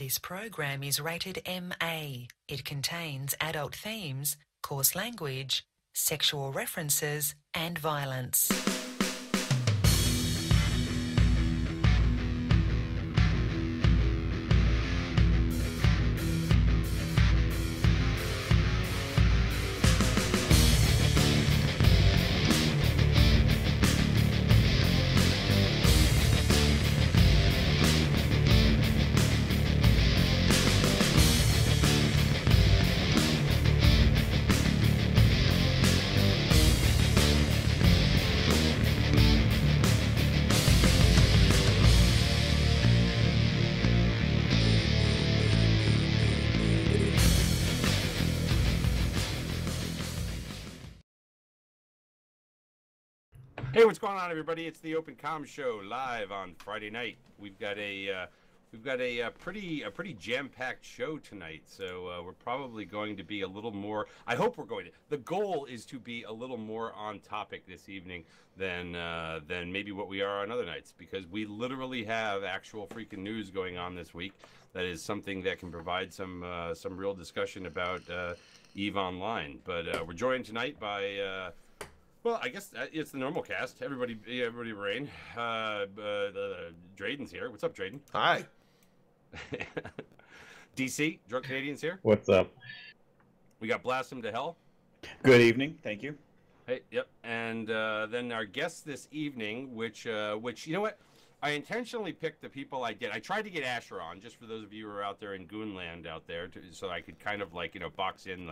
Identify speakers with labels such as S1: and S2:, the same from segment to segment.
S1: This program is rated MA. It contains adult themes, coarse language, sexual references, and violence.
S2: Hey, what's going on, everybody? It's the Open Comm Show live on Friday night. We've got a pretty jam-packed show tonight, so we're probably going to be a little more. I hope we're going to. The goal is to be a little more on topic this evening than maybe what we are on other nights, because we literally have actual freaking news going on this week. That is something that can provide some real discussion about EVE Online. But we're joined tonight by. Well, I guess it's the normal cast. Everybody, Rain. Drayden's here. What's up, Drayden?
S3: Hi.
S2: DC, Drunk Canadian's here.
S4: What's up?
S2: We got Blast Him to Hell.
S5: Good evening. Thank you.
S2: Hey, yep. And then our guest this evening, which you know what? I intentionally picked the people I did. I tried to get Asher on, just for those of you who are out there in Goonland out there, so I could kind of box in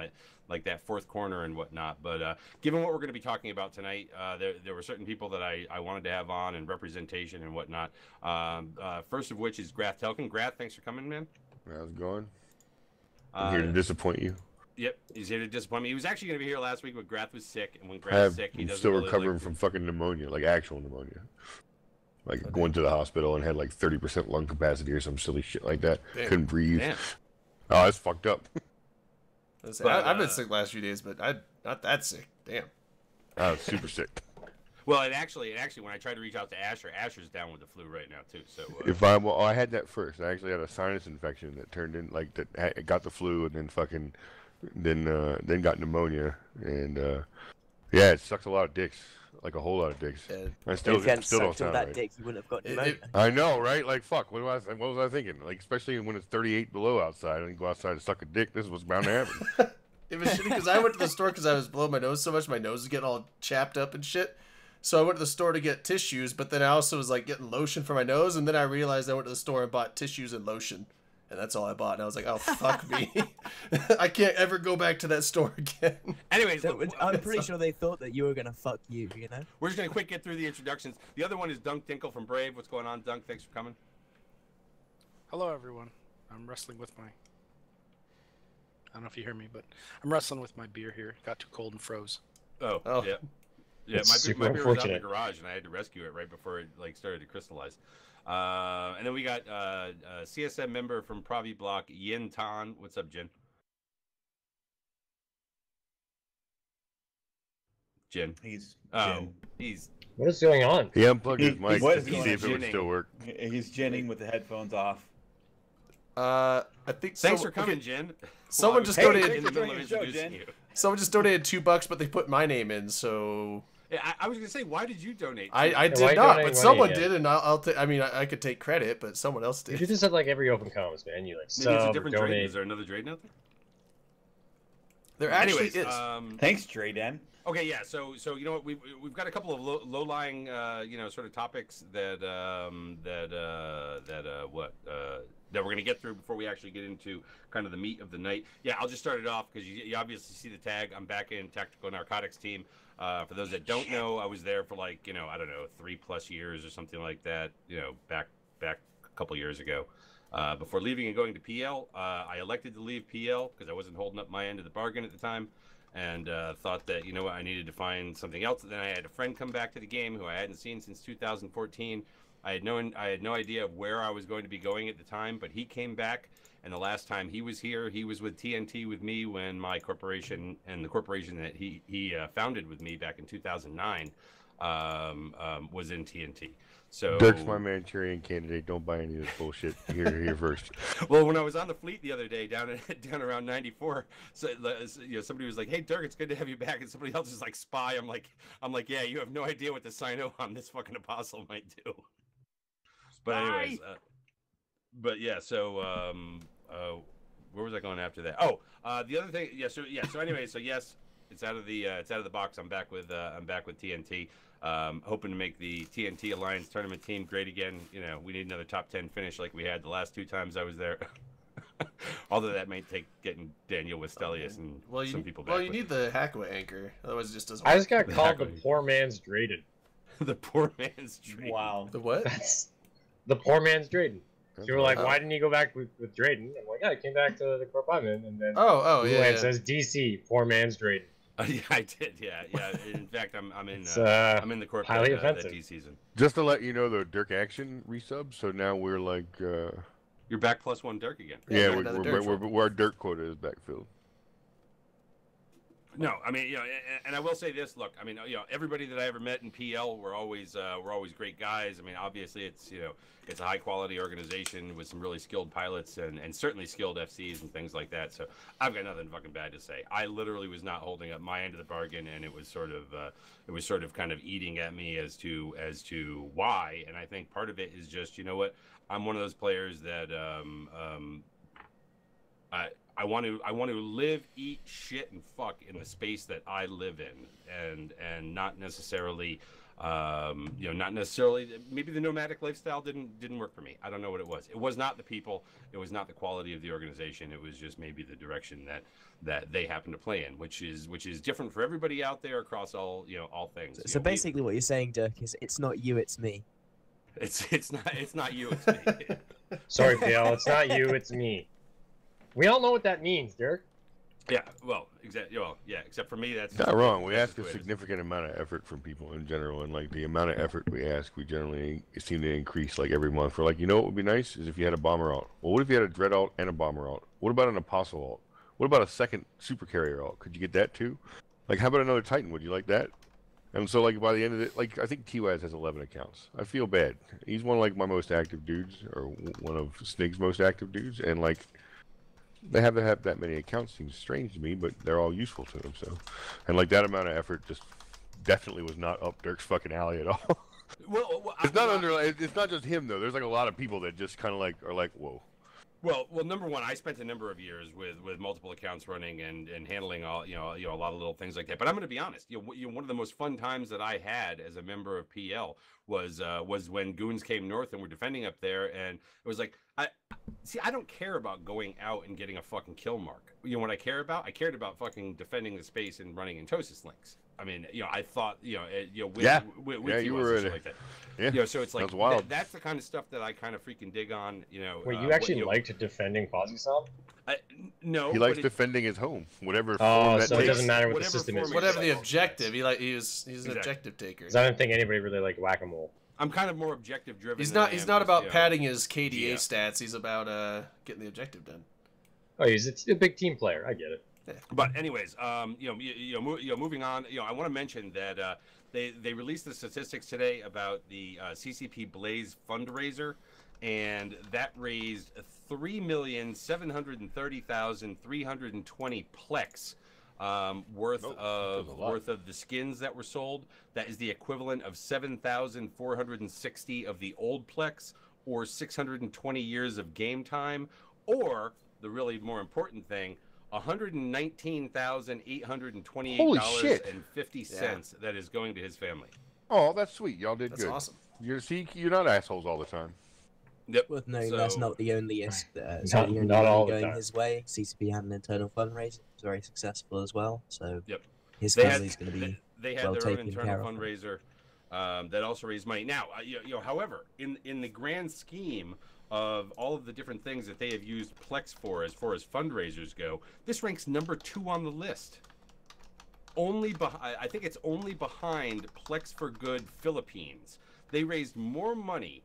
S2: like that fourth corner and whatnot. But given what we're going to be talking about tonight, there were certain people that I wanted to have on, and representation and whatnot. First of which is Grath Telkin. Grath, thanks for coming, man.
S6: How's it going? I'm here to disappoint you.
S2: Yep, he's here to disappoint me. He was actually going to be here last week when Grath was sick, and when Grath's sick, he doesn't
S6: still
S2: really
S6: recovering from fucking pneumonia, like actual pneumonia. Like going to the hospital and had like 30% lung capacity or some silly shit like that.
S3: Damn.
S6: Couldn't breathe.
S2: Damn.
S6: Oh, that's fucked up.
S3: I've been sick the last few days, but I'm not that sick. Damn.
S6: I was super sick.
S2: Well, it actually, when I tried to reach out to Asher, Asher's down with the flu right now too. So
S6: I had that first. I actually had a sinus infection that turned in it got the flu and then got pneumonia, and yeah, it sucks a lot of dicks. Like a whole lot of dicks. I still don't sound
S7: that
S6: right.
S7: dick, you wouldn't have got pneumonia.
S6: I know, right? Like, fuck. What was I thinking? Like, especially when it's 38 below outside, and you go outside to suck a dick. This was bound to happen.
S3: It was shitty because I went to the store because I was blowing my nose so much, my nose was getting all chapped up and shit. So I went to the store to get tissues, but then I also was like getting lotion for my nose, and then I realized I went to the store and bought tissues and lotion. And that's all I bought. And I was like, oh, fuck me. I can't ever go back to that store again.
S2: Anyways,
S7: So, I'm pretty sure they thought that you were going to fuck you know?
S2: we're just going to quick get through the introductions. The other one is Dunk Dinkle from Brave. What's going on, Dunk? Thanks for coming.
S8: Hello, everyone. I'm wrestling with my... I don't know if you hear me, but I'm wrestling with my beer here. It got too cold and froze.
S2: Oh. Yeah. Yeah, my beer was out in the garage, and I had to rescue it right before it started to crystallize. And then we got CSM member from Pravi Block, Yin Tan. What's up, Jin? Jin.
S5: He's
S4: What is going on?
S6: He unplugged his mic
S5: what
S6: to
S5: is
S6: see
S5: going
S6: if it would
S2: on?
S6: still work.
S5: he's ginning with the headphones off.
S3: I think
S2: Thanks for coming, Jin.
S3: Someone just donated
S2: in the middle of
S5: Thanks for joining the show,
S2: introducing
S5: Jen.
S2: you.
S3: Someone just donated $2, but they put my name in, so...
S2: Yeah, I was going to say, why did you donate?
S3: I
S4: why
S3: did not,
S4: donate
S3: but
S4: money
S3: someone
S4: yet?
S3: did, and I could take credit, but someone else
S4: You
S3: did.
S4: should just have like every open comments, man. You like
S2: Maybe it's a
S4: sub or
S2: different Drayden.
S4: donate.
S2: Is there another Drayden out there?
S3: There actually
S2: Anyways,
S3: is.
S5: Thanks, Drayden.
S2: Okay, yeah. So you know what, we've got a couple of low-lying sort of topics that we're gonna get through before we actually get into kind of the meat of the night. Yeah, I'll just start it off because you obviously see the tag. I'm back in Tactical Narcotics team. For those that don't know, I was there for 3+ years or something like that. Back a couple years ago. Before leaving and going to PL, I elected to leave PL because I wasn't holding up my end of the bargain at the time. And thought that, I needed to find something else. Then I had a friend come back to the game who I hadn't seen since 2014. I had no idea of where I was going to be going at the time, but he came back, and the last time he was here, he was with TNT with me when my corporation and the corporation that he founded with me back in 2009 was in TNT. So
S6: Dirk's my Manchurian candidate. Don't buy any of this bullshit. Here first.
S2: Well, when I was on the fleet the other day down around 94, so somebody was like, "Hey, Dirk, it's good to have you back," and somebody else is like, "Spy." I'm like, "Yeah, you have no idea what the Sino on this fucking apostle might do." But anyways, but yeah, so where was I going after that? Oh, the other thing, so anyway, so yes, it's out of the box. I'm back with TNT. Hoping to make the TNT Alliance tournament team great again. You know, we need another top 10 finish like we had the last 2 times I was there. Although that may take getting Daniel Westelius and some people back.
S3: Well, you need the Hackaway anchor, otherwise it just doesn't.
S4: I just got called the poor man's Drayden.
S2: The poor man's Drayden.
S5: Wow.
S3: The what?
S4: That's the poor man's Drayden. So you were like, why didn't you go back with Drayden? I'm like, yeah, I came back to the Corp I'm in, and then
S3: it
S4: says DC, poor man's Drayden.
S2: Yeah, I did. Yeah. In fact, I'm in the Corp
S4: highly
S2: that
S4: offensive.
S2: D season.
S6: Just to let you know, the Dirk Action resub. So now we're like,
S2: you're back +1 Dirk again.
S6: Yeah, our Dirk quota is backfilled.
S2: No, I mean, and I will say this. Look, I mean, everybody that I ever met in PL were always great guys. I mean, obviously, it's a high quality organization with some really skilled pilots and certainly skilled FCs and things like that. So I've got nothing fucking bad to say. I literally was not holding up my end of the bargain, and it was sort of kind of eating at me as to why. And I think part of it is just, you know what, I'm one of those players that I want to live, eat, shit, and fuck in the space that I live in, and not necessarily, maybe the nomadic lifestyle didn't work for me. I don't know what it was. It was not the people. It was not the quality of the organization. It was just maybe the direction that they happen to play in, which is different for everybody out there across all things.
S7: So basically, what you're saying, Dirk, is it's not you, it's me.
S2: It's not you, it's me.
S4: Sorry, PL, it's not you, it's me. We all know what that means, Dirk.
S2: Yeah, well, exactly. Well, yeah, except for me, that's
S6: not wrong. We ask a significant amount of effort from people in general, and like the amount of effort we ask, we generally seem to increase like every month. We're like, what would be nice is if you had a bomber alt. Well, what if you had a dread alt and a bomber alt? What about an apostle alt? What about a second super carrier alt? Could you get that too? Like, how about another Titan? Would you like that? And so, like, by the end of it, like, I think T-Waz has 11 accounts. I feel bad. He's one of like my most active dudes, or one of Snig's most active dudes, and like. They have to have that many accounts seems strange to me, but they're all useful to them. So, and like that amount of effort just definitely was not up Dirk's fucking alley at all.
S2: Well,
S6: it's not just him though. There's like a lot of people that just kind of like are like, whoa.
S2: Well, number one, I spent a number of years with multiple accounts running and handling all a lot of little things like that. But I'm going to be honest, one of the most fun times that I had as a member of PL was when Goons came north and we're defending up there, and it was like I don't care about going out and getting a fucking kill mark. What I care about? I cared about fucking defending the space and running Intosis links. I mean, I thought, with
S6: you
S2: were like that.
S6: Yeah.
S2: So it's like that's the kind of stuff that I kind of freaking dig on.
S4: Wait, you actually liked defending Quasi-Sal?
S2: No.
S6: He likes defending his home, whatever.
S4: Oh, so
S6: it
S4: doesn't matter what the system is.
S3: Whatever the objective, he's an objective taker.
S4: I don't think anybody really liked Whack-A-Mole.
S2: I'm kind of more objective driven.
S3: He's not about padding his KDA stats. He's about getting the objective done.
S4: Oh, he's a big team player. I get it.
S3: Yeah.
S2: But anyways, moving on. I want to mention that they released the statistics today about the CCP Blaze fundraiser, and that raised 3,730,320 plex. Worth of the skins that were sold. That is the equivalent of 7,460 of the old Plex, or 620 years of game time, or the really more important thing, $119,828.50 that is going to his family.
S6: Oh, that's sweet. Y'all did
S3: good.
S6: That's
S3: awesome.
S6: You're not assholes all the time.
S2: Yep.
S7: Well, no, that's not the only
S4: not all
S7: going
S4: the time.
S7: his way. CCP had an internal fundraiser. It was very successful as well. So his
S2: They
S7: family's going to be
S2: they had their own internal fundraiser that also raised money. Now, however, in the grand scheme of all of the different things that they have used Plex for as far as fundraisers go, this ranks number 2 on the list. I think it's only behind Plex for Good Philippines. They raised more money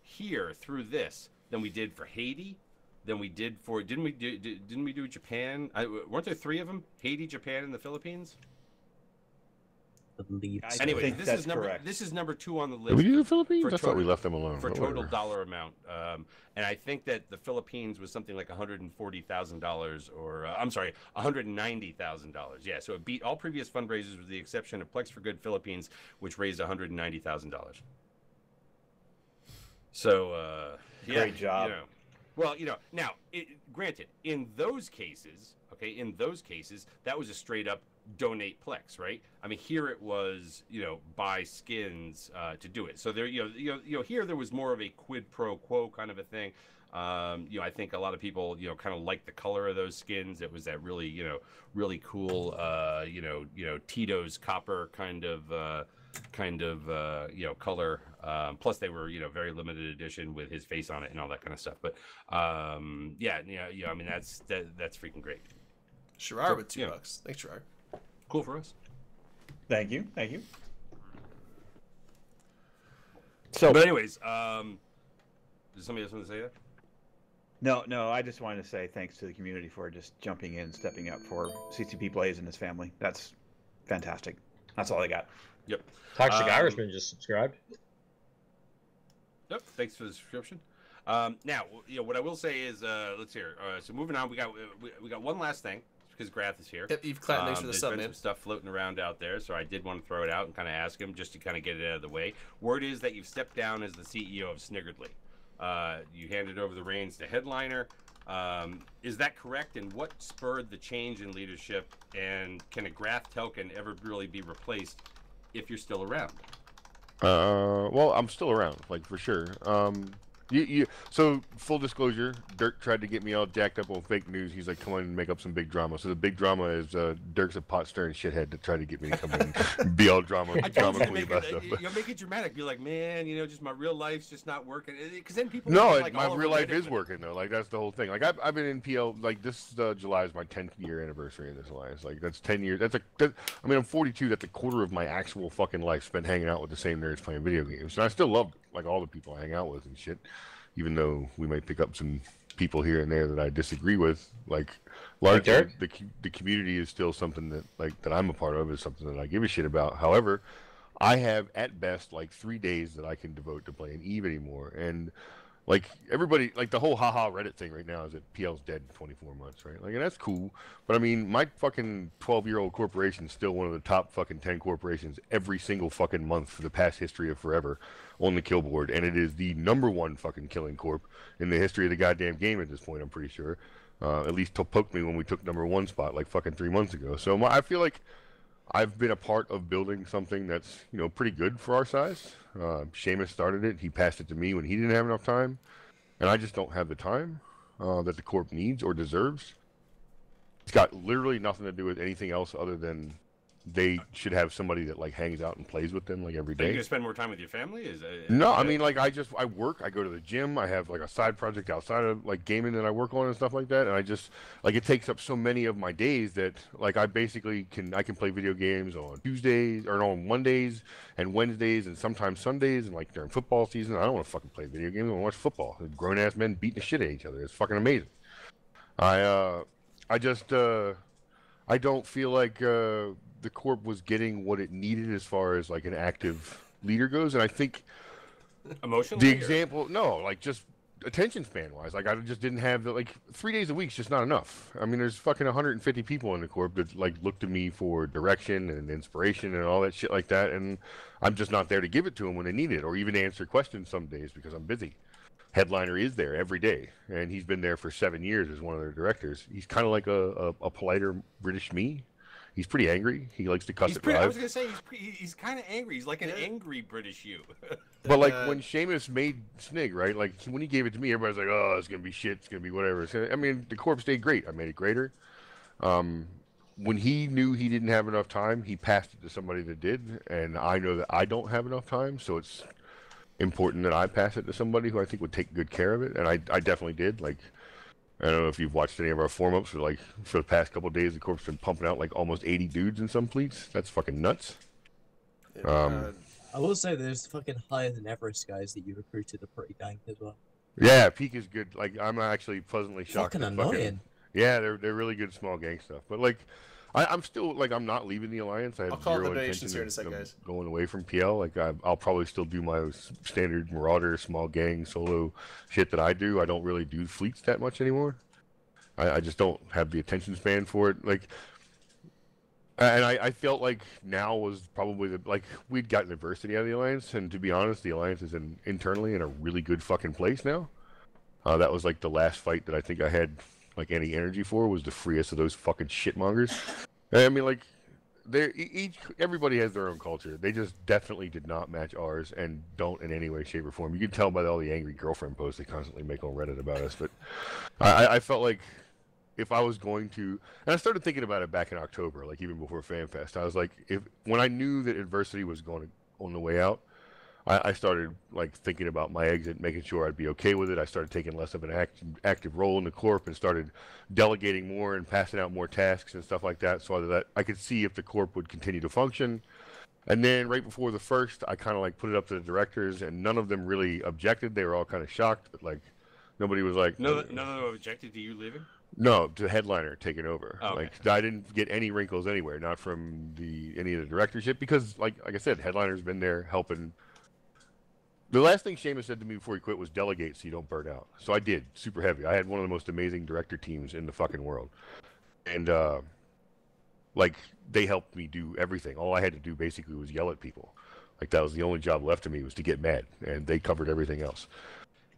S2: here through this than we did for Haiti, than we did for didn't we do Japan? Weren't there 3 of them? Haiti, Japan, and the Philippines.
S7: believe
S5: I
S7: so.
S5: think
S2: Anyway,
S5: that's correct.
S2: this is number 2 on the
S6: Did we
S2: list
S6: do the Philippines?
S2: for
S6: I thought we
S2: total-
S6: left them alone.
S2: for
S6: but
S2: total
S6: whatever.
S2: dollar amount. And I think that the Philippines was something like $140,000, or I'm sorry, $190,000. Yeah, so it beat all previous fundraisers with the exception of Plex for Good Philippines, which raised $190,000. So, yeah,
S5: Great job.
S2: You know, well, you know, now, granted, in those cases, that was a straight up donate Plex, right? I mean, here it was, you know, buy skins to do it. So there, here there was more of a quid pro quo kind of a thing. You know, I think a lot of people, you know, kind of like the color of those skins. It was that really, you know, really cool, Tito's copper kind of, you know, color. Plus they were, you know, very limited edition with his face on it and all that kind of stuff. But yeah, I mean, that's freaking great.
S3: Sherrard with $2.
S2: Yeah.
S3: Thanks, Sherrard.
S2: Cool for us.
S5: Thank you.
S2: So, but anyways, does somebody else want to say that?
S5: No, I just wanted to say thanks to the community for just jumping in, stepping up for CCP Blaze and his family. That's fantastic. That's all I got.
S2: Yep.
S4: Toxic Irishman just subscribed.
S2: Yep. Thanks for the subscription. Now, you know, what I will say is, let's hear. So moving on, we got one last thing because Grath is here.
S3: Yep, Eve Clatton, thanks for the
S2: There's
S3: sub,
S2: been
S3: man.
S2: some stuff floating around out there, so I did want to throw it out and kind of ask him just to kind of get it out of the way. Word is that you've stepped down as the CEO of Sniggeredly. You handed over the reins to Headliner. Is that correct? And what spurred the change in leadership? And can a Grath Telkin ever really be replaced if you're still around?
S6: Well, I'm still around, like, for sure. So, full disclosure, Dirk tried to get me all jacked up on fake news. He's like, come on and make up some big drama. So the big drama is Dirk's a pot-stirring shithead that tried to get me to come in and be all drama
S2: I told you to
S6: queen
S2: make
S6: about
S2: it,
S6: stuff.
S2: make it dramatic. Be like, man, you know, just my real life's just not working. Because then people
S6: No,
S2: like
S6: my
S2: all
S6: real
S2: over
S6: life
S2: Reddit.
S6: is working though. Like that's the whole thing. Like I've been in PL. Like this July is my 10th year anniversary in this alliance. Like that's 10 years. I mean, I'm 42. That's a quarter of my actual fucking life spent hanging out with the same nerds playing video games. And I still love like all the people I hang out with and shit. Even though we might pick up some people here and there that I disagree with, like largely the community is still something that I'm a part of, is something that I give a shit about. However, I have at best like 3 days that I can devote to playing EVE anymore, and like everybody, like the whole haha Reddit thing right now is that PL's dead in 24 months, right? Like, and that's cool, but I mean, my fucking 12-year-old corporation is still one of the top fucking 10 corporations every single fucking month for the past history of forever on the kill board, and it is the #1 fucking killing corp in the history of the goddamn game at this point, I'm pretty sure. At least to poke me when we took #1 spot like fucking 3 months ago. So I feel like I've been a part of building something that's, you know, pretty good for our size. Seamus started it. He passed it to me when he didn't have enough time. And I just don't have the time that the corp needs or deserves. It's got literally nothing to do with anything else other than they should have somebody that like hangs out and plays with them like every
S2: Are you
S6: day.
S2: gonna spend more time with your family?
S6: No, I mean, like, I work, I go to the gym, I have, like, a side project outside of, like, gaming that I work on and stuff like that, and I just, like, it takes up so many of my days that, like, I basically can play video games on Tuesdays, or on Mondays, and Wednesdays, and sometimes Sundays, and, like, during football season, I don't want to fucking play video games, I want to watch football. Grown-ass men beating the shit at each other, it's fucking amazing. I don't feel like, the corp was getting what it needed as far as like an active leader goes, and I think
S2: emotionally
S6: the example like just attention span wise, like I just didn't have the, like 3 days a week's just not enough. I mean, there's fucking 150 people in the corp that like look to me for direction and inspiration and all that shit like that, and I'm just not there to give it to them when they need it, or even answer questions some days because I'm busy. Headliner is there every day, and he's been there for 7 years as one of their directors. He's kind of like a politer British me. He's pretty angry. He likes to cuss at live.
S2: I was gonna say he's kind of angry. He's like an angry British you.
S6: But like when Seamus made Snig, right? Like when he gave it to me, everybody's like, "Oh, it's gonna be shit. It's gonna be whatever." So, I mean, the corp stayed great. I made it greater. When he knew he didn't have enough time, he passed it to somebody that did, and I know that I don't have enough time, so it's important that I pass it to somebody who I think would take good care of it, and I definitely did. Like, I don't know if you've watched any of our forum ups, but like for the past couple of days, the corp's been pumping out like almost 80 dudes in some fleets. That's fucking nuts.
S7: I will say there's fucking higher than Everest guys that you recruited are pretty dank as well.
S6: Yeah, Peak is good. Like, I'm actually pleasantly shocked.
S7: Fucking annoying.
S6: Yeah, they're really good small gang stuff. But like, I'm still like I'm not leaving the alliance. I have
S3: I'll call
S6: zero
S3: the donations
S6: intention
S3: here in a sec,
S6: of
S3: guys.
S6: going away from PL. Like I'll probably still do my standard Marauder, small gang, solo shit that I do. I don't really do fleets that much anymore. I just don't have the attention span for it. Like, and I felt like now was probably we'd gotten adversity out of the alliance, and to be honest, the alliance is internally in a really good fucking place now. That was like the last fight that I think I had like any energy for, was the freest of those fucking shitmongers. I mean, like, everybody has their own culture. They just definitely did not match ours, and don't in any way, shape, or form. You can tell by all the angry girlfriend posts they constantly make on Reddit about us. But I felt like if I was going to, and I started thinking about it back in October, like even before FanFest, I was like, when I knew that adversity was going on the way out, I started like thinking about my exit, making sure I'd be okay with it. I started taking less of an active role in the corp and started delegating more and passing out more tasks and stuff like that, so that I could see if the corp would continue to function. And then right before the first, I kind of like put it up to the directors, and none of them really objected. They were all kind of shocked, but like nobody was like,
S2: none of them objected to you leaving.
S6: No, to Headliner taking over.
S2: Oh, okay.
S6: Like I didn't get any wrinkles anywhere, not from any of the directorship, because like I said, Headliner's been there helping. The last thing Seamus said to me before he quit was delegate so you don't burn out. So I did, super heavy. I had one of the most amazing director teams in the fucking world. And, like, they helped me do everything. All I had to do basically was yell at people. Like, that was the only job left to me, was to get mad. And they covered everything else.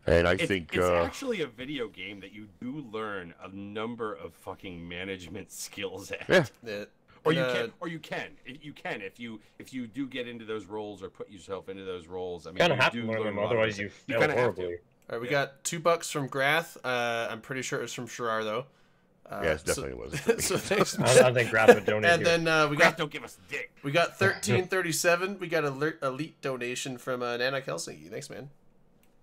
S6: And I think...
S2: It's actually a video game that you do learn a number of fucking management skills at.
S6: Yeah.
S2: Or you can if you do get into those roles or put yourself into those roles. I mean,
S4: kind of
S2: you
S4: have
S2: do
S4: to learn
S2: learn
S4: them,
S2: a lot of
S4: otherwise
S2: it.
S4: you fail
S2: kinda have to.
S4: horribly.
S3: All right, we got $2 from Grath. I'm pretty sure it was from Shirar, though.
S6: Yes, definitely was.
S3: So thanks.
S4: I don't think Grath would donate.
S3: And
S4: here.
S3: then we
S2: Grath
S3: got
S2: don't give us dick.
S3: we got 1337. We got an elite donation from Nana Helsinki. Thanks, man.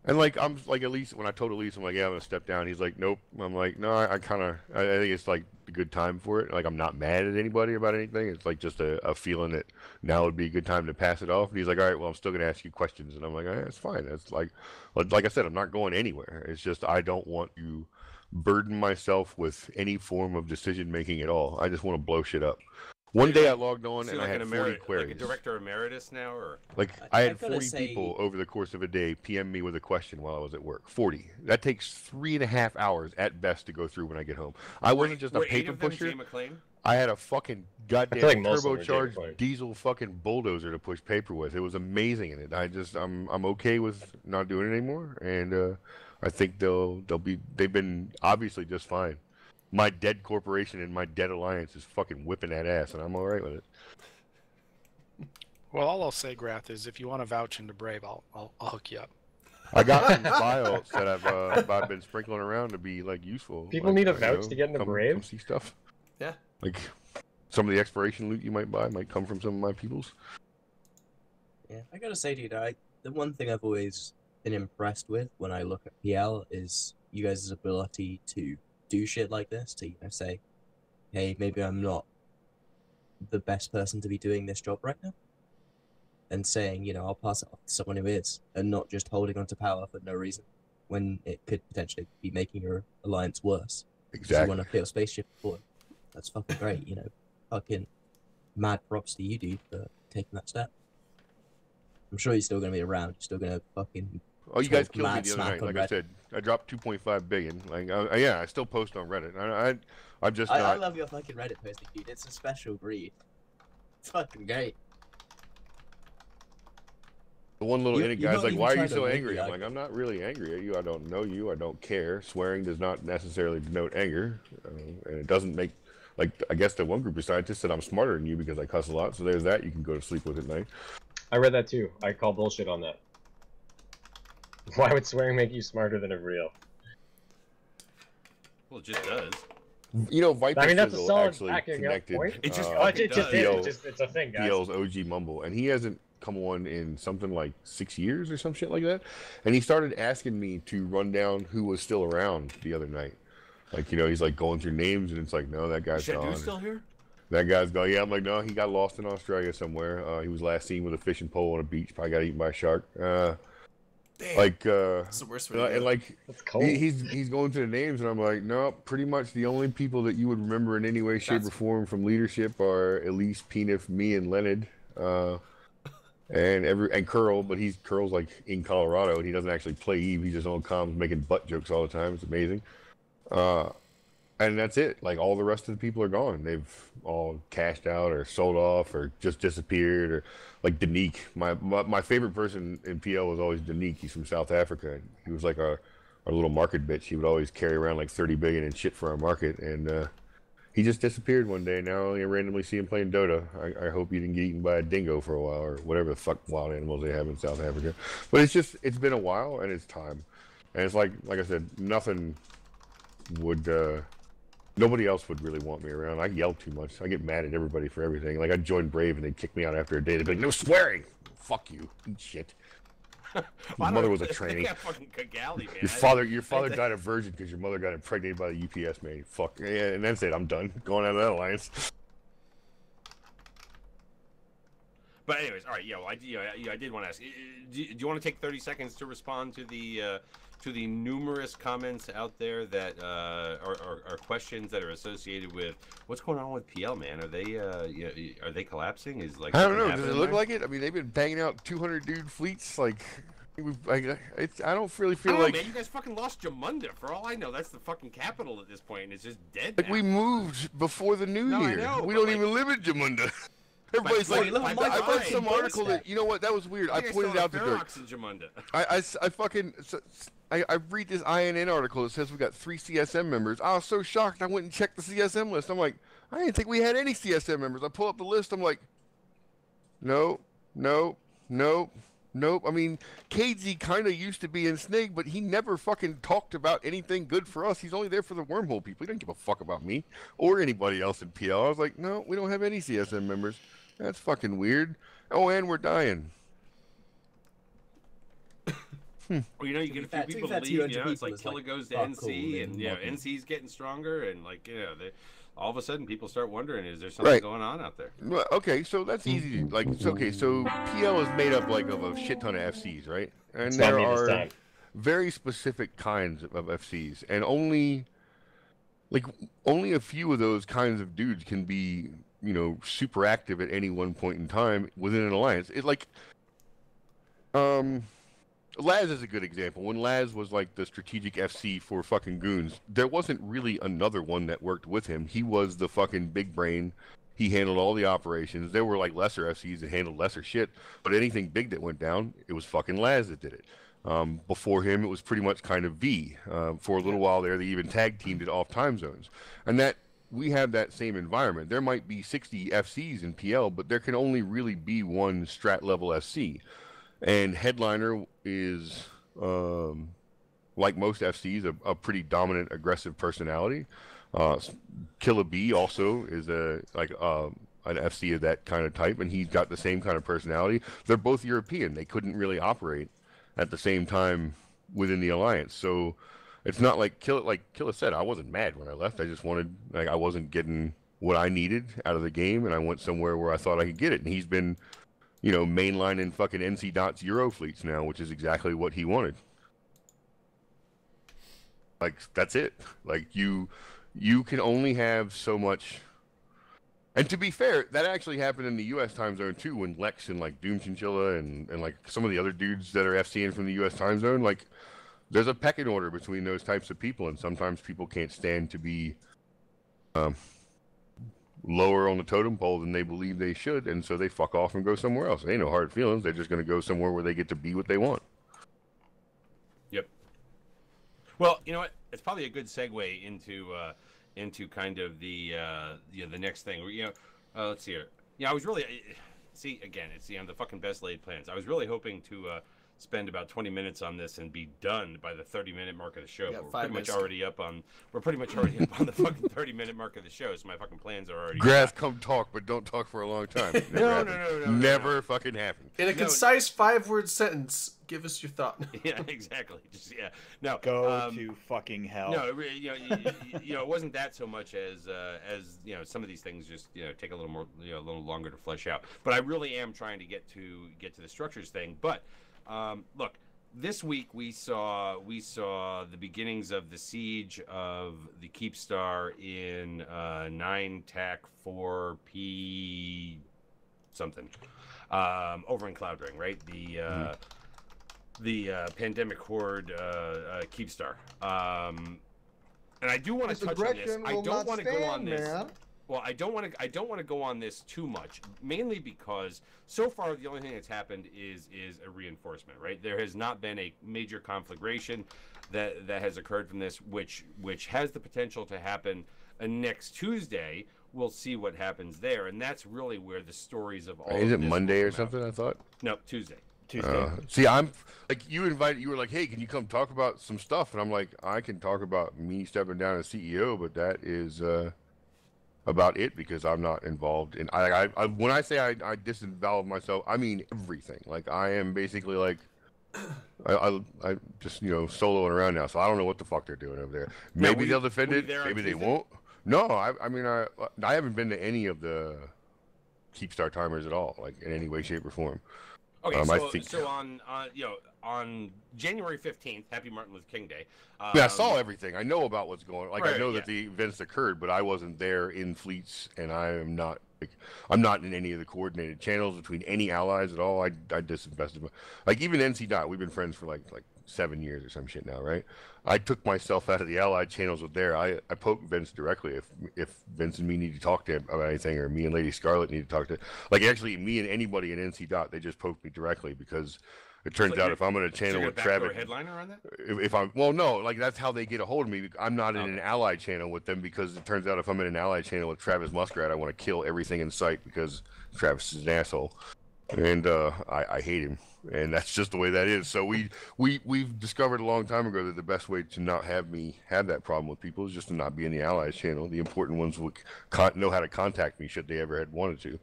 S6: And like I'm like Elise, when I told Elise I'm like, yeah, I'm gonna step down. He's like, nope. I'm like, no, I think it's like a good time for it. Like I'm not mad at anybody about anything. It's like just a feeling that now would be a good time to pass it off. And he's like, all right, well, I'm still gonna ask you questions. And I'm like, it's fine. It's like I said, I'm not going anywhere. It's just I don't want to burden myself with any form of decision making at all. I just want to blow shit up. One day I logged on and I had 40 queries.
S2: Like a director emeritus now, or
S6: like I had 40 people over the course of a day PM me with a question while I was at work. 40. That takes 3.5 hours at best to go through when I get home. I wasn't just a paper pusher. I had a fucking goddamn turbocharged diesel fucking bulldozer to push paper with. It was amazing in it. I'm okay with not doing it anymore, and I think they've been obviously just fine. My dead corporation and my dead alliance is fucking whipping that ass, and I'm all right with it.
S8: Well, all I'll say, Grath, is if you want to vouch into Brave, I'll hook you up.
S6: I got some files that I've been sprinkling around to be like useful.
S4: People need a vouch to get into Brave.
S6: Come see stuff.
S3: Yeah.
S6: Like some of the exploration loot you might buy might come from some of my peoples.
S7: Yeah, I gotta say, dude, the one thing I've always been impressed with when I look at PL is you guys' ability to do shit like this, to say, hey, maybe I'm not the best person to be doing this job right now, and saying, I'll pass it off to someone who is, and not just holding on to power for no reason when it could potentially be making your alliance worse.
S6: Exactly.
S7: You want to feel spaceship forward. That's fucking great, fucking mad props to you, dude, for taking that step. I'm sure you're still gonna be around. You're still gonna fucking.
S6: Oh, you guys killed me the other night. Like I said, I dropped 2.5 billion. Like, I still post on Reddit. I'm just.
S7: I love your fucking Reddit posting, dude. It's a special breed. It's fucking great.
S6: The one little idiot guy's like, "Why are you so angry?" I'm like, "I'm not really angry at you. I don't know you. I don't care. Swearing does not necessarily denote anger, and it doesn't make." Like, I guess the one group of scientists said I'm smarter than you because I cuss a lot. So there's that you can go to sleep with at night.
S4: I read that too. I call bullshit on that. Why would swearing make you smarter than everybody else?
S2: Well, it just does.
S6: Viper
S4: that's a solid
S6: actually connected.
S4: Point.
S2: It just
S4: it's a thing, guys.
S6: PL's OG Mumble, and he hasn't come on in something like 6 years or some shit like that. And he started asking me to run down who was still around the other night. Like, he's like going through names, and it's like, no, that guy's gone.
S2: Is still here?
S6: That guy's gone. Yeah, I'm like, no, he got lost in Australia somewhere. He was last seen with a fishing pole on a beach. Probably got eaten by a shark.
S3: Damn.
S6: Like,
S3: That's the worst way to
S6: and
S3: go.
S6: like
S4: That's cold.
S6: he's going through the names, and I'm like, no, pretty much the only people that you would remember in any way, shape,
S3: That's-
S6: or form from leadership are Elise, Penif, me, and Leonard, and Curl. But Curl's like in Colorado, and he doesn't actually play Eve. He's just on comms making butt jokes all the time. It's amazing. And that's it. Like all the rest of the people are gone. They've all cashed out or sold off or just disappeared. Or like Danique, my favorite person in PL was always Danique. He's from South Africa. He was like our little market bitch. He would always carry around like 30 billion in shit for our market. And he just disappeared one day. Now I randomly see him playing Dota. I hope he didn't get eaten by a dingo for a while or whatever the fuck wild animals they have in South Africa. But it's been a while and it's time. And it's like I said, nothing would. Nobody else would really want me around. I yell too much. I get mad at everybody for everything. Like, I'd join Brave and they'd kick me out after a day. They'd be like, no swearing! Fuck you. Eat shit. Your mother was a tranny.
S2: Fucking Kigali, man.
S6: Your father died a virgin because your mother got impregnated by the UPS man. Fuck. Yeah, and that's it. I'm done. Going out of that alliance.
S2: But anyways, all right. I did want to ask. Do you want to take 30 seconds to respond to the numerous comments out there that are questions that are associated with what's going on with PL, man? Are they collapsing? Is like
S6: I don't know.
S2: something
S6: Does it
S2: happening
S6: look
S2: there?
S6: like it? I mean, they've been banging out 200 dude fleets. Like, I don't really feel
S2: I don't know,
S6: like.
S2: man, you guys fucking lost Jamunda. For all I know, that's the fucking capital at this point, and it's just dead.
S6: Like
S2: now.
S6: we moved before the new
S2: No, I
S6: year.
S2: know,
S6: We
S2: but
S6: don't
S2: like-
S6: even live in Jamunda. Everybody's
S2: Wait,
S6: like,
S2: look,
S6: I read some
S2: why?
S6: article that you know what? That was weird. I
S2: You guys
S6: pointed
S2: still
S6: out
S2: have
S6: the dirt.
S2: Ferox in Jamunda.
S6: I read this INN article that says we got 3 CSM members. I was so shocked. I went and checked the CSM list. I'm like, I didn't think we had any CSM members. I pull up the list. I'm like, no. I mean, KZ kind of used to be in Snig, but he never fucking talked about anything good for us. He's only there for the wormhole people. He didn't give a fuck about me or anybody else in PL. I was like, no, we don't have any CSM members. That's fucking weird. Oh, and we're dying.
S2: Well, you know, you get a few
S7: fair- to be
S2: people
S7: fair,
S2: to leave.
S7: 200
S2: You know, it's
S7: people
S2: like
S7: is,
S2: Killa
S7: like,
S2: goes to
S7: fuck
S2: NC,
S7: all
S2: and
S7: in
S2: you know,
S7: modern.
S2: NC's getting stronger, and like you know, all of a sudden people start wondering, is there something
S6: Right.
S2: going on out there?
S6: Well, okay, so that's easy. Like, so PL is made up like of a shit ton of FCs, right? And
S4: It's not
S6: there
S4: me this
S6: are
S4: time.
S6: very specific kinds of FCs, and only a few of those kinds of dudes can be, you know, super active at any one point in time within an alliance. It like, Laz is a good example. When Laz was like the strategic FC for fucking goons, there wasn't really another one that worked with him. He was the fucking big brain. He handled all the operations. There were like lesser FCs that handled lesser shit, but anything big that went down, it was fucking Laz that did it. Before him, it was pretty much kind of V. For a little while there, they even tag teamed it off time zones. And that we have that same environment. There might be 60 FCs in PL, but there can only really be one strat level FC. And Headliner is, like most FCs, a pretty dominant, aggressive personality. Killa B also is an FC of that kind of type, and he's got the same kind of personality. They're both European. They couldn't really operate at the same time within the alliance. So it's not like Killa said, I wasn't mad when I left. I just wanted, like, I wasn't getting what I needed out of the game, and I went somewhere where I thought I could get it. And he's been, you know, mainlining fucking NC Dot's Euro fleets now, which is exactly what he wanted. Like, that's it. Like, you can only have so much. And to be fair, that actually happened in the U.S. time zone too, when Lex and like Doom Chinchilla and like some of the other dudes that are FCing from the U.S. time zone, like, there's a pecking order between those types of people, and sometimes people can't stand to be lower on the totem pole than they believe they should, and so they fuck off and go somewhere else. They ain't no hard feelings. They're just going to go somewhere where they get to be what they want.
S2: Yep. Well, you know what? It's probably a good segue into kind of the next thing. You know, let's see here. Yeah, I was really see again. It's the fucking best laid plans. I was really hoping to spend about 20 minutes on this and be done by the 30-minute mark of the show.
S3: Yeah,
S2: But
S3: 5
S2: we're pretty
S3: minutes.
S2: much already up on. We're pretty much already up on the fucking 30-minute mark of the show. So my fucking plans are already.
S6: Grass, come talk, but don't talk for a long time. Never
S2: No,
S6: happened.
S2: no.
S6: Never fucking happened.
S3: In a
S2: No.
S3: concise 5-word sentence, give us your thought.
S2: Yeah, exactly. Just no.
S5: Go to fucking hell.
S2: No, it really, you know, it wasn't that so much as you know, some of these things just, you know, take a little more, you know, a little longer to flesh out. But I really am trying to get to the structures thing. But look, this week we saw the beginnings of the siege of the Keepstar in 9 TAC 4P something over in Cloudring, right? The pandemic horde Keepstar. And I do want to touch on this. I don't want to go on this.
S9: Man.
S2: Well, I don't want to go on this too much, mainly because so far the only thing that's happened is a reinforcement, right? There has not been a major conflagration that has occurred from this, which has the potential to happen next Tuesday. We'll see what happens there, and that's really where the stories of all.
S6: Is
S2: of
S6: it
S2: this
S6: Monday
S2: will
S6: or
S2: come out.
S6: something? I thought.
S2: No, Tuesday.
S6: See, I'm like you were like, hey, can you come talk about some stuff? And I'm like, I can talk about me stepping down as CEO, but that is about it because I'm not involved in. I when I say I disembowel myself, I mean everything. Like I am basically like. I just soloing around now, so I don't know what the fuck they're doing over there. Maybe they'll defend it. Maybe they won't. No, I mean I haven't been to any of the Keepstar timers at all, like in any way, shape, or form.
S2: Okay,
S6: I think...
S2: so on January 15th, Happy Martin Luther King Day.
S6: I saw everything. I know about what's going on. Like
S2: right,
S6: I know that the events occurred, but I wasn't there in fleets, and I am not. I'm not in any of the coordinated channels between any allies at all. I disinvested. Like even NC Dot, we've been friends for like 7 years or some shit now, right? I took myself out of the allied channels with there. I poked Vince directly if Vince and me need to talk to him about anything, or me and Lady Scarlet need to talk to. Like actually, me and anybody in NC Dot, they just poked me directly because it turns out if I'm in a channel with Travis,
S2: headliner on that.
S6: If I'm like that's how they get a hold of me. I'm not in an allied channel with them because it turns out if I'm in an allied channel with Travis Muskrat, I want to kill everything in sight because Travis is an asshole, and I hate him. And that's just the way that is. So we've discovered a long time ago that the best way to not have me have that problem with people is just to not be in the allies channel. The important ones would know how to contact me should they ever had wanted to.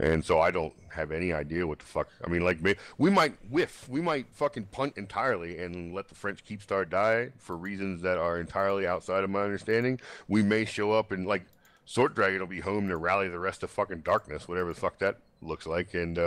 S6: And so I don't have any idea what the fuck. I mean, like we might whiff. We might fucking punt entirely and let the French Keepstar die for reasons that are entirely outside of my understanding. We may show up and like Sword Dragon will be home to rally the rest of fucking darkness, whatever the fuck that looks like. And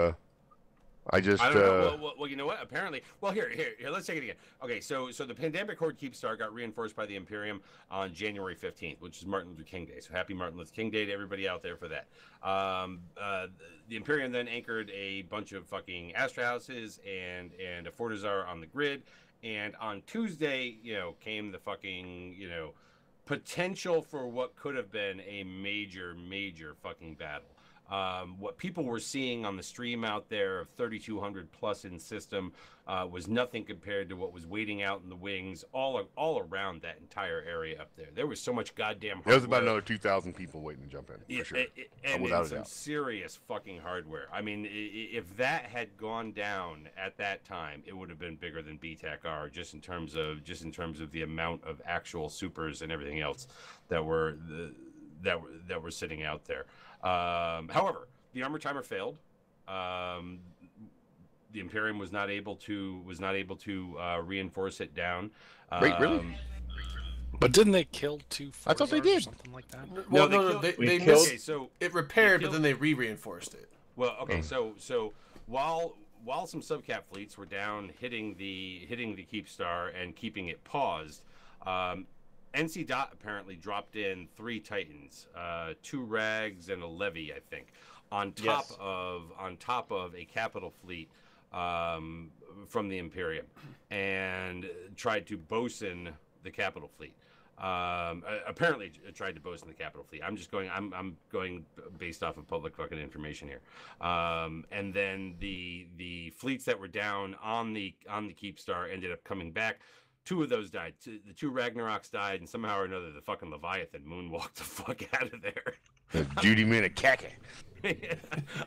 S6: I don't
S2: know. Well, you know what? Apparently, well, here. Let's take it again. Okay, so the Pandemic Horde Keepstar got reinforced by the Imperium on January 15th, which is Martin Luther King Day. So happy Martin Luther King Day to everybody out there for that. The Imperium then anchored a bunch of fucking Astra houses and a Fortizar on the grid. And on Tuesday, came the fucking, potential for what could have been a major fucking battle. What people were seeing on the stream out there of 3,200 plus in system was nothing compared to what was waiting out in the wings all around that entire area up there. There was so much goddamn hardware.
S6: There was about another 2,000 people waiting to jump in, for sure.
S2: And some serious fucking hardware. I mean, if that had gone down at that time, it would have been bigger than BTAC-R just in terms of the amount of actual supers and everything else that were sitting out there. However, the armor timer failed. The Imperium was not able to reinforce it down.
S6: Wait, really?
S8: But didn't they kill 2
S6: I thought they did.
S8: or something like that?
S3: Well,
S2: no,
S3: they
S4: killed-
S3: missed.
S2: Okay, so
S3: It repaired, but then they re-reinforced it.
S2: well, okay, so while some subcap fleets were down hitting the Keepstar and keeping it paused, NC Dot apparently dropped in 3 Titans, 2 Rags and a Levy, I think, on top of a capital fleet from the Imperium, and tried to bosun the capital fleet. Apparently tried to bosun the capital fleet. I'm going based off of public fucking information here. And then the fleets that were down on the Keepstar ended up coming back. 2 of those died. The 2 Ragnaroks died, and somehow or another, the fucking Leviathan moonwalked the fuck out of there.
S6: Judy Minakaka.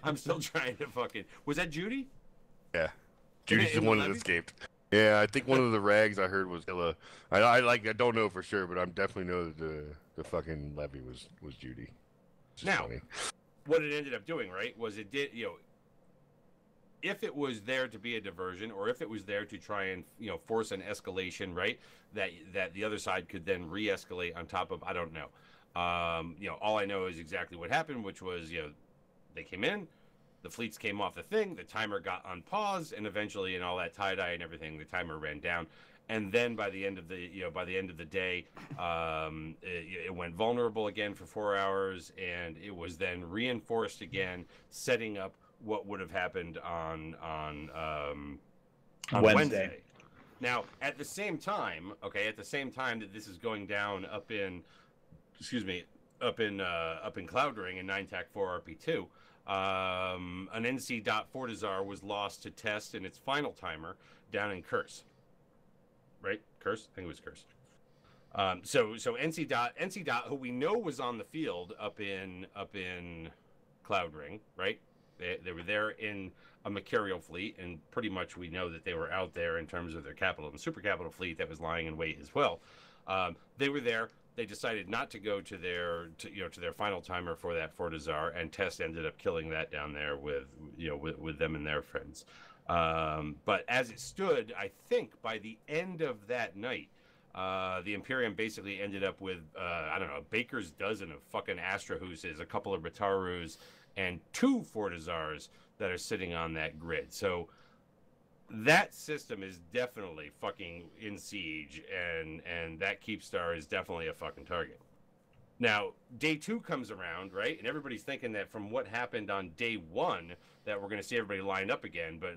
S2: I'm still trying to fucking. Was that Judy?
S6: Yeah, Judy's the one that escaped. Yeah, I think one of the rags I heard was Illa. I don't know for sure, but I definitely know that the fucking Levy was Judy.
S2: Now, what it ended up doing, right, was it did if it was there to be a diversion, or if it was there to try and force an escalation, right, that the other side could then re-escalate on top of, I don't know. All I know is exactly what happened, which was they came in, the fleets came off the thing, the timer got unpaused, and eventually, and all that tie-dye and everything, the timer ran down. And then by the end of the day, it went vulnerable again for 4 hours, and it was then reinforced again, setting up what would have happened on Wednesday. Now, at the same time that this is going down up in Cloud Ring in 9TAC4 RP2, an NC Fortizar was lost to test in its final timer down in Curse. Right? Curse? I think it was Curse. So NC who we know was on the field up in Cloud Ring, right? They were there in a Mercurial fleet, and pretty much we know that they were out there in terms of their capital and super capital fleet that was lying in wait as well. They were there. They decided not to go to their final timer for that Fortizar, and Test ended up killing that down there with them and their friends. But as it stood, I think by the end of that night, the Imperium basically ended up with, I don't know, a baker's dozen of fucking Astrahuses, a couple of Batarus, and 2 Fortizars that are sitting on that grid. So that system is definitely fucking in siege, and that Keepstar is definitely a fucking target. Now, day 2 comes around, right? And everybody's thinking that from what happened on day 1 that we're going to see everybody lined up again. But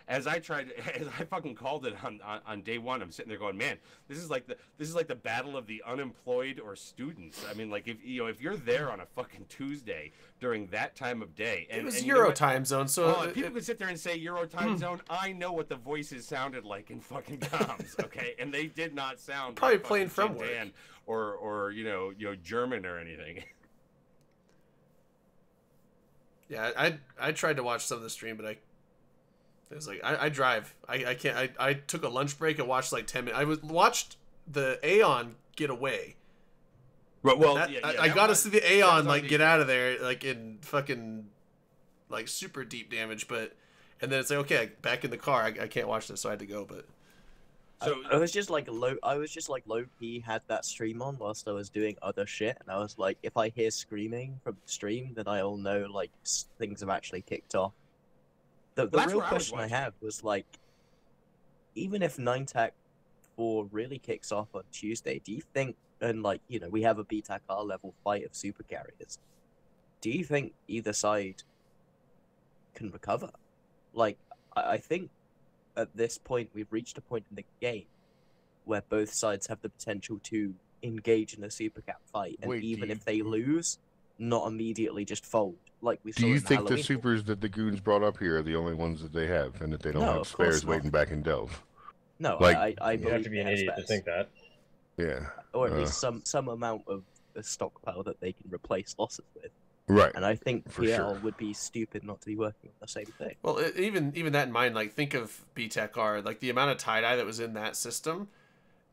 S2: as I fucking called it on day 1, I'm sitting there going, man, this is like the battle of the unemployed or students. I mean, like if you're there on a fucking Tuesday during that time of day, and
S3: it was
S2: and
S3: Euro time zone, so
S2: people could sit there and say Euro time zone. I know what the voices sounded like in fucking comms, okay, and they did not sound
S3: probably
S2: like
S3: playing from work.
S2: Or German or anything.
S3: Yeah, I tried to watch some of the stream, but it was like I drive. I can't. I took a lunch break and watched like 10 minutes. I watched the Aeon get away.
S2: Well,
S3: I got to see the Aeon like get out of there, like in fucking like super deep damage. And then it's like, okay, back in the car. I can't watch this, so I had to go. But
S7: so I was just like low key had that stream on whilst I was doing other shit, and I was like, if I hear screaming from the stream, then I'll know like things have actually kicked off. The real question I have was like, even if 9TAC4 really kicks off on Tuesday, do you think, and like we have a BTAC-R level fight of super carriers, do you think either side can recover? Like I think. At this point, we've reached a point in the game where both sides have the potential to engage in a super cap fight, and even if they lose, not immediately just fold like we saw.
S6: Do you
S2: in
S6: think
S2: Halloween
S6: the supers that the goons brought up here are the only ones that they have, and that they don't have spares waiting back in Delve?
S7: No,
S6: like,
S7: I
S4: you have to be an idiot to think that.
S6: Yeah,
S7: or at least some amount of a stockpile that they can replace losses with.
S6: Right.
S7: And I think
S6: For
S7: PL
S6: sure.
S7: would be stupid not to be working on the same thing.
S3: well, even that in mind, like think of BTAC-R, like the amount of tie-dye that was in that system,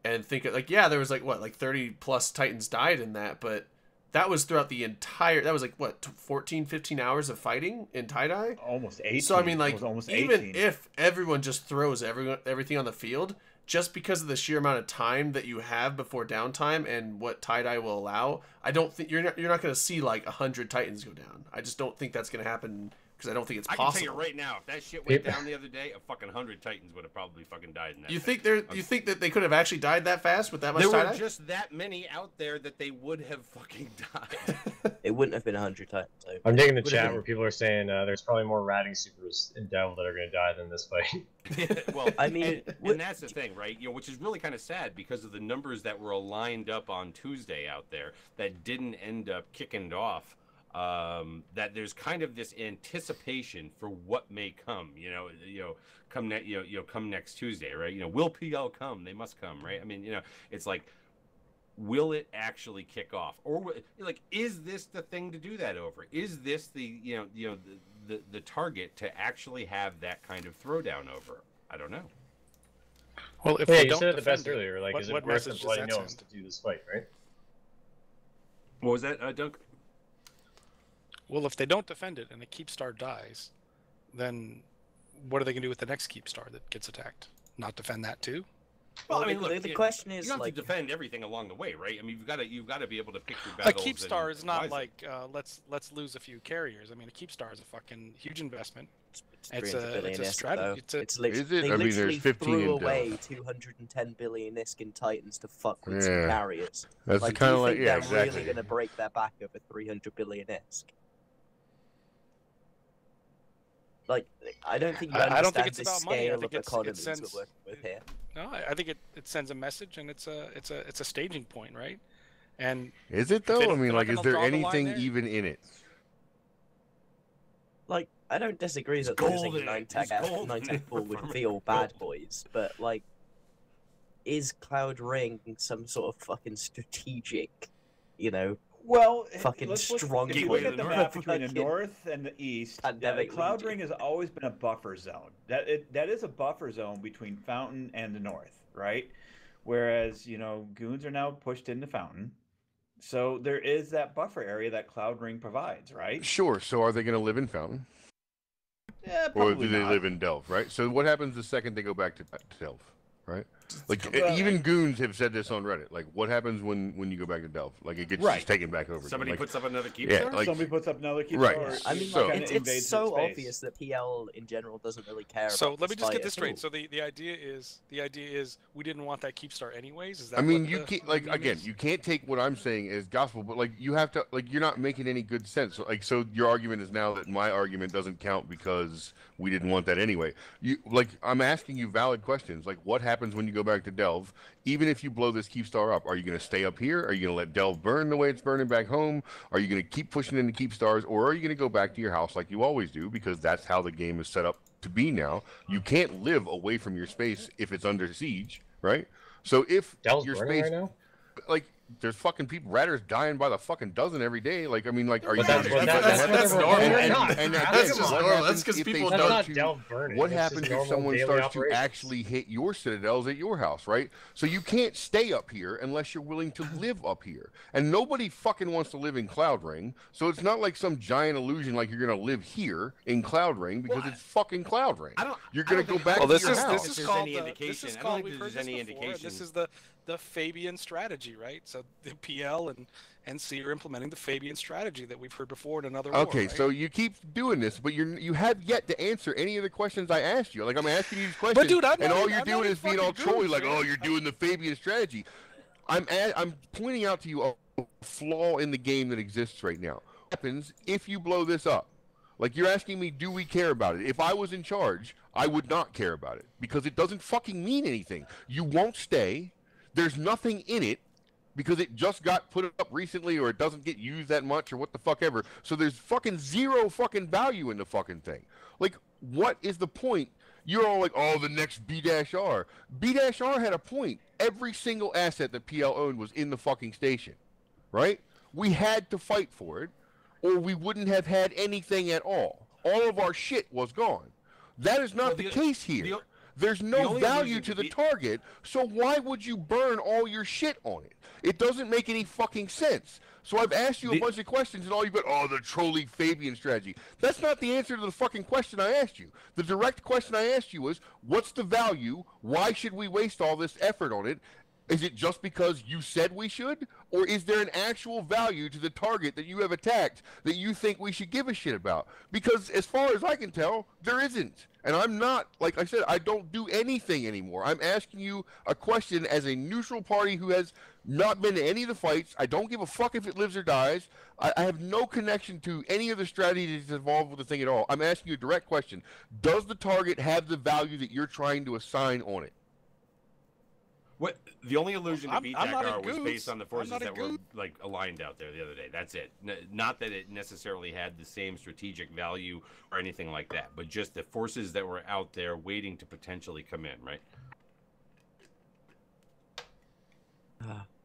S3: and think of like there was like 30 plus Titans died in that, but that was throughout the entire. That was like 14, 15 hours of fighting in tie-dye.
S5: Almost 18.
S3: So I mean, like
S5: almost
S3: even
S5: 18.
S3: if everyone just throws everything on the field, just because of the sheer amount of time that you have before downtime and what tie-dye will allow, I don't think you're not going to see like 100 Titans go down. I just don't think that's going to happen because I don't think it's possible.
S2: I can tell you right now, if that shit went down the other day, a fucking 100 Titans would have probably fucking died in that.
S3: You think that they could have actually died that fast with that much
S2: tie-dye?
S3: tie-dye?
S2: There were just that many out there that they would have fucking died.
S7: It wouldn't have been 100 times.
S4: I'm digging the chat where people are saying there's probably more ratting supers in Devil that are going to die than this fight.
S2: Well,
S7: I mean,
S2: and that's the thing, right? Which is really kind of sad because of the numbers that were lined up on Tuesday out there that didn't end up kicking it off. That there's kind of this anticipation for what may come, come next Tuesday, right? Will PL come? They must come, right? I mean, it's like, will it actually kick off, or like, is this the thing to do that over? Is this the the target to actually have that kind of throwdown over? I don't know.
S8: Well, if
S4: yeah,
S8: they
S4: you
S8: don't
S4: said it the best
S8: defend
S4: earlier. Like,
S8: what-
S4: is it
S8: what
S4: worth
S8: message
S4: the
S8: does
S4: bloody
S8: that
S4: nose
S8: send?
S4: to do this fight, right?
S2: What was that, Doug?
S8: Well, if they don't defend it and a Keepstar dies, then what are they going to do with the next Keepstar that gets attacked? Not defend that too?
S2: Well,
S7: Well,
S2: I mean, look,
S7: the question is
S2: you don't have
S7: like,
S2: to defend everything along the way, right? I mean, you've got to be able to pick your
S8: A
S2: battles.
S8: keep star
S2: and
S8: is not
S2: advise them.
S8: like let's lose a few carriers. I mean, a keep star is a fucking huge investment.
S7: it's
S8: It's
S7: 300
S8: a
S7: billion ISK,
S8: strategy.
S7: though.
S8: It's a-
S7: literally,
S6: Is it?
S7: they
S6: I mean,
S7: literally
S6: there's 15
S7: threw
S6: in
S7: away
S6: Delve.
S7: 210 billion ISK in Titans to fuck with some
S6: Yeah.
S7: carriers.
S6: That's
S7: Like,
S6: kind
S7: do
S6: of
S7: you
S6: like,
S7: think
S6: yeah,
S7: they're
S6: exactly.
S7: really going to break their back over 300 billion ISK? Like, I don't think you
S8: I don't think
S7: understand
S8: it's
S7: the
S8: about money. I
S7: scale
S8: think
S7: of
S8: it
S7: economies
S8: sends-
S7: we're working with here.
S8: No, I think it sends a message, and it's a staging point, right? And
S6: Is it
S8: If they
S6: though? I
S8: don't-
S6: mean,
S8: they're
S6: like,
S8: not
S6: is
S8: gonna
S6: there
S8: draw the line
S6: anything
S8: there.
S6: even in it?
S7: Like, I don't disagree that
S2: gold
S7: losing
S2: in it.
S7: 9
S2: There's
S7: tech
S2: gold in
S7: 9
S2: it.
S7: would feel bad, boys, but like, is Cloud Ring some sort of fucking strategic, you know,
S5: Well,
S7: Fucking
S5: let's look,
S7: strong
S5: if you
S2: gateway
S5: look
S2: to
S5: at
S2: the
S5: the
S2: north.
S5: map between the
S7: Fucking
S5: north and the east,
S7: pandemic
S5: Cloud
S7: legion.
S5: Ring has always been a buffer zone. That is a buffer zone between Fountain and the north, right? Whereas, you know, Goons are now pushed into Fountain. So there is that buffer area that Cloud Ring provides, right?
S6: Sure. So are they going to live in Fountain,
S5: Yeah,
S6: or
S5: probably
S6: do they
S5: not.
S6: live in Delve? Right. So what happens the second they go back to Delve? Right. Like
S5: Well,
S6: even Goons have said this on Reddit. Like, what happens when you go back to Delve? Like, it gets
S5: Right.
S6: just taken back over.
S2: Somebody
S6: again. Like,
S2: puts up another keep
S6: yeah,
S2: star?
S6: like-
S5: Somebody puts up another keep
S6: Right.
S5: or
S7: I mean,
S6: So-
S7: like,
S5: kinda
S7: it's
S5: invades
S7: so
S5: its space.
S7: obvious that PL in general doesn't really care
S8: so
S7: about
S8: let me
S7: this
S8: just get
S7: fight
S8: this
S7: at all.
S8: straight. So the idea is we didn't want that keep star anyways. Is that
S6: I mean,
S8: what
S6: you
S8: the
S6: can't like
S8: meme
S6: again.
S8: is?
S6: You can't take what I'm saying as gospel, but like you have to like you're not making any good sense. Like, so your argument is now that my argument doesn't count because we didn't want that anyway. You like I'm asking you valid questions. Like, what happens when you go back to Delve? Even if you blow this keep star up, are you going to stay up here? Are you going to let Delve burn the way it's burning back home? Are you going to keep pushing into keep stars, or are you going to go back to your house like you always do? Because that's how the game is set up to be now. You can't live away from your space if it's under siege, right? So if
S4: Dell's
S6: your
S4: burning
S6: space,
S4: right now.
S6: like, there's fucking people, ratters dying by the fucking dozen every day. Like, I mean, like, are you?
S4: But that's
S6: gonna-
S3: that's normal.
S6: and,
S4: Not.
S6: and
S3: That's
S6: again,
S3: just
S6: what
S3: normal.
S6: happens
S3: That's 'cause
S6: if they
S3: people
S6: start
S4: That's not
S6: to-
S4: Delve burning.
S6: What
S4: That's just
S6: happens if
S4: normal
S6: someone
S4: daily
S6: starts
S4: operations.
S6: to actually hit your citadels at your house, right? So you can't stay up here unless you're willing to live up here. And nobody fucking wants to live in Cloud Ring. So it's not like some giant illusion like you're going to live here in Cloud Ring because it's fucking Cloud Ring.
S2: I
S6: You're going
S2: don't
S6: to go
S2: think-
S6: back
S8: Well,
S6: to
S8: this
S6: your
S8: is
S6: house.
S8: this
S2: If
S8: is
S2: there's
S8: called
S2: any
S8: the, this
S2: indication,
S8: is
S2: I don't
S8: called
S2: think
S8: we've
S2: there's
S8: heard this
S2: any
S8: before. and This
S2: indication.
S8: is the Fabian strategy, right? So the PL and NC are implementing the Fabian strategy that we've heard before in another war.
S6: Okay,
S8: right?
S6: so you keep doing this, but you have yet to answer any of the questions I asked you. Like, I'm asking you these questions,
S8: dude, I'm
S6: and
S8: not
S6: all
S8: in-
S6: you're
S8: I'm
S6: doing
S8: not in
S6: is being all
S8: fucking
S6: Troy,
S8: Goons,
S6: like,
S8: man.
S6: oh, you're doing the Fabian strategy. I'm pointing out to you a flaw in the game that exists right now. What happens if you blow this up? Like, you're asking me, do we care about it? If I was in charge, I would not care about it because it doesn't fucking mean anything. You won't stay. There's nothing in it because it just got put up recently or it doesn't get used that much or what the fuck ever. So there's fucking zero fucking value in the fucking thing. Like, what is the point? You're all like, oh, the next B-R. B-R had a point. Every single asset that PL owned was in the fucking station, right? We had to fight for it or we wouldn't have had anything at all. All of our shit was gone. That is not
S2: Well,
S6: the
S2: the-
S6: case here.
S2: the-
S6: There's
S2: the
S6: no
S2: only
S6: value
S2: illusion
S6: to
S2: to
S6: the
S2: be-
S6: target, so why would you burn all your shit on it? It doesn't make any fucking sense. So I've asked you a
S2: The-
S6: bunch of questions, and all you've got, oh, the trolling Fabian strategy. That's not the answer to the fucking question I asked you. The direct question I asked you was, what's the value? Why should we waste all this effort on it? Is it just because you said we should? Or is there an actual value to the target that you have attacked that you think we should give a shit about? Because as far as I can tell, there isn't. And I'm not, like I said, I don't do anything anymore. I'm asking you a question as a neutral party who has not been to any of the fights. I don't give a fuck if it lives or dies. I have no connection to any of the strategies involved with the thing at all. I'm asking you a direct question. Does the target have the value that you're trying to assign on it?
S2: What the only allusion to
S8: I'm not
S2: BTACR
S8: in
S2: was
S8: Goons.
S2: based on the
S8: I'm
S2: forces
S8: not in
S2: that were
S8: Goons.
S2: like aligned out there the other day. That's it. Not that it necessarily had the same strategic value or anything like that, but just the forces that were out there waiting to potentially come in, right?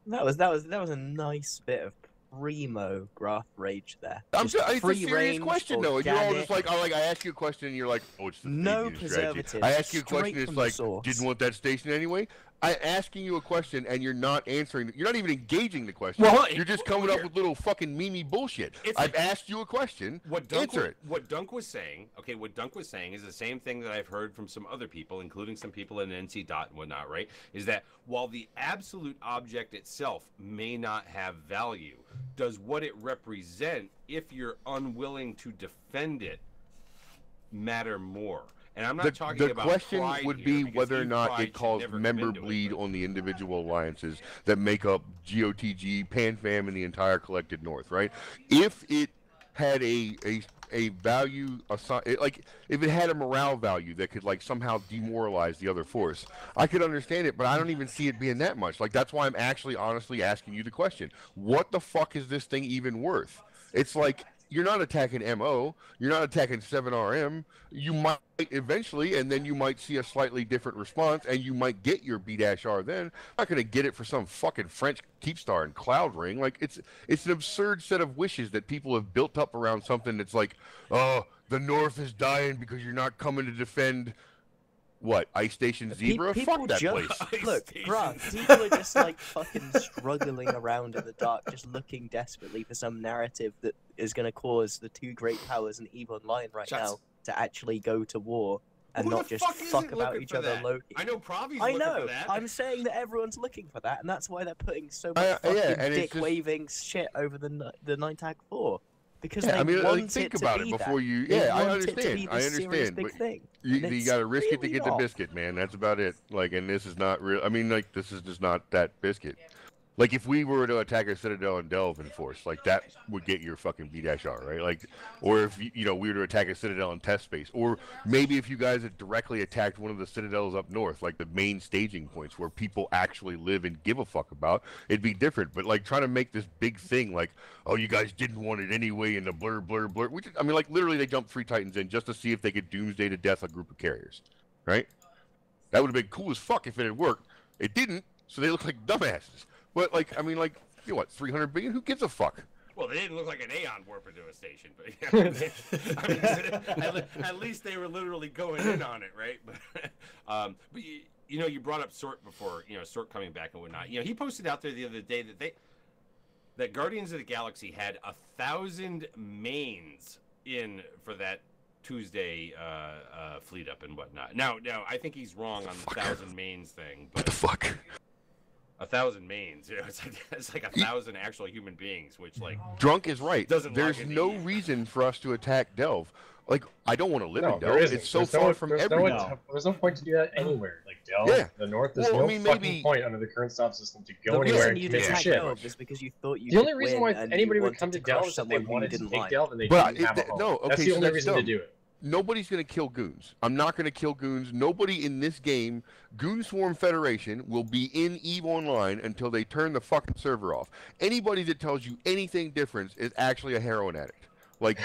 S7: That was a nice bit of primo Graph Rage there.
S6: It's a
S7: free
S6: serious
S7: range,
S6: question, though. And you're all
S7: organic.
S6: just like, I ask you a question, and you're like, oh, it's the
S7: No
S6: Fabian strategy.
S7: preservatives,
S6: I ask you a
S7: straight
S6: question, it's
S7: from the
S6: like,
S7: source.
S6: didn't want that station anyway. I'm asking you a question and you're not answering. You're not even engaging the question.
S2: Well,
S6: you're just coming up with little fucking meme bullshit. I've asked you a question. Answer it.
S2: What Dunk was saying, okay, what Dunk was saying is the same thing that I've heard from some other people, including some people in NC Dot and whatnot, right? Is that while the absolute object itself may not have value, does what it represent, if you're unwilling to defend it, matter more? And I'm not talking about
S6: the question
S2: pride
S6: would
S2: here,
S6: be
S2: because
S6: whether or
S2: Eve
S6: not
S2: pride
S6: it
S2: should
S6: caused
S2: never come
S6: member
S2: into it,
S6: bleed
S2: but-
S6: on the individual alliances that make up GOTG, PanFam, and the entire collected North, right? If it had a value, like if it had a morale value that could like somehow demoralize the other force, I could understand it, but I don't even see it being that much. Like that's why I'm actually honestly asking you the question: what the fuck is this thing even worth? It's like, you're not attacking MO, you're not attacking 7RM, you might eventually, and then you might see a slightly different response, and you might get your B-R then. I'm not going to get it for some fucking French Keepstar and Cloud Ring. Like, it's an absurd set of wishes that people have built up around something that's like, oh, the North is dying because you're not coming to defend... What, Ice Station Zebra? Fuck that place.
S7: Look, bruh, people are just like fucking struggling around in the dark, just looking desperately for some narrative that is going to cause the two great powers in EVE Online now to actually go to war and
S2: Who
S7: not
S2: the
S7: just
S2: fuck isn't
S7: fuck about
S2: looking
S7: each
S2: for
S7: other
S2: that?
S7: locally.
S2: I know Pravi's
S7: I
S2: looking
S7: know.
S2: for that.
S7: I'm saying that everyone's looking for that, and that's why they're putting so much fucking
S6: yeah, and it's
S7: dick-waving shit over the 9 Tag 4. Because
S6: Yeah,
S7: they
S6: I mean,
S7: want
S6: like, think
S7: it to
S6: about
S7: be
S6: it before
S7: that.
S6: you.
S7: They
S6: Yeah, I
S7: want it to be
S6: understand.
S7: this
S6: I
S7: serious
S6: understand.
S7: big
S6: But
S7: thing.
S6: you
S7: And
S6: got to risk it to
S7: really
S6: get the
S7: not.
S6: biscuit, man. That's about it. Like, and this is not real. I mean, like, this is just not that biscuit. Like, if we were to attack a Citadel and Delve in force, like, that would get your fucking B-R, right? Like, or if, we were to attack a Citadel in test space. Or maybe if you guys had directly attacked one of the Citadels up north, like the main staging points where people actually live and give a fuck about, it'd be different. But, like, trying to make this big thing, like, oh, you guys didn't want it anyway, and the blur, blur, blur. Which, I mean, like, literally they dumped 3 Titans in just to see if they could doomsday to death a group of carriers, right? That would have been cool as fuck if it had worked. It didn't, so they look like dumbasses. But, like, I mean, like, 300 billion? Who gives a fuck?
S2: Well, they didn't look like an Aeon warp into a station, but yeah, I mean, at least they were literally going in on it, right? But you brought up Sort before, Sort coming back and whatnot. He posted out there the other day that Guardians of the Galaxy had 1,000 mains in for that Tuesday fleet up and whatnot. Now, I think he's wrong on the 1,000 mains thing. But
S6: What the fuck?
S2: 1,000 mains, it's like 1,000 actual human beings, which like
S6: Drunk is right.
S2: Doesn't
S6: There's
S2: log in
S6: no
S2: the-
S6: reason for us to attack Delve. Like, I don't want to live
S4: No,
S6: in
S4: there
S6: Delve.
S4: isn't.
S6: It's so
S4: There's
S6: far
S4: no,
S6: from
S4: there's
S6: everyone.
S4: No, there's no point to do that anywhere. Like Delve,
S6: Yeah.
S4: the North, there's
S6: Well,
S4: no
S6: I mean,
S4: fucking
S6: maybe-
S4: point under the current stop system to go
S7: The
S4: anywhere
S7: reason
S4: and
S7: you'd
S4: commit your
S7: attack
S4: shit.
S7: Delve is because you thought you
S4: The only
S7: could
S4: reason
S7: win
S4: why
S7: and
S4: anybody
S7: you
S4: would
S7: wanted
S4: come to
S7: crush
S4: Delve is if they
S7: someone who
S4: wanted
S7: you
S4: to
S7: didn't
S4: take
S7: like.
S4: Delve and they
S6: But
S4: didn't have a home.
S6: no,
S4: That's
S6: okay,
S4: the
S6: so
S4: only
S6: that's
S4: reason to
S6: dumb.
S4: do it.
S6: Nobody's going to kill goons. I'm not going to kill goons. Nobody in this game, Goon Swarm Federation, will be in EVE Online until they turn the fucking server off. Anybody that tells you anything different is actually a heroin addict. Like,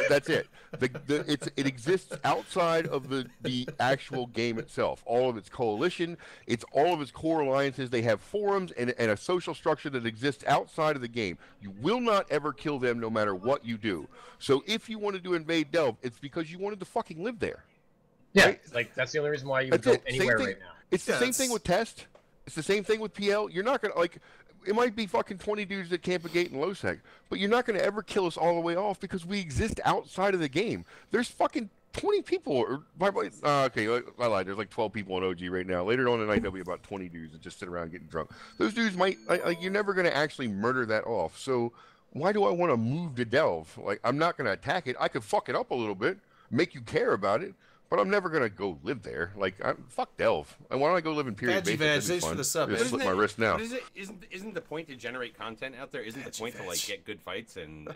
S6: that's it. It exists outside of the actual game itself. All of its coalition, it's all of its core alliances. They have forums and a social structure that exists outside of the game. You will not ever kill them no matter what you do. So if you wanted to invade Delve, it's because you wanted to fucking live there.
S4: Yeah,
S6: Right?
S4: like that's the only reason why you would
S6: That's
S4: go
S6: it. Same
S4: anywhere
S6: thing.
S4: right now.
S6: It's the
S3: Yeah,
S6: same thing
S3: it's-
S6: with Test. It's the same thing with PL. You're not going to, like, it might be fucking 20 dudes that camp a gate in Losec, but you're not going to ever kill us all the way off because we exist outside of the game. There's fucking 20 people, or, okay, I lied. There's like 12 people on OG right now. Later on tonight, there'll be about 20 dudes that just sit around getting drunk. Those dudes might, like, you're never going to actually murder that off. So why do I want to move to Delve? Like, I'm not going to attack it. I could fuck it up a little bit, make you care about it, but I'm never going to go live there. Like, fuck Delve. And why don't I go live in Period
S3: Veggie
S6: Basic?
S3: Veg,
S6: That'd be
S3: thanks for
S6: fun.
S3: the sub,
S6: Just
S3: man.
S6: slit my wrist now.
S2: But isn't the point to generate content out there? Isn't the point to like get good fights and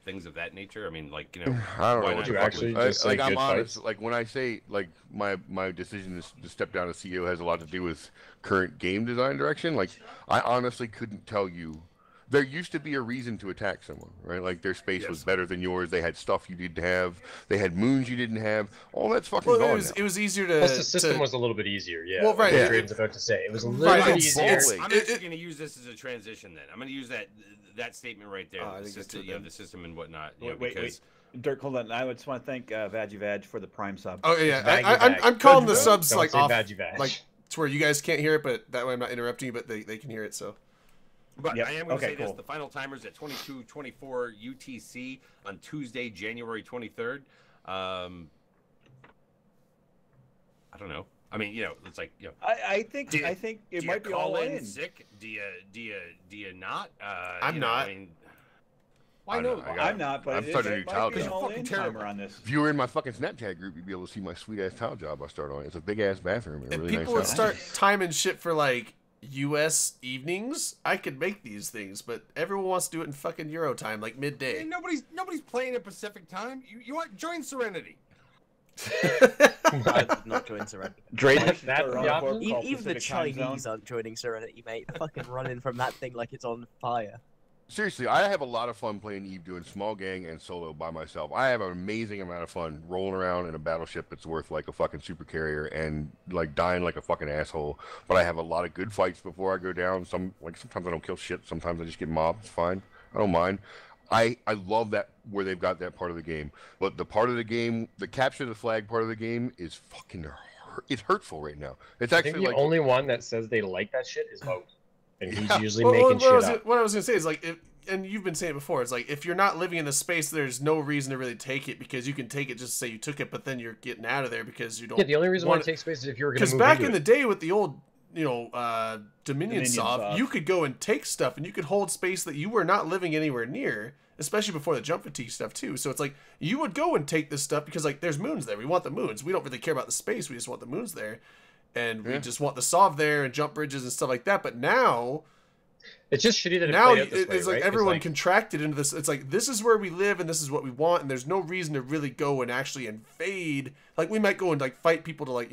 S2: things of that nature? I mean, like,
S6: I don't
S2: why
S6: know
S2: not?
S6: what
S4: You
S6: you
S4: actually
S6: actually
S4: just say
S6: like. I'm
S4: good
S6: honest.
S4: fights?
S6: Like when I say like my decision to step down as CEO has a lot to do with current game design direction. Like I honestly couldn't tell you. There used to be a reason to attack someone, right? Like their space was better than yours. They had stuff you didn't have. They had moons you didn't have. All that's fucking
S3: Well,
S6: gone
S3: it
S6: now.
S3: was easier to.
S4: Plus, the system
S3: to-
S4: was a little bit easier. Yeah.
S3: Well, right,
S4: Like
S3: yeah.
S4: Drayden's about to say it was a little
S3: Right,
S4: bit
S3: it's-
S4: easier.
S3: it's-
S2: I'm actually going to use this as a transition. Then I'm going to use that statement right there.
S3: I
S2: The
S3: think that's
S2: system,
S3: it then.
S2: the system and whatnot.
S5: Wait,
S2: because
S5: Dirk, hold on. I just want to thank Veggie Veg for the Prime sub.
S3: Oh yeah,
S4: Baggy
S3: I'm
S4: bag.
S3: calling the
S4: Don't
S3: subs
S4: say
S3: like off,
S4: Veggie Veg.
S3: like It's where you guys can't hear it, but that way I'm not interrupting you, but they can hear it. So.
S2: But
S5: Yep.
S2: I am going to
S5: Okay,
S2: say this:
S5: cool.
S2: the final timers at 22:24 UTC on Tuesday, January 23rd. I don't know. I mean, it's like,
S5: I think
S2: Do-
S5: it
S2: do
S5: might
S2: you
S5: be
S2: call
S5: all
S2: in
S5: in.
S2: sick? Do you not?
S3: I'm not.
S2: I mean, why
S6: I know,
S2: not?
S6: I got-
S5: I'm not, but
S6: I'm
S5: it
S6: starting a
S5: it
S6: new
S5: might
S6: tile
S5: be an
S6: job.
S5: all-in
S2: Fucking
S5: timer
S2: terrible.
S5: on this.
S6: If you were in my fucking Snapchat group, you'd be able to see my sweet ass tile job I started on. It's a big ass bathroom and a
S3: If
S6: really
S3: people
S6: nice
S3: would
S6: house.
S3: start timing shit for like U.S. evenings, I could make these things, but everyone wants to do it in fucking Euro time, like
S2: Hey,
S3: midday.
S2: nobody's playing at Pacific time. You want join Serenity?
S7: I've not joined Serenity.
S5: Drayden
S4: That's
S5: should start
S4: the
S5: on a
S4: option?
S5: book called
S7: Even the
S5: Pacific Time
S7: Chinese
S5: Zone.
S7: aren't joining Serenity, mate. They're fucking running from that thing like it's on fire.
S6: Seriously, I have a lot of fun playing Eve doing small gang and solo by myself. I have an amazing amount of fun rolling around in a battleship that's worth like a fucking super carrier and like dying like a fucking asshole. But I have a lot of good fights before I go down. Sometimes I don't kill shit. Sometimes I just get mobbed. It's fine. I don't mind. I love that where they've got that part of the game. But the part of the game, the capture the flag part of the game is fucking it's hurtful right now. It's
S4: I
S6: actually
S4: think the
S6: like
S4: only one that says they like that shit is Vote. And he's
S6: Yeah.
S4: usually
S3: Well,
S4: making shit up.
S3: what I was gonna say is like, and you've been saying it before, it's like if you're not living in the space, there's no reason to really take it because you can take it just to say you took it, but then you're getting out of there because you don't.
S4: Yeah, the only reason why
S3: want
S4: it takes space is if you were going to
S3: Because
S4: move
S3: back
S4: into
S3: in the
S4: it.
S3: day with the old, Dominion
S5: Dominion
S3: Sov,
S5: Sov.
S3: you could go and take stuff and you could hold space that you were not living anywhere near, especially before the jump fatigue stuff too. So it's like you would go and take this stuff because like there's moons there. We want the moons. We don't really care about the space. We just want the moons there, and we
S6: Yeah.
S3: just want the Sov there and jump bridges and stuff like that. But now.
S4: It's just shitty that it
S3: Now
S4: played out this way,
S3: it's like
S4: right?
S3: everyone
S4: It's like,
S3: contracted into this. It's like this is where we live and this is what we want, and there's no reason to really go and actually invade. Like we might go and like fight people to like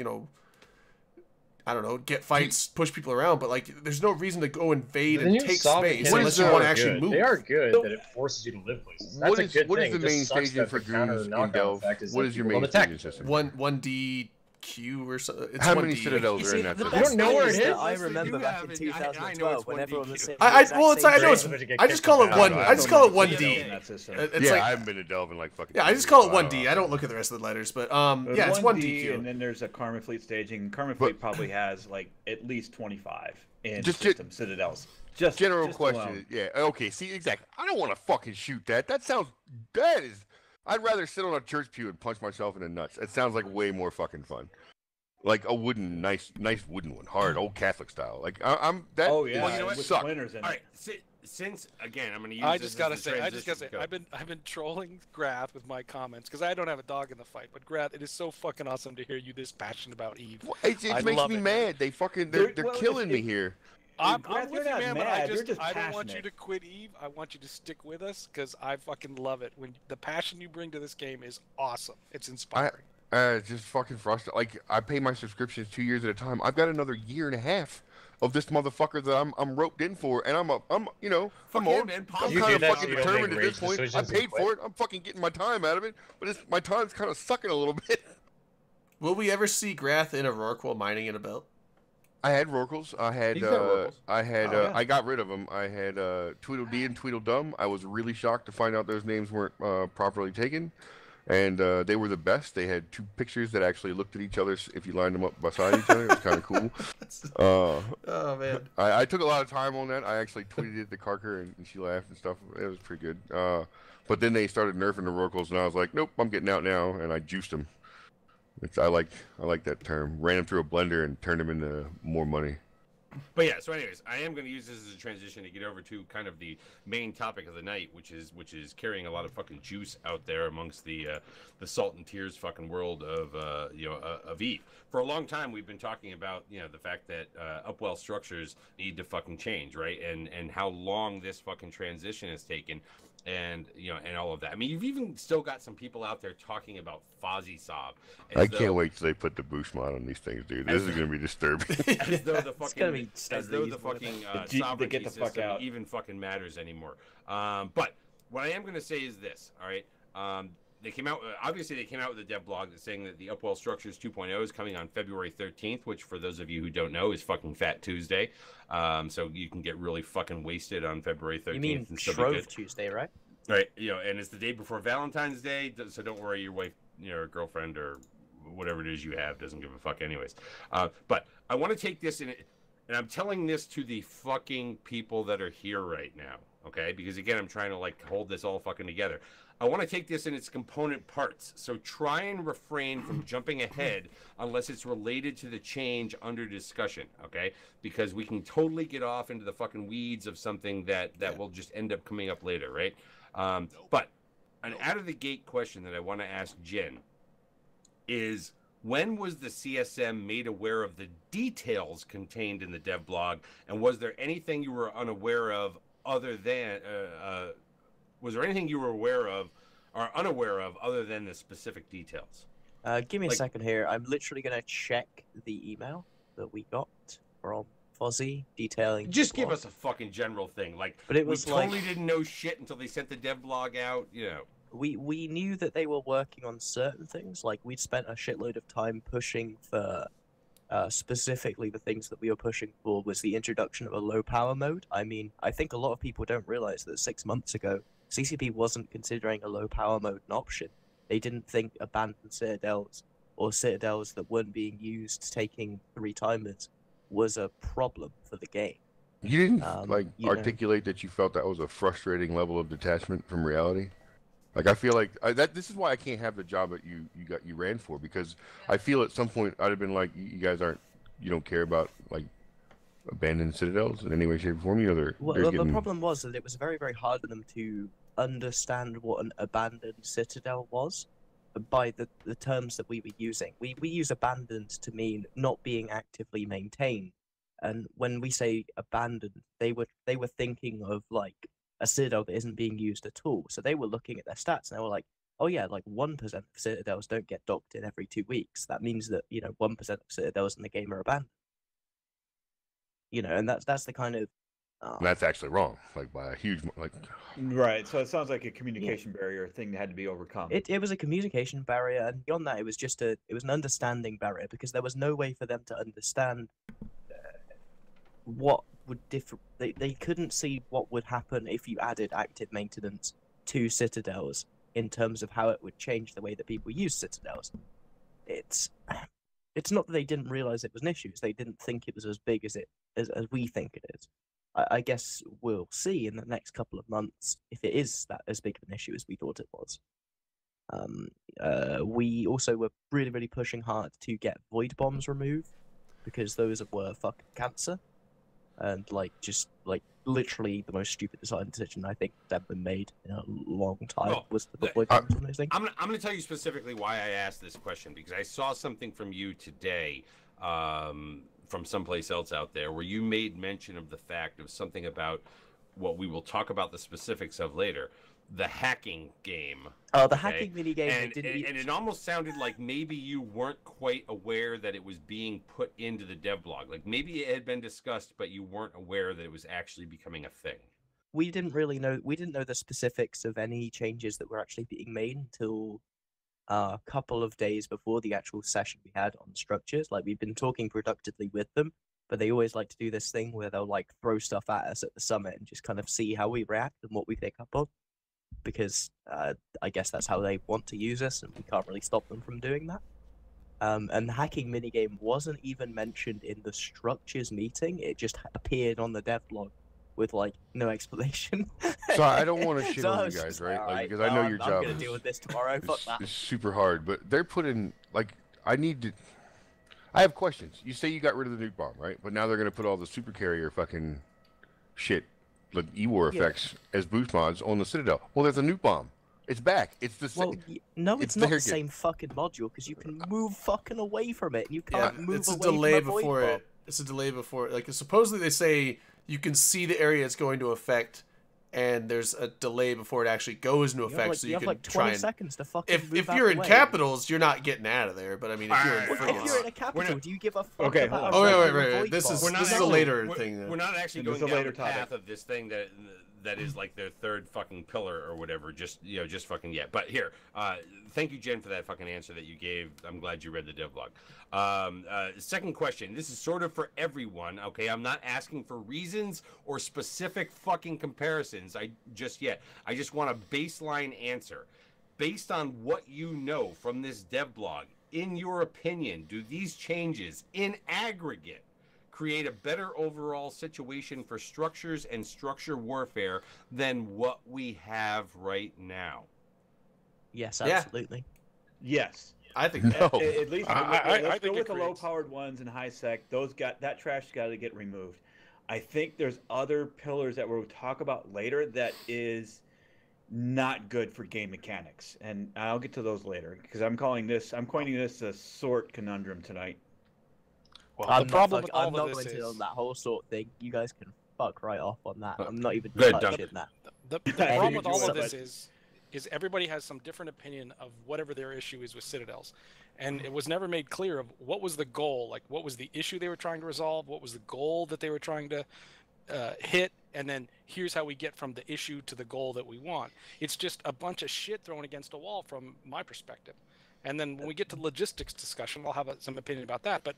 S3: I don't know, get fights, push people around, but like there's no reason to go invade
S4: the
S3: and
S4: new
S3: take
S4: Sov
S3: space
S4: mechanics
S3: unless you
S6: are
S3: want to actually
S4: good.
S3: move.
S4: They are good
S5: So-
S4: that it forces you to live places.
S6: What
S4: That's a
S6: is-
S4: good
S6: what is
S4: thing.
S6: the
S4: It just
S6: main
S4: sucks
S6: staging
S4: that
S6: for
S4: the counter
S6: Goons in
S4: knockdown
S6: Delve?
S4: effect is
S6: What
S4: that
S6: is your
S4: people
S6: main
S4: don't attack
S6: staging
S4: you.
S6: system?
S3: One DQ or something. It's
S6: How
S3: one
S6: many
S3: D.
S6: citadels
S7: You
S6: are
S7: see,
S6: in that
S7: the
S6: system?
S4: You
S7: best
S4: don't know
S7: thing
S4: where
S7: is
S4: it
S7: that
S4: is?
S7: I
S2: Yes, they
S7: remember
S2: do
S7: back
S2: have
S7: in
S2: it. I know it's
S7: 2012 when
S2: 1DQ.
S7: everyone was saying
S3: Well, it's I know it's.
S4: Somebody get
S3: I just
S4: kicked
S3: call
S4: in
S3: it
S4: the
S3: one.
S4: back.
S3: I just call it one
S5: Yeah,
S3: D.
S5: in that system.
S3: It's
S6: Yeah,
S3: like
S6: I haven't been to Delve in like fucking.
S3: yeah, I
S6: 2
S3: just
S6: years,
S3: call
S6: so
S3: it one
S6: don't
S3: D.
S6: know.
S3: I don't look at the rest of the letters, but
S5: There's
S3: yeah, it's one
S5: D,
S3: DQ.
S5: and then there's a Karma Fleet staging. Karma
S6: But-
S5: Fleet probably has like at least 25 in
S6: Just
S5: system citadels. Just
S6: General
S5: just
S6: question.
S5: alone.
S6: Yeah. Okay. See, exactly. I don't want to fucking shoot that. That is. I'd rather sit on a church pew and punch myself in the nuts. It sounds like way more fucking fun. Like a nice wooden one, hard old Catholic style. Like I'm that.
S5: Oh yeah,
S2: Well, you know what?
S5: with
S6: Suck.
S5: splinters in
S2: All
S5: it.
S2: right, since again, I'm going to use.
S8: I
S2: this
S8: just gotta
S2: as the
S8: say,
S2: transition. Go.
S8: I've been trolling Grath with my comments because I don't have a dog in the fight. But Grath, it is so fucking awesome to hear you this passionate about Eve.
S6: It
S8: I
S6: makes
S8: love
S6: me
S8: it.
S6: mad. They fucking
S5: They're-
S6: they're
S5: well,
S6: killing me
S5: if-
S6: here.
S8: I'm
S5: Grath,
S8: with
S5: you're
S8: you,
S5: not
S8: man, but
S5: mad, you're just
S8: I don't want you
S5: passionate.
S8: to quit Eve. I want you to stick with us because I fucking love it. When the passion you bring to this game is awesome. It's inspiring.
S6: Just fucking frustrated. Like I pay my subscriptions 2 years at a time. I've got another year and a half of this motherfucker that I'm roped in for, and I'm
S2: Fuck
S6: I'm
S2: yeah, man.
S6: I'm
S4: You
S6: kind
S4: do
S6: of
S4: that so
S6: fucking
S4: you don't
S6: determined
S4: make
S6: at this
S4: rage
S6: point. I
S4: decisions and
S6: paid for
S4: quit.
S6: it. I'm fucking getting my time out of it, but my time's kind of sucking a little bit.
S3: Will we ever see Grath in a Rorqual mining in a belt?
S6: I had Rorquals. I had
S2: He's got Rorquals.
S6: I had
S5: Oh, yeah.
S6: I got rid of them. I had Tweedledee and Tweedledum. I was really shocked to find out those names weren't properly taken, and they were the best. They had two pictures that actually looked at each other if you lined them up beside each other. It was kind of cool.
S3: Oh man.
S6: I took a lot of time on that. I actually tweeted it to Karker, and she laughed and stuff. It was pretty good. But then they started nerfing the Rorquals, and I was like, nope, I'm getting out now, and I juiced them. I like that term. Ran them through a blender and turned them into more money.
S2: But yeah, so anyways, I am going to use this as a transition to get over to kind of the main topic of the night, which is carrying a lot of fucking juice out there amongst the Salt and Tears fucking world of of Eve. For a long time, we've been talking about the fact that Upwell structures need to fucking change, right? And how long this fucking transition has taken. And and all of that. I mean, you've even still got some people out there talking about Fozzie Sob.
S6: I can't wait till they put the boost mod on these things, dude. This is gonna be disturbing.
S2: As though the
S7: It's gonna
S2: fucking,
S7: be so
S2: as though the
S7: reasonable,
S2: fucking
S5: The G- they
S2: sovereignty
S5: get the fuck
S2: system
S5: out.
S2: even fucking matters anymore. But what I am going to say is this. All right. They came out. Obviously, they came out with a dev blog that's saying that the Upwell Structures 2.0 is coming on February 13th, which, for those of you who don't know, is fucking Fat Tuesday. So you can get really fucking wasted on February 13th.
S7: You mean
S2: and still be
S7: Shrove
S2: good.
S7: Tuesday, right?
S2: Right, and it's the day before Valentine's Day, so don't worry, your wife, your girlfriend, or whatever it is you have. Doesn't give a fuck anyways. But I want to take this and I'm telling this to the fucking people that are here right now, okay? Because again, I'm trying to like hold this all fucking together. I want to take this in its component parts. So try and refrain from jumping ahead unless it's related to the change under discussion, okay? Because we can totally get off into the fucking weeds of something that will just end up coming up later, right? But an out-of-the-gate question that I want to ask Jen is, when was the CSM made aware of the details contained in the dev blog, and was there anything you were unaware of other than... was there anything you were aware of or unaware of other than the specific details?
S7: Give me a second here. I'm literally going to check the email that we got from Fozzie detailing...
S2: Just give us a fucking general thing. Like,
S7: but it was
S2: we totally didn't know shit until they sent the dev blog out, you know.
S7: We knew that they were working on certain things. Like, we'd spent a shitload of time pushing for... specifically, the things that we were pushing for was the introduction of a low-power mode. I mean, I think a lot of people don't realize that 6 months ago, CCP wasn't considering a low-power mode an option. They didn't think abandoned citadels or citadels that weren't being used taking 3 timers was a problem for the game.
S6: You didn't articulate that you felt that was a frustrating level of detachment from reality? Like, I feel like this is why I can't have the job that you ran for, because I feel at some point I'd have been like, you guys you don't care about like abandoned citadels in any way, shape, or form. You know,
S7: the problem was that it was very, very hard for them to understand what an abandoned citadel was by the terms that we were using. We use abandoned to mean not being actively maintained, and when we say abandoned, they were thinking of like a citadel that isn't being used at all. So they were looking at their stats and they were like, oh yeah, like 1% of citadels don't get docked in every 2 weeks. That means that, 1% of citadels in the game are abandoned. And that's the kind of...
S6: that's actually wrong, like by a huge...
S5: Right, so it sounds like a communication barrier thing that had to be overcome.
S7: It was a communication barrier, and beyond that, it was just an understanding barrier, because there was no way for them to understand what would differ. They couldn't see what would happen if you added active maintenance to citadels in terms of how it would change the way that people use citadels. It's not that they didn't realize it was an issue; they didn't think it was as big as we think it is. I guess we'll see in the next couple of months if it is that as big of an issue as we thought it was. We also were really, really pushing hard to get void bombs removed, because those were fucking cancer. And just literally the most stupid design decision I think that's ever been made in a long time was the void bombs on those things.
S2: I'm going to tell you specifically why I asked this question, because I saw something from you today, from someplace else out there, where you made mention of the fact of something about what we will talk about the specifics of later, the hacking game.
S7: Oh, the hacking minigame.
S2: And it almost sounded like maybe you weren't quite aware that it was being put into the dev blog. Like maybe it had been discussed, but you weren't aware that it was actually becoming a thing.
S7: We didn't really know. We didn't know the specifics of any changes that were actually being made until a couple of days before the actual session we had on structures. Like, we've been talking productively with them, but they always like to do this thing where they'll throw stuff at us at the summit and just kind of see how we react and what we pick up on. Because I guess that's how they want to use us, and we can't really stop them from doing that. And the hacking minigame wasn't even mentioned in the structures meeting. It just appeared on the dev blog with no explanation.
S6: So I don't want to shit on you guys, right? Because I know your job.
S7: I'm gonna deal with this tomorrow. Fuck that.
S6: It's super hard, but they're putting I have questions. You say you got rid of the nuke bomb, right? But now they're gonna put all the super carrier fucking shit, like E-War effects as boost mods on the Citadel. Well, there's a nuke bomb. It's back. It's the same.
S7: Well, no, it's not the same fucking module, because you can move fucking away from it. And you can't move
S3: it's a
S7: away
S3: delay
S7: from a
S3: before
S7: void
S3: it. It's a delay before. Supposedly they say you can see the area it's going to affect, and there's a delay before it actually goes into effect. So you can try
S7: 20
S3: and.
S7: seconds to fucking move
S3: If
S7: out
S3: you're
S7: the
S3: in
S7: way.
S3: capitals, you're not getting out of there. But I mean, if you're in
S7: If you're in a capital, do you give a fuck
S5: Okay,
S7: about
S5: hold
S7: a
S5: on.
S7: regular
S3: wait.
S7: void
S3: This
S7: bomb?
S3: is a later thing.
S2: We're not actually
S5: This is
S2: going
S5: a
S2: down
S5: later
S2: the path
S5: topic.
S2: of this thing that is like their third fucking pillar or whatever. Just fucking yet. But here, thank you, Jen, for that fucking answer that you gave. I'm glad you read the devlog. Second question. This is sort of for everyone. Okay, I'm not asking for reasons or specific fucking comparisons. I just want a baseline answer. Based on what you know from this devblog, in your opinion, do these changes in aggregate create a better overall situation for structures and structure warfare than what we have right now?
S9: Yes,
S3: Yeah.
S9: absolutely.
S5: Yes.
S3: I think
S6: No.
S5: At least
S8: I
S5: let's go
S8: think
S5: with
S8: it
S5: the
S8: creates-
S5: low-powered ones and high sec. That trash got to get removed. I think there's other pillars that we'll talk about later that is not good for game mechanics, and I'll get to those later because I'm coining this a sort conundrum tonight.
S8: Well,
S9: I'm
S8: the problem with
S9: I'm
S8: all
S9: not
S8: of
S9: going
S8: this
S9: to
S8: is
S9: on that whole sort thing. You guys can fuck right off on that. I'm not even
S2: Good,
S9: touching
S2: Duncan.
S9: that.
S8: the
S5: I
S8: problem
S5: think
S8: with
S5: you're
S8: all of
S5: right.
S8: this is everybody has some different opinion of whatever their issue is with Citadels, and it was never made clear of what was the goal, like what was the issue they were trying to resolve, what was the goal that they were trying to hit, and then here's how we get from the issue to the goal that we want. It's just a bunch of shit thrown against a wall from my perspective. And then when we get to the logistics discussion, I'll have some opinion about that, but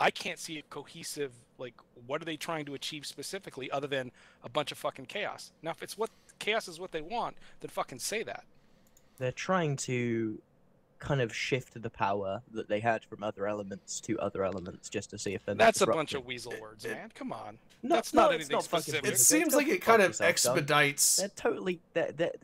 S8: I can't see a cohesive, like, what are they trying to achieve specifically other than a bunch of fucking chaos? Now, if it's what chaos is what they want, then fucking say that.
S9: They're trying to kind of shift the power that they had from other elements to other elements just to see if they're not
S8: That's a bunch
S9: disruptive.
S8: of weasel words, man. Come on.
S9: No,
S8: That's
S9: no,
S8: not
S9: it's
S8: anything
S9: not fucking
S8: specific.
S3: it
S9: weasel.
S3: seems
S9: Go
S3: like it
S9: fuck
S3: kind of
S9: yourself, Doug.
S3: expedites.
S9: They're totally.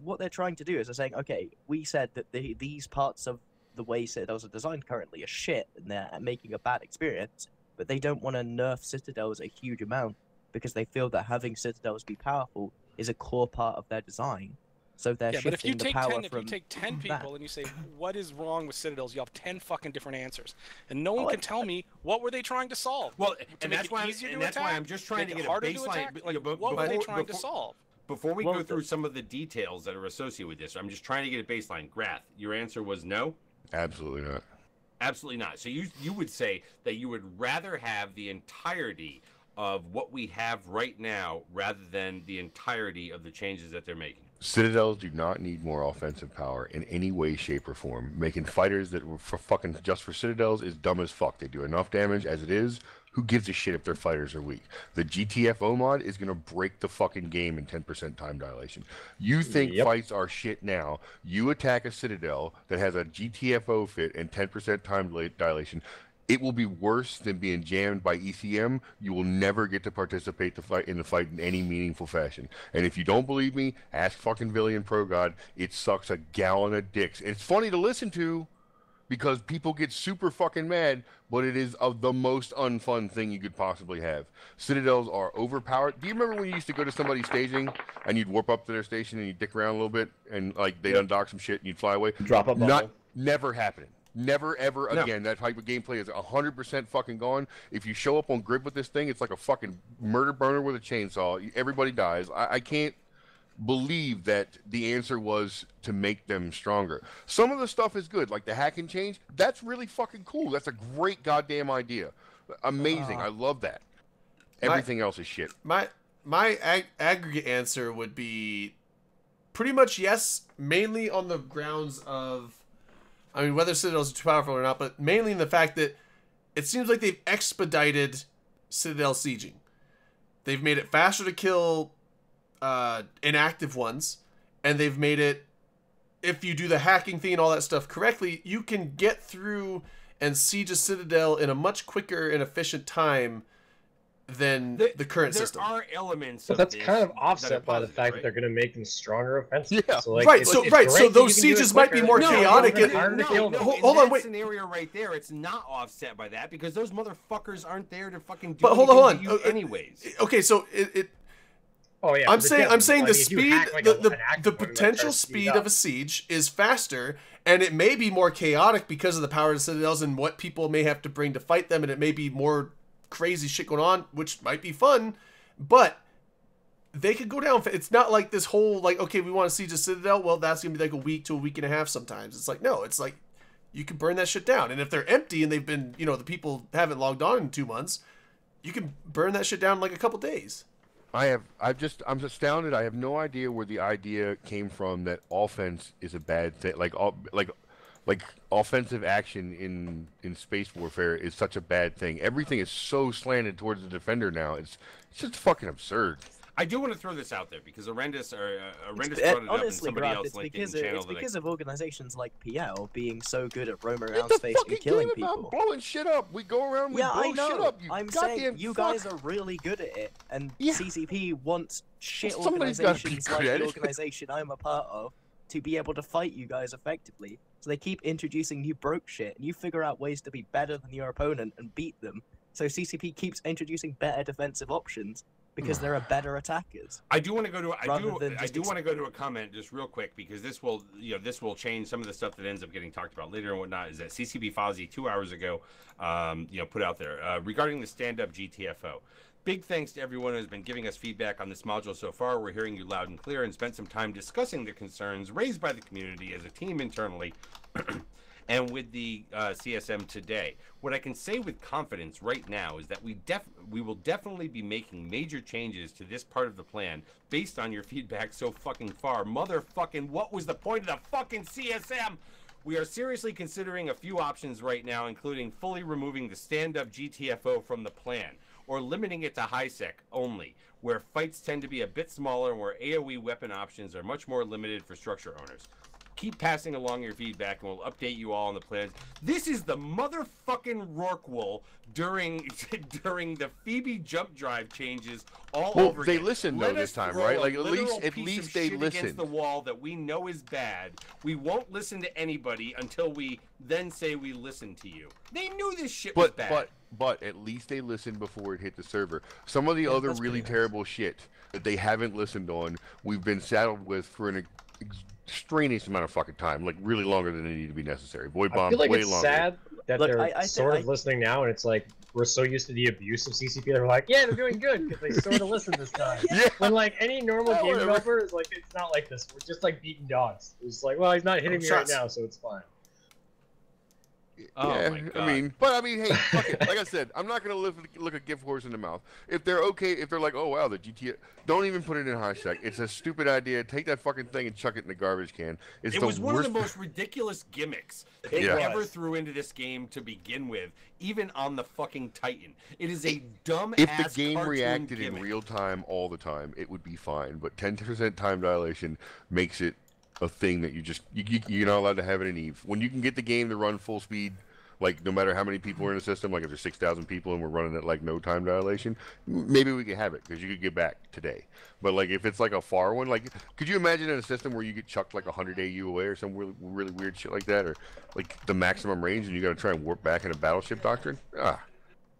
S9: What they're trying to do is they're saying, okay, we said that these parts of the way Citadels are designed currently are shit, and they're making a bad experience. But they don't want to nerf Citadels a huge amount because they feel that having Citadels be powerful is a core part of their design. So they're
S8: Yeah, but if you
S9: shifting the
S8: take
S9: power
S8: 10, if you
S9: from
S8: take 10
S9: that.
S8: people and you say, what is wrong with Citadels, you have 10 fucking different answers. And no one
S9: Oh,
S8: can tell me what were they trying to solve.
S2: Well,
S8: To
S2: and
S8: make
S2: that's
S8: it
S2: why
S8: easier to
S2: that's why
S8: attack?
S2: I'm just trying
S8: Make
S2: to
S8: it
S2: get a
S8: harder to
S2: baseline.
S8: attack? Like,
S2: but
S8: what were they
S2: before-
S8: trying to
S2: before-
S8: solve?
S2: Before we
S9: Well,
S2: go through some of the details that are associated with this, I'm just trying to get a baseline. Grath, your answer was no?
S6: Absolutely not.
S2: Absolutely not. So you would say that you would rather have the entirety of what we have right now rather than the entirety of the changes that they're making.
S6: Citadels do not need more offensive power in any way, shape, or form. Making fighters that were for fucking just for Citadels is dumb as fuck. They do enough damage as it is. Who gives a shit if their fighters are weak? The GTFO mod is gonna break the fucking game in 10% time dilation. You think
S4: Yep.
S6: fights are shit now? You attack a Citadel that has a GTFO fit and 10% time dilation. It will be worse than being jammed by ECM. You will never get to participate in the fight in any meaningful fashion. And if you don't believe me, ask fucking Villian Pro God. It sucks a gallon of dicks. It's funny to listen to because people get super fucking mad, but it is of the most unfun thing you could possibly have. Citadels are overpowered. Do you remember when you used to go to somebody's staging and you'd warp up to their station and you'd dick around a little bit and like they'd undock some shit and you'd fly away?
S5: Drop a bubble.
S6: Never happening. Never ever
S2: No.
S6: again. That type of gameplay is 100% fucking gone. If you show up on grid with this thing, it's like a fucking murder burner with a chainsaw. Everybody dies. I can't believe that the answer was to make them stronger. Some of the stuff is good, like the hack and change. That's really fucking cool. That's a great goddamn idea. Amazing. I love that. Everything else is shit.
S3: My aggregate answer would be pretty much yes, mainly on the grounds of, I mean, whether Citadels are too powerful or not, but mainly in the fact that it seems like they've expedited Citadel sieging. They've made it faster to kill inactive ones, and they've made it, if you do the hacking thing and all that stuff correctly, you can get through and siege a Citadel in a much quicker and efficient time than the current system.
S2: There are elements
S4: But
S2: of
S4: that's
S2: this
S4: kind of
S2: that are
S4: offset by the
S2: positive,
S4: fact
S2: right?
S4: that they're going to make them stronger offensively.
S6: Yeah.
S4: So, like,
S3: Right,
S4: it's
S3: so
S4: great
S3: those
S4: that you can do it
S3: sieges might be
S4: quicker.
S3: more
S4: No,
S3: chaotic
S4: it's
S3: and-
S4: harder to kill them.
S3: Hold
S2: in
S3: on,
S2: that
S3: wait.
S2: scenario right there, it's not offset by that because those motherfuckers aren't there to fucking do
S3: But hold
S2: anything
S3: on,
S2: to you anyways.
S3: Okay, so it
S4: Oh yeah,
S3: I'm
S4: but
S3: saying
S4: definitely,
S3: the
S4: I mean, if you
S3: speed,
S4: hack, like,
S3: the
S4: an active one, like,
S3: potential
S4: try to speed
S3: speed
S4: up.
S3: of a siege is faster, and it may be more chaotic because of the power of the Citadels and what people may have to bring to fight them, and it may be more crazy shit going on, which might be fun, but they could go down. It's not like this whole, like, okay, we want to siege a Citadel, well, that's going to be like a week to a week and a half sometimes. It's like, no, it's like, you can burn that shit down, and if they're empty and they've been, the people haven't logged on in 2 months, you can burn that shit down in like a couple days.
S6: I'm astounded. I have no idea where the idea came from that offense is a bad thing. Like offensive action in space warfare is such a bad thing. Everything is so slanted towards the defender now. It's just fucking absurd.
S2: I do want to throw this out there because Arendis brought it up, and
S9: Honestly,
S2: somebody
S9: Graf,
S2: else
S9: it's
S2: linked it in
S9: because
S2: the channel
S9: it's because of organizations like PL being so good at roaming around
S6: It's a
S9: space
S6: fucking
S9: and killing
S6: game about
S9: people.
S6: blowing shit up. We go around, we
S9: Yeah,
S6: blow
S9: I know.
S6: shit up. You
S9: I'm
S6: goddamn
S9: saying you
S6: fuck.
S9: guys are really good at it, and
S6: Yeah.
S9: CCP wants shit
S6: Well, somebody's gotta be
S9: organizations
S6: good
S9: like
S6: at
S9: the
S6: it.
S9: organization I'm a part of to be able to fight you guys effectively. So they keep introducing new broke shit, and you figure out ways to be better than your opponent and beat them. So CCP keeps introducing better defensive options because there are better attackers.
S2: I do want to go to
S9: Rather than
S2: I
S9: just
S2: do want to go to a comment just real quick because this will change some of the stuff that ends up getting talked about later and whatnot. Is that CCP Fozzie 2 hours ago, put out there regarding the stand-up GTFO. Big thanks to everyone who has been giving us feedback on this module so far. We're hearing you loud and clear and spent some time discussing the concerns raised by the community as a team internally. And with the CSM today, what I can say with confidence right now is that we will definitely be making major changes to this part of the plan based on your feedback so fucking far. Motherfucking, what was the point of the fucking CSM? We are seriously considering a few options right now, including fully removing the stand-up GTFO from the plan, or limiting it to high-sec only, where fights tend to be a bit smaller and where AoE weapon options are much more limited for structure owners. Keep passing along your feedback and we'll update you all on the plans. This is the motherfucking Rorqual during the Phoebe jump drive changes all over
S6: they
S2: again.
S6: listened though
S2: Let
S6: this
S2: us
S6: time,
S2: throw
S6: right?
S2: a
S6: Like at
S2: literal
S6: least
S2: piece of
S6: they
S2: shit
S6: listened.
S2: against the wall that we know is bad. We won't listen to anybody until we then say we listen to you. They knew this shit was bad.
S6: But at least they listened before it hit the server. Some of the other
S9: that's
S6: really
S9: pretty nice.
S6: terrible shit that they haven't listened on, we've been saddled with for an extraneous amount of fucking time, like really longer than they need to be necessary. Void
S4: I
S6: bomb,
S4: feel like
S6: way
S4: it's
S6: longer.
S4: sad that
S9: Look,
S4: they're
S9: I
S4: sort of listening now, and it's like we're so used to the abuse of CCP. They're like, yeah, they're doing good because they sort of listen this time.
S6: Yeah.
S4: When like any normal
S6: Yeah,
S4: game
S6: whatever.
S4: developer is like, it's not like this. We're just like beating dogs. It's like, well, he's not hitting me right
S3: shots.
S4: now, so it's fine.
S2: Oh
S6: Yeah,
S2: my God.
S6: I mean, hey, fuck it. Like I said, I'm not gonna look a gift horse in the mouth. If they're okay, if they're like, oh wow, the GTA, don't even put it in high sec. It's a stupid idea. Take that fucking thing and chuck it in the garbage can. It's
S2: It
S6: the
S2: was one
S6: worst.
S2: of the most ridiculous gimmicks that they
S6: Yeah.
S2: ever threw into this game to begin with, even on the fucking Titan. It is a dumb
S6: If
S2: ass
S6: the game
S2: cartoon
S6: reacted
S2: gimmick.
S6: in real time all the time, it would be fine. But 10% time dilation makes it a thing that you're not allowed to have it in Eve. When you can get the game to run full speed, like no matter how many people are in the system, like if there's 6,000 people and we're running at like no time dilation, maybe we could have it because you could get back today. But like if it's like a far one, like could you imagine in a system where you get chucked like 100 AU away or some really weird shit like that, or like the maximum range and you got to try and warp back in a battleship doctrine?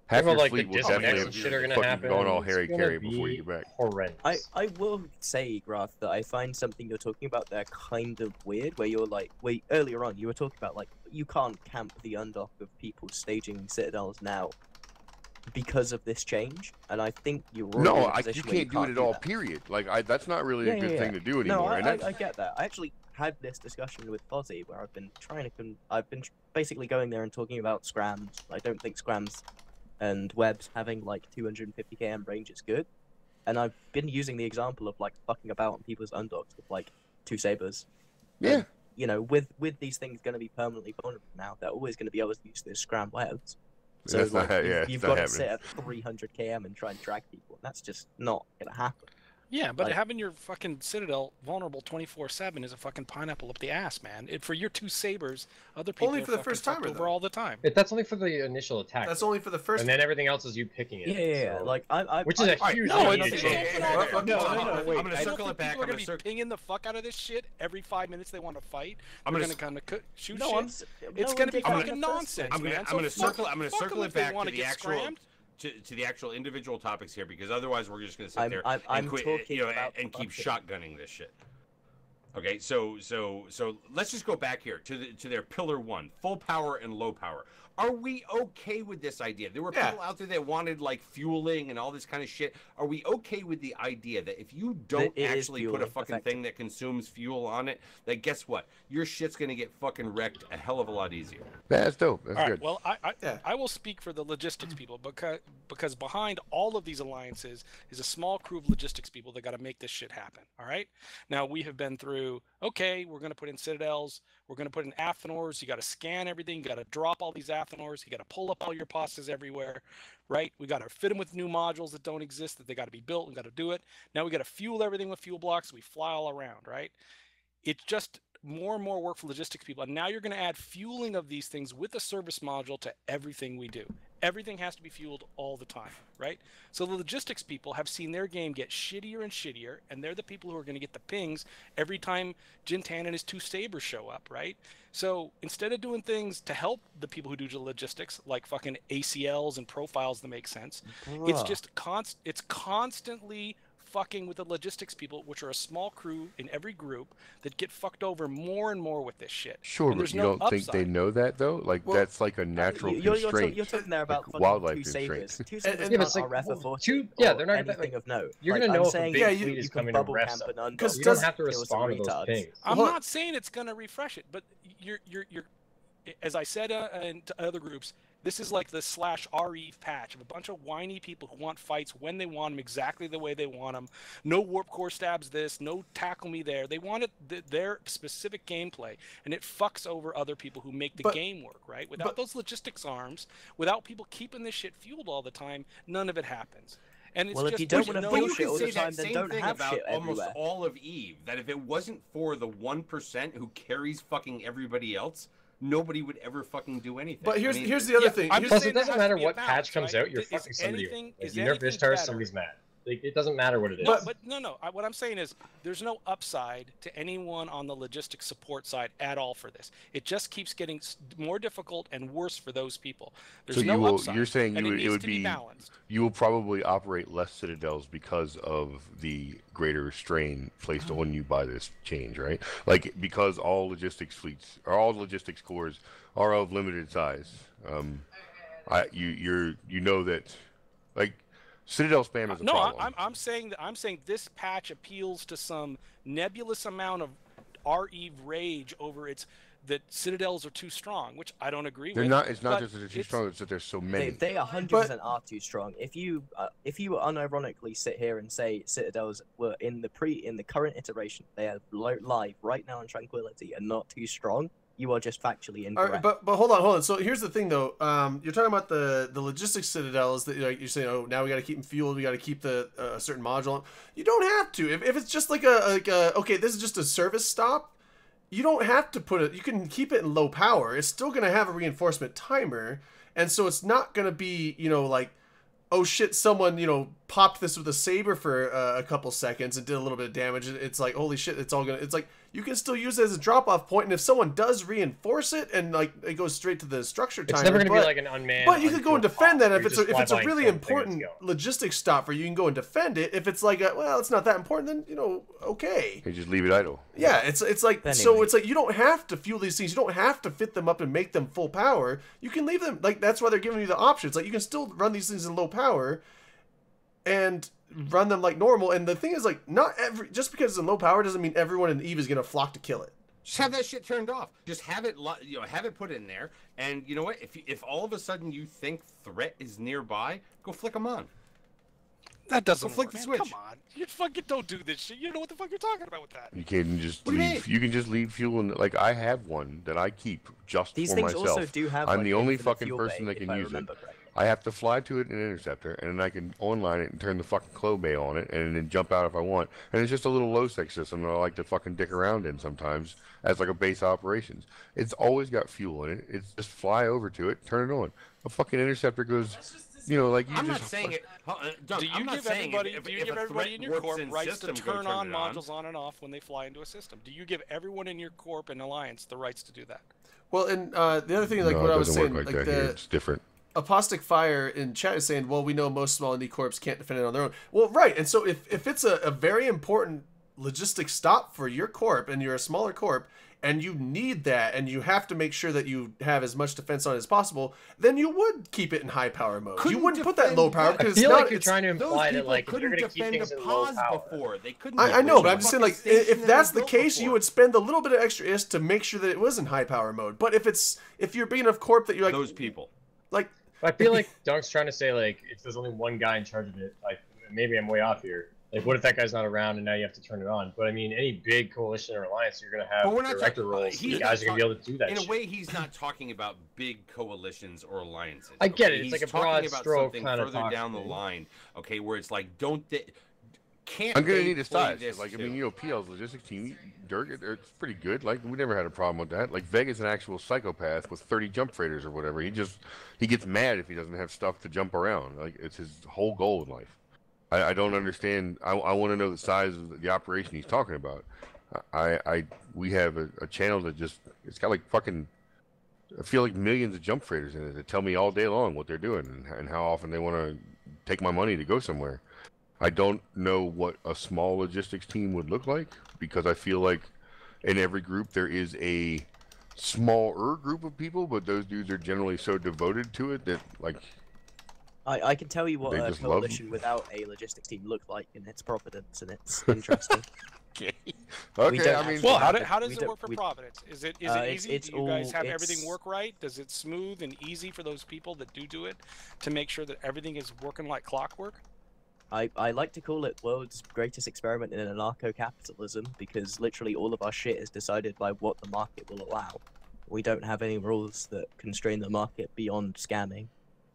S6: Half
S4: Well,
S6: your
S4: like
S6: fleet
S4: the
S6: will definitely
S4: disconnects
S6: have
S4: and shit are gonna
S6: fucking
S4: happen.
S6: gone all
S4: It's
S6: Harry
S4: gonna
S6: Carry
S4: be
S6: before you get back.
S4: Horrendous.
S9: I will say, Graf, that I find something you're talking about there kind of weird, where you're like, earlier on you were talking about like, you can't camp the undock of people staging citadels now because of this change, and I think you're already
S6: No,
S9: in a
S6: you
S9: position where
S6: can't do it at all.
S9: that.
S6: Period. Like that's not really a good thing to do
S9: No,
S6: anymore.
S9: I get that. I actually had this discussion with Fozzie where I've been basically going there and talking about scrams. I don't think scrams and webs having like 250 km range is good, and I've been using the example of like fucking about on people's undocks with like 2 sabers.
S6: Yeah.
S9: And, you know, with these things going to be permanently vulnerable now, they're always going to be able to use those scram webs. So
S6: That's
S9: like,
S6: not- yeah,
S9: you've
S6: it's
S9: got
S6: not
S9: to sit at 300 km and try and drag people. And that's just not going to happen.
S8: Yeah, but
S9: Like-
S8: having your fucking Citadel vulnerable 24/7 is a fucking pineapple up the ass, man. For your 2 sabers, other people
S3: Only
S8: are
S3: for the
S8: fucking
S3: first
S8: fucked
S3: timer,
S8: over
S3: though.
S8: all the time.
S4: That's only for the initial attack.
S3: That's only for the first.
S4: and then everything else is you picking it.
S9: Yeah.
S4: so-
S9: Like I
S4: Which is a
S9: I-
S4: huge
S8: No,
S4: thing
S8: it's
S4: to
S8: it's
S4: change.
S8: all
S3: Wait,
S8: for that.
S3: no,
S8: I'm
S3: no,
S8: gonna
S2: wait. I'm gonna
S8: I don't
S2: circle
S8: think
S2: it back.
S8: people are
S2: I'm
S8: gonna
S2: gonna
S8: be pinging the fuck out of this shit every 5 minutes they want to fight.
S2: I'm
S8: They're
S2: gonna
S8: gonna kind of shoot
S9: no,
S8: shit.
S9: I'm, s- no
S8: It's
S9: one
S8: gonna be
S9: did that in
S8: fucking
S9: the first
S8: nonsense,
S9: place.
S8: man.
S2: I'm
S8: So
S2: gonna
S8: fuck
S2: circle
S8: 'em
S2: it
S8: if they
S2: back
S8: wanna
S2: to the
S8: get
S2: actual
S8: scrammed.
S2: to the actual individual topics here, because otherwise we're just gonna sit
S9: I'm-
S2: there
S9: I'm
S2: and quit,
S9: talking about
S2: and keep
S9: fucking-
S2: shotgunning this shit. Okay, so let's just go back here to their pillar 1, full power and low power. Are we okay with this idea? There were
S3: Yeah.
S2: people out there that wanted like fueling and all this kind of shit. Are we okay with the idea that if you don't
S9: It is
S2: actually put a
S9: fueling,
S2: fucking thing that consumes fuel on it, that guess what? Your shit's gonna get fucking wrecked a hell of a lot easier.
S6: That's dope. That's
S8: All right.
S6: good.
S8: Well,
S3: Yeah.
S8: I will speak for the logistics people because behind all of these alliances is a small crew of logistics people that got to make this shit happen. All right. Now we have been through. Okay, we're going to put in citadels. We're going to put in Athenors. You got to scan everything. You got to drop all these Athenors. You got to pull up all your postas everywhere. right? We got to fit them with new modules that don't exist, that they got to be built. We got to do it. Now we got to fuel everything with fuel blocks. We fly all around, right? It's just more and more work for logistics people. And now you're going to add fueling of these things with a service module to everything we do. Everything has to be fueled all the time, right? So the logistics people have seen their game get shittier and shittier, and they're the people who are going to get the pings every time Jintan and his 2 sabers show up, right? So instead of doing things to help the people who do the logistics, like fucking ACLs and profiles that make sense, it's just it's constantly fucking with the logistics people, which are a small crew in every group that get fucked over more and more with this shit.
S6: Sure,
S8: and
S6: but you
S8: no
S6: don't think they know that though? Like that's like a natural constraint.
S9: You're talking there about
S6: like wildlife
S9: 2 sabers.
S6: constraint.
S9: 2 sabers
S4: Yeah, but
S9: can't
S4: it's like,
S9: RF a 40
S4: two- yeah,
S9: or
S4: they're not gonna-
S9: anything of note.
S4: You're
S9: Like,
S4: gonna know
S9: I'm
S4: if a
S9: saying
S4: big
S9: that
S4: fleet is
S9: you can
S4: coming to
S9: bubble
S4: ref
S9: camp
S4: something.
S9: an
S3: Because
S4: You don't
S9: undocked
S4: have to
S9: kill some
S4: respond to those
S9: retards.
S4: pings.
S8: I'm
S3: Well,
S8: not saying it's going to refresh it, but you're as I said in to other groups, this is like the /RE patch of a bunch of whiny people who want fights when they want them, exactly the way they want them. No warp core stabs this, no tackle me there. They want it their specific gameplay, and it fucks over other people who make the game work, right? Without those logistics arms, without people keeping this shit fueled all the time, none of it happens. And it's
S9: Well, if
S8: just
S9: you don't
S8: there's
S9: wanna
S8: no-
S9: fuel
S2: But you
S9: shit
S2: can
S9: all the
S2: say
S9: time,
S2: that
S9: then
S2: same
S9: don't
S2: thing
S9: have
S2: about
S9: shit
S2: almost
S9: everywhere.
S2: all of Eve. That if it wasn't for the 1% who carries fucking everybody else, nobody would ever fucking do anything.
S3: But
S2: I mean,
S3: here's the other thing.
S8: I'm
S3: Here's-
S8: just
S4: Plus, it
S8: saying there
S4: doesn't
S8: has
S4: matter
S8: to be a
S4: what patch
S8: balance,
S4: comes
S8: right?
S4: out, you're
S8: Is
S4: fucking somebody.
S8: anything-
S4: Like,
S8: is
S4: you nerf
S8: anything
S4: Vistar,
S8: better?
S4: somebody's mad. Like, it doesn't matter what it is.
S8: But no. What I'm saying is there's no upside to anyone on the logistics support side at all for this. It just keeps getting more difficult and worse for those people. There's
S6: So
S8: no upside.
S6: you're saying
S8: and
S6: it
S8: needs
S6: would
S8: to be
S6: be
S8: balanced.
S6: you will probably operate less citadels because of the greater strain placed on you by this change, right? Like because all logistics fleets or all logistics cores are of limited size. You know that like Citadel spam is a
S8: No,
S6: problem.
S8: I'm saying this patch appeals to some nebulous amount of RE rage over its that Citadels are too strong, which I don't agree
S6: They're
S8: with.
S6: not. It's not
S8: but
S6: just that they're too strong. It's that there's so many.
S9: They 100% are too strong. If you unironically sit here and say Citadels were in the current iteration, they are live right now in Tranquility and not too strong, you are just factually incorrect.
S3: All right, but hold on. So here's the thing, though. You're talking about the logistics citadels that you're saying. Oh, now we got to keep them fueled. We got to keep the certain module. You don't have to. If it's just like okay, this is just a service stop. You don't have to put it. You can keep it in low power. It's still gonna have a reinforcement timer, and so it's not gonna be like, oh shit, someone popped this with a saber for a couple seconds and did a little bit of damage. It's like, holy shit, it's like you can still use it as a drop-off point, and if someone does reinforce it and like it goes straight to the structure timer,
S4: It's never going to be like an unmanned.
S3: but you could go and defend that if it's a really
S4: and
S3: important logistics stop for you, you can go and defend it. If it's like it's not that important, then okay.
S6: You just leave it idle.
S3: Yeah, it's like
S9: Anyway.
S3: so it's like you don't have to fuel these things. You don't have to fit them up and make them full power. You can leave them like that's why they're giving you the options. Like you can still run these things in low power and run them like normal. And the thing is like just because it's in low power doesn't mean everyone in Eve is gonna flock to kill it.
S2: Just have that shit turned off. Just have it, have it put in there. And you know what? If all of a sudden you think threat is nearby, go flick them on.
S8: That doesn't
S2: flick
S8: work,
S2: the
S8: man.
S2: switch.
S8: Come on, you fucking don't do this shit. You know what the fuck you're talking about with that.
S6: You can just
S2: What do you
S6: leave. You can just leave fuel in. Like I have one that I keep just
S9: These
S6: for
S9: things
S6: myself.
S9: also do have.
S6: I'm
S9: like,
S6: the only
S9: infinite
S6: fucking
S9: fuel
S6: person
S9: bay,
S6: that can
S9: if I
S6: use it.
S9: remember correctly.
S6: I have to fly to it in an interceptor, and then I can online it and turn the fucking Clo Bay on it, and then jump out if I want. And it's just a little low-sec system that I like to fucking dick around in sometimes as like a base operations. It's always got fuel in it. It's just fly over to it, turn it on. A fucking interceptor goes, like you
S2: I'm
S6: just.
S2: not saying it.
S8: Do you give everybody in your corp rights to turn on modules on and off when they fly into a system? Do you give everyone in your corp and alliance the rights to do that?
S3: Well, and the other thing, like
S6: No,
S3: what
S6: it
S3: I was
S6: doesn't
S3: saying,
S6: work like
S3: like
S6: that here. It's different.
S3: Apostic Fire in chat is saying, well, we know most small indie corps can't defend it on their own. Well, right. And so if it's a very important logistic stop for your corp and you're a smaller corp and you need that and you have to make sure that you have as much defense on it as possible, then you would keep it in high power mode. You wouldn't put that in low power because
S4: I feel
S3: it's
S4: like
S3: not,
S4: you're trying to
S2: Those
S4: imply
S2: people
S4: that like if you're
S2: couldn't
S4: going to keep
S2: defend
S4: things
S2: a
S4: in low
S2: pause
S4: power.
S2: before. They couldn't.
S3: I know, but I'm
S2: defend
S3: just
S2: a
S3: saying, like,
S2: fucking station
S3: if
S2: that
S3: that's
S2: was
S3: the
S2: built
S3: case,
S2: before.
S3: you would spend a little bit of extra is to make sure that it was in high power mode. But if you're being a corp that you're like
S2: Those people.
S3: like
S4: I feel like Dunk's trying to say like if there's only one guy in charge of it, like maybe I'm way off here. Like, what if that guy's not around and now you have to turn it on? But I mean, any big coalition or alliance, you're gonna have
S2: But we're not
S4: director
S2: talking-
S4: roles.
S2: he's
S4: You
S2: not
S4: guys are gonna be
S2: talking-
S4: able to do that.
S2: In a
S4: shit.
S2: way, he's not talking about big coalitions or alliances.
S4: I get it.
S2: okay?
S4: It's like
S2: He's
S4: a broad
S2: talking about
S4: stroke
S2: something
S4: kinda
S2: further
S4: talk
S2: down the
S4: thing.
S2: line. Okay, where it's like, can't
S6: I'm gonna
S2: they
S6: need a
S2: play
S6: size.
S2: this
S6: Like, I
S2: too?
S6: mean, you know, PL's logistics team, Dirk, it's pretty good. Like, we never had a problem with that. Like, Vega's an actual psychopath with 30 jump freighters or whatever. He gets mad if he doesn't have stuff to jump around. Like, it's his whole goal in life. I don't understand. I want to know the size of the operation he's talking about. We have a channel that it's got like fucking, I feel like millions of jump freighters in it that tell me all day long what they're doing and how often they want to take my money to go somewhere. I don't know what a small logistics team would look like, because I feel like in every group there is a smaller group of people, but those dudes are generally so devoted to it that, like,
S9: I can tell you what
S6: They
S9: a
S6: just love
S9: coalition without a logistics team looked like in its Providence, and it's interesting.
S6: okay.
S9: We don't
S6: I mean,
S8: Well, how,
S9: have
S8: how
S9: it.
S8: does
S9: We
S8: it
S9: don't-
S8: work for
S9: we-
S8: Providence? Is it
S9: it's-
S8: easy?
S9: it's
S8: Do you guys
S9: all-
S8: have
S9: it's-
S8: everything work right? Does it smooth and easy for those people that do it to make sure that everything is working like clockwork?
S9: I like to call it world's greatest experiment in anarcho-capitalism, because literally all of our shit is decided by what the market will allow. We don't have any rules that constrain the market beyond scamming,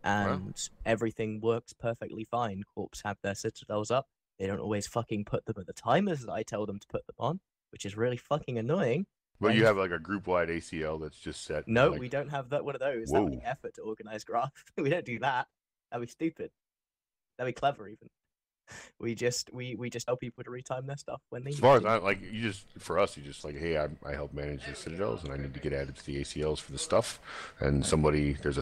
S9: and everything works perfectly fine. Corps have their citadels up. They don't always fucking put them at the timers that I tell them to put them on, which is really fucking annoying.
S6: but you have like a group-wide ACL that's just set.
S9: No,
S6: like,
S9: we don't have that one of those. That would be
S6: Whoa.
S9: effort to organize graph. We don't do that. That'd be stupid. That'd be clever even. We just tell people to retime their stuff when they
S6: As
S9: need
S6: far as
S9: to.
S6: I like, you just like, hey, I help manage the citadels, and I need to get added to the ACLs for the stuff. And there's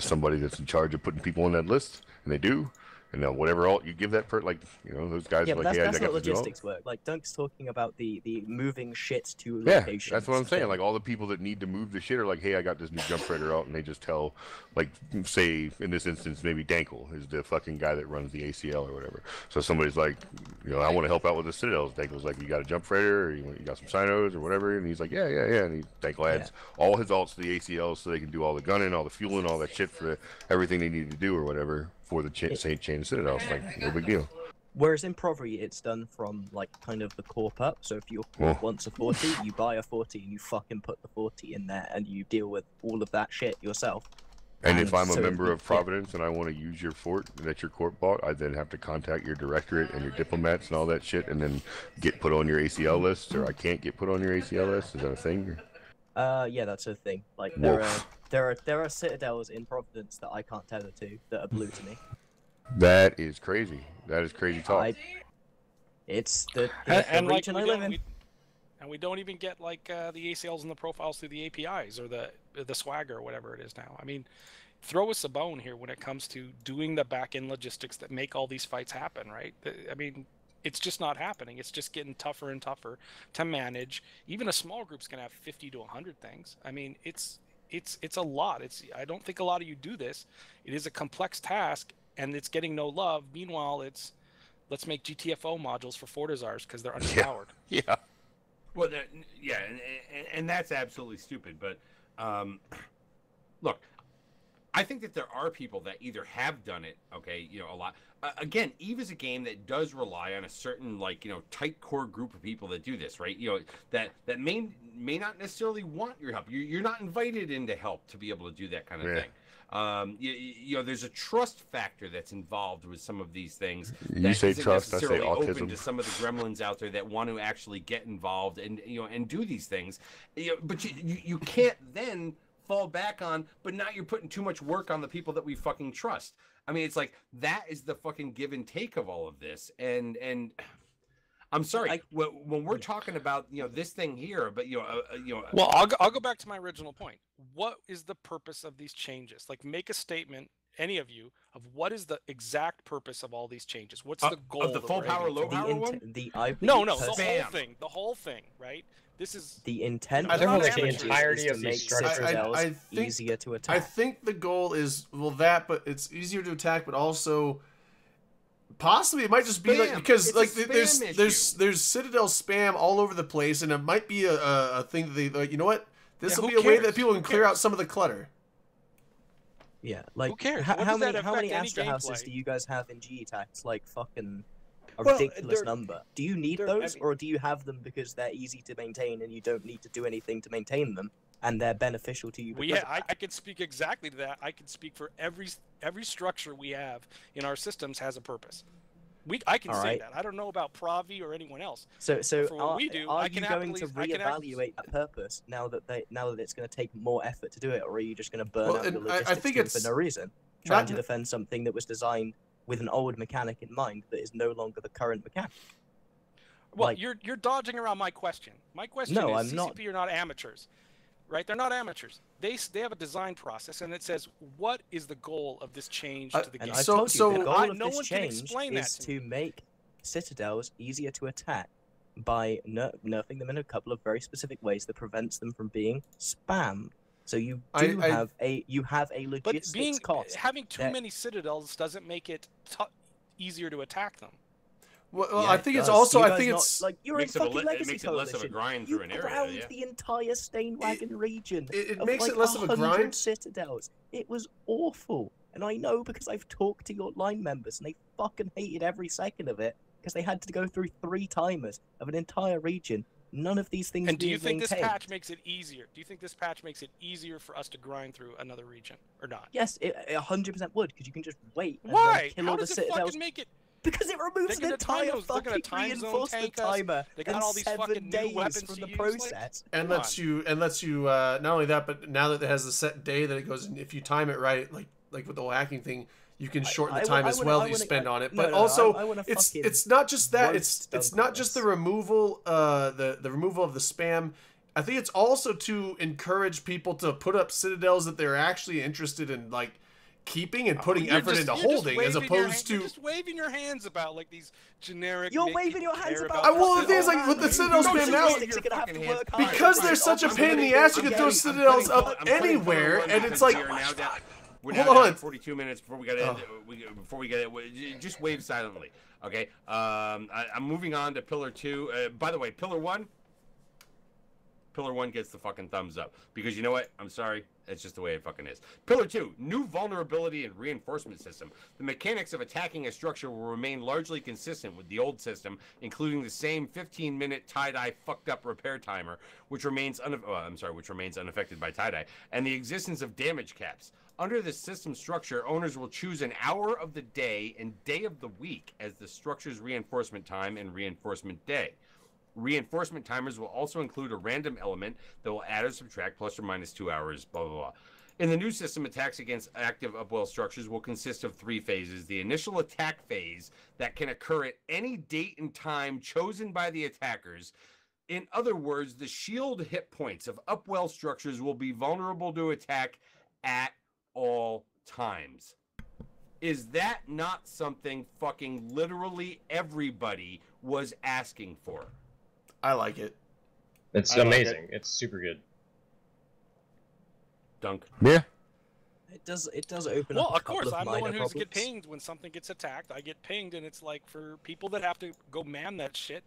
S6: somebody that's in charge of putting people on that list, and they do. And whatever alt you give that like, those guys
S9: Yeah,
S6: are
S9: but
S6: like, hey, I
S9: that's
S6: got
S9: not
S6: this new alt.
S9: logistics work. Like Dunk's talking about the moving shit to
S6: Yeah,
S9: locations.
S6: that's what I'm saying.
S9: thing.
S6: Like, all the people that need to move the shit are like, hey, I got this new jump freighter out, and they just tell, like, say in this instance, maybe Dankel is the fucking guy that runs the ACL or whatever. So somebody's like, I want to help out with the citadels. Dankel's like, you got a jump freighter, or you got some Sinos or whatever, and he's like, yeah. And Dankel adds all his alts to the ACL so they can do all the gunning, all the fueling, all that shit for everything they need to do or whatever for the St. Chain Citadels. Like, no big deal.
S9: Whereas in Provery, it's done from like kind of the corp up. So if your corp wants a 40, you buy a 40 and you fucking put the 40 in there, and you deal with all of that shit yourself.
S6: And if I'm a
S9: so
S6: member of
S9: yeah.
S6: Providence and I want to use your fort that your corp bought, I then have to contact your directorate and your diplomats and all that shit, and then get put on your ACL list, or I can't get put on your ACL list. Is that a thing?
S9: Yeah, that's a thing. Like
S6: Woof.
S9: there are citadels in Providence that I can't tether to that are blue to me.
S6: That is crazy. That is crazy talk.
S9: It's the
S8: And like
S9: region I live in.
S8: we don't even get like the ACLs and the profiles through the APIs or the swagger or whatever it is now. I mean, throw us a bone here when it comes to doing the back end logistics that make all these fights happen, right? I mean, it's just not happening. It's just getting tougher and tougher to manage. Even a small group's gonna have 50 to 100 things. I mean, it's a lot. I don't think a lot of you do this. It is a complex task, and it's getting no love. Meanwhile, let's make GTFO modules for Fortizars because they're underpowered.
S6: Yeah.
S2: Well, and that's absolutely stupid. But look, I think that there are people that either have done it, okay, a lot. Again, EVE is a game that does rely on a certain, like, tight core group of people that do this, right? That may not necessarily want your help. You're not invited in to help to be able to do that kind of thing. There's a trust factor that's involved with some of these things.
S6: You say
S2: isn't
S6: trust, I say
S2: necessarily open
S6: autism.
S2: to some of the gremlins out there that want to actually get involved and and do these things. But you can't then fall back on. But now you're putting too much work on the people that we fucking trust. I mean, it's like that is the fucking give and take of all of this. And I'm sorry, when we're talking about this thing here, but
S8: Well, I'll go back to my original point. What is the purpose of these changes? Like, make a statement, any of you, of what is the exact purpose of all these changes? What's the goal
S2: of the full power, low power one?
S8: No, the
S2: Spam.
S8: whole thing, right? This is
S9: the intent.
S3: I
S9: of
S3: think
S9: the
S3: like the
S9: changes
S4: entirety
S9: is
S4: of
S9: to
S4: these
S9: make
S4: structures-
S9: citadels
S3: I think-
S9: easier to
S3: I
S9: attack.
S3: think the goal is that, but it's easier to attack, but also possibly it might just be like
S2: Spam.
S3: because
S2: It's
S3: like
S2: a
S3: there's
S2: spam
S3: there's Citadel spam all over the place, and it might be a thing that they like. You know what? This
S8: Yeah,
S3: will be
S8: who
S3: a way
S8: cares?
S3: that people can
S8: Who
S3: clear out
S8: cares?
S3: some of the clutter.
S9: Yeah, like
S8: Who cares?
S9: How
S8: What does that
S9: many
S8: affect any
S9: Astra houses
S8: gameplay?
S9: do you guys have in G attacks? Like fucking a
S5: Well,
S9: ridiculous
S5: they're-
S9: number. Do you need
S5: they're- I
S9: those,
S5: mean-
S9: or do you have them because they're easy to maintain and you don't need to do anything to maintain them, and they're beneficial to you?
S8: Well,
S9: because
S8: yeah, I can speak exactly to that. I can speak for every structure we have in our systems has a purpose. I can say
S9: Alright.
S8: that. I don't know about Pravi or anyone else.
S9: So
S8: for what we do,
S9: are
S8: I
S9: you
S8: can
S9: going to
S8: happily- I can happily-
S9: reevaluate that purpose now that it's going to take more effort to do it, or are you just going to burn
S3: Well,
S9: out the
S3: and I
S9: logistics
S3: think
S9: to it
S3: it's
S9: for no reason, trying to
S3: not-
S9: defend something that was designed with an old mechanic in mind that is no longer the current mechanic?
S8: Well,
S9: like-
S8: you're dodging around my question. My question
S9: No,
S8: is
S9: I'm not.
S8: CCP are not amateurs, right? They're not amateurs. They have a design process, and it says what is the goal of this change to the
S9: And
S8: game.
S9: I
S3: So-
S9: told you,
S3: so-
S9: the goal
S8: I-
S9: of
S8: no
S9: this
S8: one can
S9: change
S8: explain that
S9: is
S8: to
S9: to make citadels easier to attack by nerfing them in a couple of very specific ways that prevents them from being spammed. So you do have a
S8: But
S9: logistics cost.
S8: having too
S9: that-
S8: many citadels doesn't make it easier to attack them.
S3: Well,
S9: Yeah,
S3: I
S9: it
S3: think it's
S9: does.
S3: also.
S9: You
S3: I
S9: guys
S3: think
S9: not-
S3: it's.
S9: like you're in
S2: Makes it a
S9: fucking
S2: li- it
S9: Legacy
S2: makes it less of a
S9: Coalition.
S2: grind
S9: You
S2: through an area,
S9: ground
S2: yeah.
S9: the entire Stainwagon region.
S3: It
S9: of
S3: makes
S9: like
S3: it less of a
S9: 100
S3: grind.
S9: citadels. It was awful, and I know because I've talked to your line members, and they fucking hated every second of it because they had to go through 3 timers of an entire region. None of these things.
S8: And do you
S9: being
S8: think this
S9: maintained.
S8: patch makes it easier? Do you think this patch makes it easier for us to grind through another region or not?
S9: Yes, it 100% would, because you can just wait. And
S8: Why?
S9: Then kill
S8: How
S9: all the
S8: does it
S9: citadels.
S8: fucking make it?
S9: Because it removes
S8: They're
S9: an
S8: gonna time
S9: entire
S8: those- they're gonna
S9: fucking
S8: time zone
S9: reinforcement
S8: tank us.
S9: timer.
S8: They got
S9: and
S8: all these
S9: 7
S8: fucking new
S9: days
S8: weapons
S9: from
S8: to
S9: the
S8: use, like-
S9: process.
S3: And
S8: Come
S3: lets you not only that, but now that it has a set day that it goes in, if you time it right, like with the whole hacking thing, you can shorten the time as well that you spend on it. But also, it's not just that. It's not just the removal the removal of the spam. I think it's also to encourage people to put up citadels that they're actually interested in, like keeping and putting effort into holding, as opposed
S8: You're
S3: to.
S8: just waving your hands about like these generic.
S9: You're
S8: make
S9: waving
S8: people
S9: your hands
S8: care
S9: about.
S3: Well, the thing is,
S8: citadels.
S3: like, with the Citadel
S8: Don't
S3: spam
S8: you
S3: now-
S8: wave
S9: Logistics
S8: your
S9: are gonna have
S8: fucking
S9: to
S8: hands.
S9: work hard.
S3: Because they're such a pain in the ass, you get those citadels up anywhere, and it's like.
S2: We're
S3: Hold
S2: now down
S3: on.
S2: 42 minutes before we get in. Before we get it, just wave silently, okay? I'm moving on to Pillar 2. By the way, Pillar 1. Pillar 1 gets the fucking thumbs up because you know what? I'm sorry, it's just the way it fucking is. Pillar 2, new vulnerability and reinforcement system. The mechanics of attacking a structure will remain largely consistent with the old system, including the same 15-minute tie-dye fucked up repair timer, which remains unaffected by tie-dye, and the existence of damage caps. Under this system structure, owners will choose an hour of the day and day of the week as the structure's reinforcement time and reinforcement day. Reinforcement timers will also include a random element that will add or subtract plus or minus 2 hours, blah, blah, blah. In the new system, attacks against active upwell structures will consist of 3 phases. The initial attack phase that can occur at any date and time chosen by the attackers. In other words, the shield hit points of upwell structures will be vulnerable to attack at all times. Is that not something fucking literally everybody was asking for?
S3: I like it.
S4: It's
S5: I like
S4: amazing. It's super good.
S2: Dunk.
S6: Yeah.
S9: It does open
S8: Well,
S9: up a
S8: of course,
S9: couple of
S8: I'm the
S9: minor
S8: one who's
S9: problems.
S8: get pinged when something gets attacked. I get pinged, and it's like for people that have to go man that shit,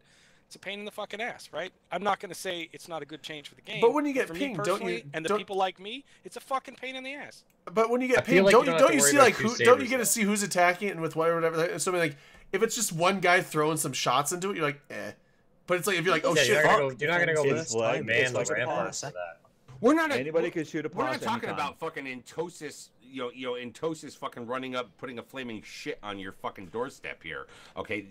S8: it's a pain in the fucking ass, right? I'm not going to say it's not a good change for the game.
S3: But when you get
S8: for
S3: pinged,
S8: me
S3: don't you-
S8: personally, and the
S3: don't-
S8: people like me, it's a fucking pain in the ass.
S3: But when you get
S4: I feel
S3: pinged,
S4: like
S3: don't
S4: you
S3: you
S4: don't have
S3: don't
S4: to
S3: you
S4: worry
S3: see
S4: about
S3: like
S4: two
S3: who don't
S4: sabers,
S3: you get to
S4: though.
S3: see who's attacking it and with whatever? And something like if it's just one guy throwing some shots into it, you're like, eh. But it's like if you're like, oh
S4: Yeah,
S3: shit,
S4: you're not gonna
S3: fuck.
S4: go. You're not gonna go
S9: Defense
S5: like-
S9: time,
S4: man
S9: it's
S4: the
S9: like a
S4: ramparts
S9: pass.
S4: for that.
S2: We're not
S5: Anybody can shoot a
S2: We're not
S5: pause
S2: talking
S5: anytime.
S2: about fucking Intosis, Intosis fucking running up, putting a flaming shit on your fucking doorstep here. Okay,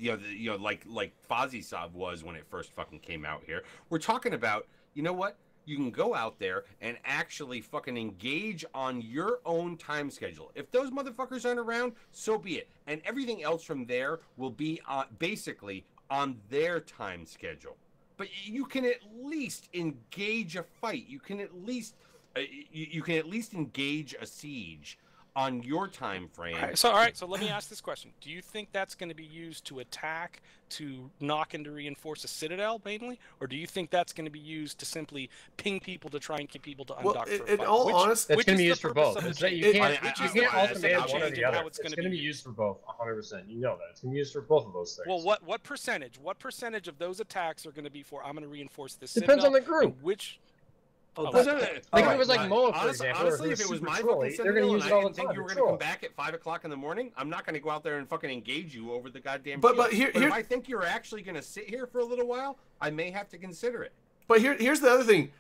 S2: like Fozzie was when it first fucking came out here. We're talking about, you know what? You can go out there and actually fucking engage on your own time schedule. If those motherfuckers aren't around, so be it. And everything else from there will be basically on their time schedule. But you can at least engage a fight. You can at least engage a siege on your time frame.
S8: All right, so let me ask this question: do you think that's going to be used to attack, to knock and to reinforce a citadel mainly, or do you think that's going to be used to simply ping people to try and get people to
S3: Well,
S8: undock for a
S3: in
S8: fight?
S3: all
S8: Which-
S3: honesty,
S4: It's
S8: which
S4: going to
S8: is
S4: be
S8: the
S4: used for
S8: purpose
S4: both.
S8: of the
S4: It's that you
S8: change?
S4: can't,
S2: I-
S4: you
S2: I-
S4: can't
S2: I-
S4: ultimate
S2: I-
S4: one or
S8: change
S4: the
S8: and
S4: other.
S8: how it's
S4: It's
S8: gonna
S4: going to
S8: be
S4: be used for both, 100%. You know that. It's going to be used for both of those things.
S8: Well, what percentage? What percentage of those attacks are going to be for? I'm going to reinforce this.
S4: Depends on
S8: citadel,
S4: the group.
S8: and which?
S7: Oh,
S8: Oh,
S7: that-
S2: no, no,
S7: that-
S2: no.
S4: Like if
S7: alright,
S4: it was like
S2: Alright.
S4: Moa, for
S2: Honestly,
S4: example, or
S2: honestly,
S4: if
S2: if it was my
S4: Patrol,
S2: fucking
S4: they're gonna
S2: Sentinel
S4: use
S2: and
S4: it
S2: I
S4: all the
S2: didn't think
S4: time.
S2: you were
S4: Patrol.
S2: gonna come back at 5 o'clock in the morning, I'm not gonna go out there and fucking engage you over the goddamn.
S3: But
S2: shield.
S3: here-
S2: if
S3: here-
S2: I think you're actually gonna sit here for a little while, I may have to consider it.
S3: But here's the other thing.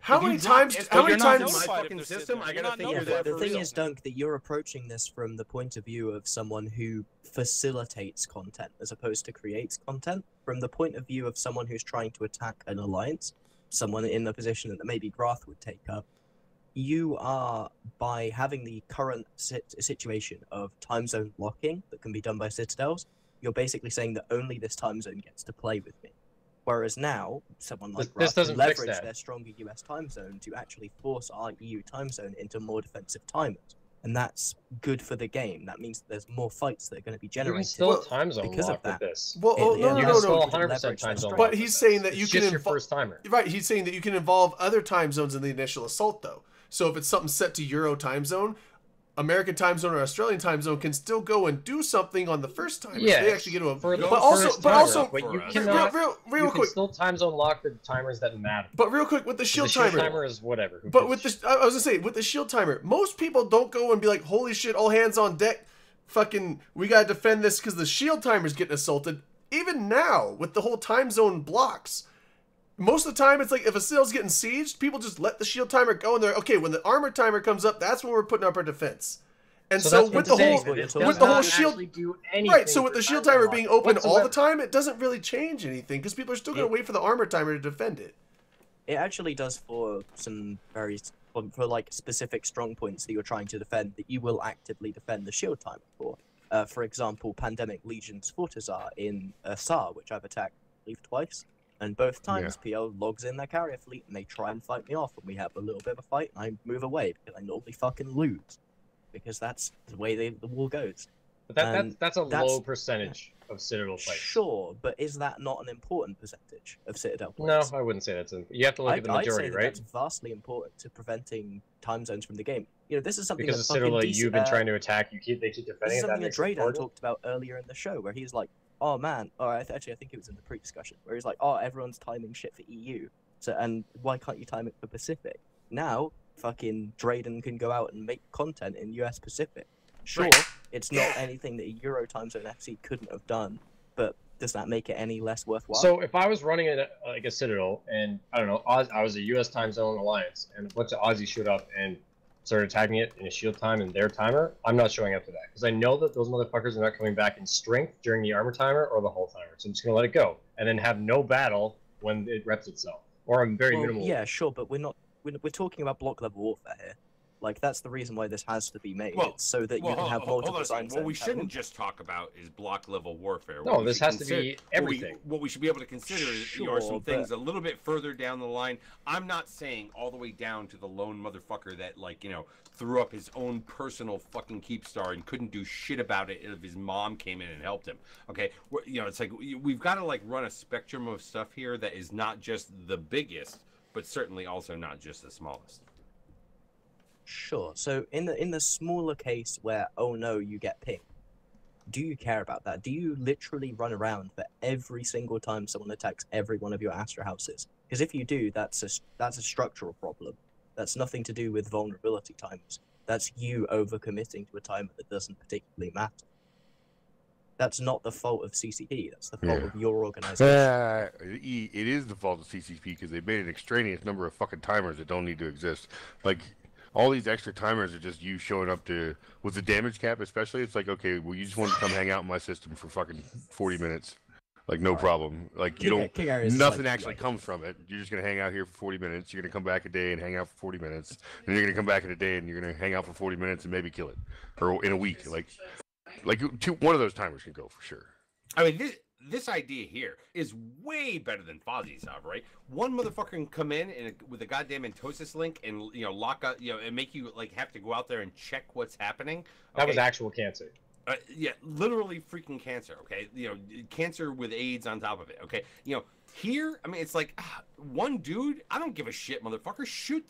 S3: How
S2: If you
S3: many
S2: drop-
S3: times?
S2: if
S3: How
S2: you're
S3: many
S2: not
S3: times?
S2: in my
S8: Notified if
S2: fucking
S8: they're
S2: system,
S8: sitting
S2: I
S8: there.
S2: gotta
S8: You're
S2: think
S8: not
S2: you're
S7: Yeah,
S2: there
S7: but the
S2: for
S7: thing
S2: real.
S7: is, Dunk, that you're approaching this from the point of view of someone who facilitates content as opposed to creates content. From the point of view of someone who's trying to attack an alliance, someone in the position that maybe Grath would take up, you are, by having the current situation of time zone blocking that can be done by Citadels, you're basically saying that only this time zone gets to play with me. Whereas now, someone like
S4: This
S7: Grath
S4: doesn't
S7: can
S4: fix
S7: leverage
S4: that.
S7: their stronger US time zone to actually force our EU time zone into more defensive timers. And that's good for the game. That means that there's more fights that are going to be
S4: You can
S7: generated.
S4: still
S3: Well,
S4: time zone
S7: because of
S4: lock with
S7: that.
S4: this.
S3: Well, oh,
S7: Yeah,
S3: no,
S4: You
S3: no,
S4: can
S3: no,
S4: still
S3: no.
S4: 100% time zone
S7: But
S4: lock
S3: But he's
S4: with
S3: saying
S4: this.
S3: that you
S4: It's
S3: can
S4: just your
S3: invo-
S4: first timer.
S3: Right, he's saying that you can involve other time zones in the initial assault, though. So if it's something set to Euro time zone, American time zone or Australian time zone can still go and do something on the first time.
S4: Yeah,
S3: They actually get to a.
S4: for the
S3: But also,
S4: first
S3: but
S4: timer,
S3: also,
S4: but you
S2: real-
S4: cannot.
S3: real
S4: You can
S3: quick.
S4: still time zone lock the timers that matter.
S3: But real quick with the shield
S4: The shield
S3: timer.
S4: timer is whatever. Who
S3: But
S4: gives
S3: with
S4: a
S3: the,
S4: shit?
S3: I was gonna say, with the shield timer, most people don't go and be like, "Holy shit, all hands on deck!" Fucking, we gotta defend this because the shield timer's getting assaulted. Even now, with the whole time zone blocks, most of the time it's like if a citadel's getting sieged, people just let the shield timer go, and they're okay. When the armor timer comes up, that's when we're putting up our defense. And so,
S4: that's what
S3: with
S4: I'm
S3: the
S4: saying,
S3: whole,
S4: but it
S7: with
S4: does
S3: the whole
S4: not
S3: shield,
S4: actually do anything
S3: right? So with
S4: for
S3: the shield
S4: time
S3: timer
S4: zone
S3: being
S4: lock
S3: open all the
S4: whatsoever.
S3: time, it doesn't really change anything because people are still gonna wait for the armor timer to defend it.
S7: It actually does for some very for like specific strong points that you're trying to defend that you will actively defend the shield timer for. For example, Pandemic Legion's Fortizar in SAR, which I've attacked, I believe, twice, and both times PL logs in their carrier fleet and they try and fight me off, and we have a little bit of a fight, and I move away because I normally fucking lose, because that's the way the war goes.
S4: But that's a
S7: that's-
S4: low percentage of Citadel fights.
S7: Sure, but is that not an important percentage of Citadel
S4: No,
S7: plays?
S4: I wouldn't say that's. You have to look at the
S7: I'd
S4: majority,
S7: say that
S4: right?
S7: that's vastly important to preventing time zones from the game. You know, this is something
S4: Because
S7: that
S4: the Citadel
S7: fucking
S4: that you've been
S7: DC
S4: trying to attack, they keep
S7: This
S4: defending
S7: is
S4: it. That
S7: something that
S4: makes it
S7: Draydan
S4: important.
S7: talked about earlier in the show, where he's like, "Oh man," or actually I think it was in the pre-discussion, where he's like, "Oh, everyone's timing shit for EU, so and why can't you time it for Pacific?" Now, fucking Draydan can go out and make content in US Pacific. Sure,
S2: Right.
S7: it's not anything that a Euro time zone FC couldn't have done, but does that make it any less worthwhile?
S4: So if I was running like a Citadel, and I don't know, I was a U.S. time zone alliance, and a bunch of Aussies showed up and started attacking it in a shield time and their timer, I'm not showing up for that because I know that those motherfuckers are not coming back in strength during the armor timer or the hull timer. So I'm just gonna let it go and then have no battle when it reps itself, or a very
S7: Well,
S4: minimal.
S7: yeah, sure, but we're talking about block level warfare here. Like that's the reason why this has to be made.
S2: Well,
S7: It's so that you can
S2: hold
S7: have
S2: on
S7: multiple
S2: a second.
S7: designs.
S2: What we
S7: that have
S2: shouldn't just talk about is block level warfare.
S4: No,
S2: What we
S4: this
S2: should
S4: has to be everything.
S2: What we should be able to consider is are some
S7: Sure,
S2: things a little bit further down the line. I'm not saying all the way down to the lone motherfucker that threw up his own personal fucking Keepstar and couldn't do shit about it if his mom came in and helped him. Okay, it's like we've got to run a spectrum of stuff here that is not just the biggest, but certainly also not just the smallest.
S7: Sure. So in the smaller case where, oh no, you get pinged, do you care about that? Do you literally run around for every single time someone attacks every one of your Astra houses? Because if you do, that's a structural problem. That's nothing to do with vulnerability timers. That's you overcommitting to a timer that doesn't particularly matter. That's not the fault of CCP. That's the fault of your organization.
S6: It is the fault of CCP because they made an extraneous number of fucking timers that don't need to exist. Like, all these extra timers are just you showing up to, with the damage cap especially, it's like, okay, well, you just want to come hang out in my system for fucking 40 minutes. Like, no problem. Like, you don't, nothing actually comes from it. You're just going to hang out here for 40 minutes. You're going to come back a day and hang out for 40 minutes. And you're going to come back in a day and you're going to hang out for 40 minutes and maybe kill it. Or in a week. Like one of those timers can go for sure.
S2: I mean, this idea here is way better than Fozzie's stuff, right? One motherfucker can come in and with a goddamn Entosis link and lock up, and make you have to go out there and check what's happening.
S4: That was actual cancer.
S2: Yeah, literally freaking cancer. Okay, cancer with AIDS on top of it. Okay, here, I mean, it's like one dude. I don't give a shit, motherfucker. Shoot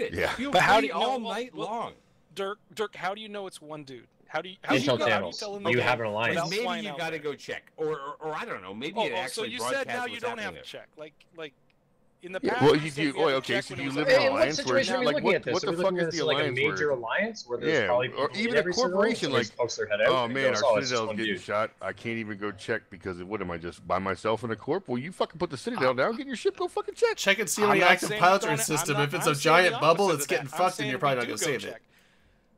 S2: it.
S6: Yeah.
S2: Feel
S8: But how do
S2: free
S8: you know?
S2: all night long?
S8: Dirk, how do you know it's one dude? How do you
S4: Intel channels.
S8: tell him
S4: You
S8: that
S4: have an alliance.
S8: without
S2: Maybe
S8: flying
S2: you
S8: out
S2: got to
S8: there?
S2: go check, or I don't know. Maybe it
S8: So
S2: actually
S8: you
S2: broadcasts
S8: said now you
S2: what's
S8: don't
S2: happening
S8: have
S2: there.
S8: to check. Like in the
S6: Yeah,
S8: past.
S6: well,
S8: you
S6: you
S8: said
S6: do.
S8: had to
S6: Okay,
S8: check
S6: so
S8: when
S6: do
S8: it
S6: you
S8: was
S6: live in
S8: available.
S6: an
S4: In what
S6: alliance where
S4: situation are we
S6: like
S4: looking at this?
S6: what
S4: Are
S6: the
S4: we
S6: fuck
S4: looking
S6: is
S4: at
S6: the
S4: this like a
S6: alliance
S4: major
S6: where?
S4: alliance where there's
S6: Yeah,
S4: probably
S6: or
S4: people
S6: even
S4: in
S6: a
S4: every citadel,
S6: corporation
S4: so
S6: like,
S4: there's folks that head out
S6: oh
S4: and
S6: man,
S4: goes,
S6: our
S4: it's just
S6: Citadel's
S4: one
S6: getting
S4: dude.
S6: shot. I can't even go check because what am I just by myself in a corp? Well, you fucking put the Citadel down, get your ship, go fucking check.
S3: Check and see how
S8: I'm
S3: many
S8: not
S3: active
S8: saying
S3: pilots are
S8: don't-
S3: in the system.
S8: I'm
S3: If it's
S8: not-
S3: a
S8: I'm saying
S3: giant
S8: the
S3: bubble,
S8: opposite
S3: it's
S8: of
S3: getting
S8: that. I'm
S3: fucked, and
S8: saying
S3: you're probably
S8: we
S3: not
S8: do
S3: gonna
S8: go
S3: save it.
S8: check.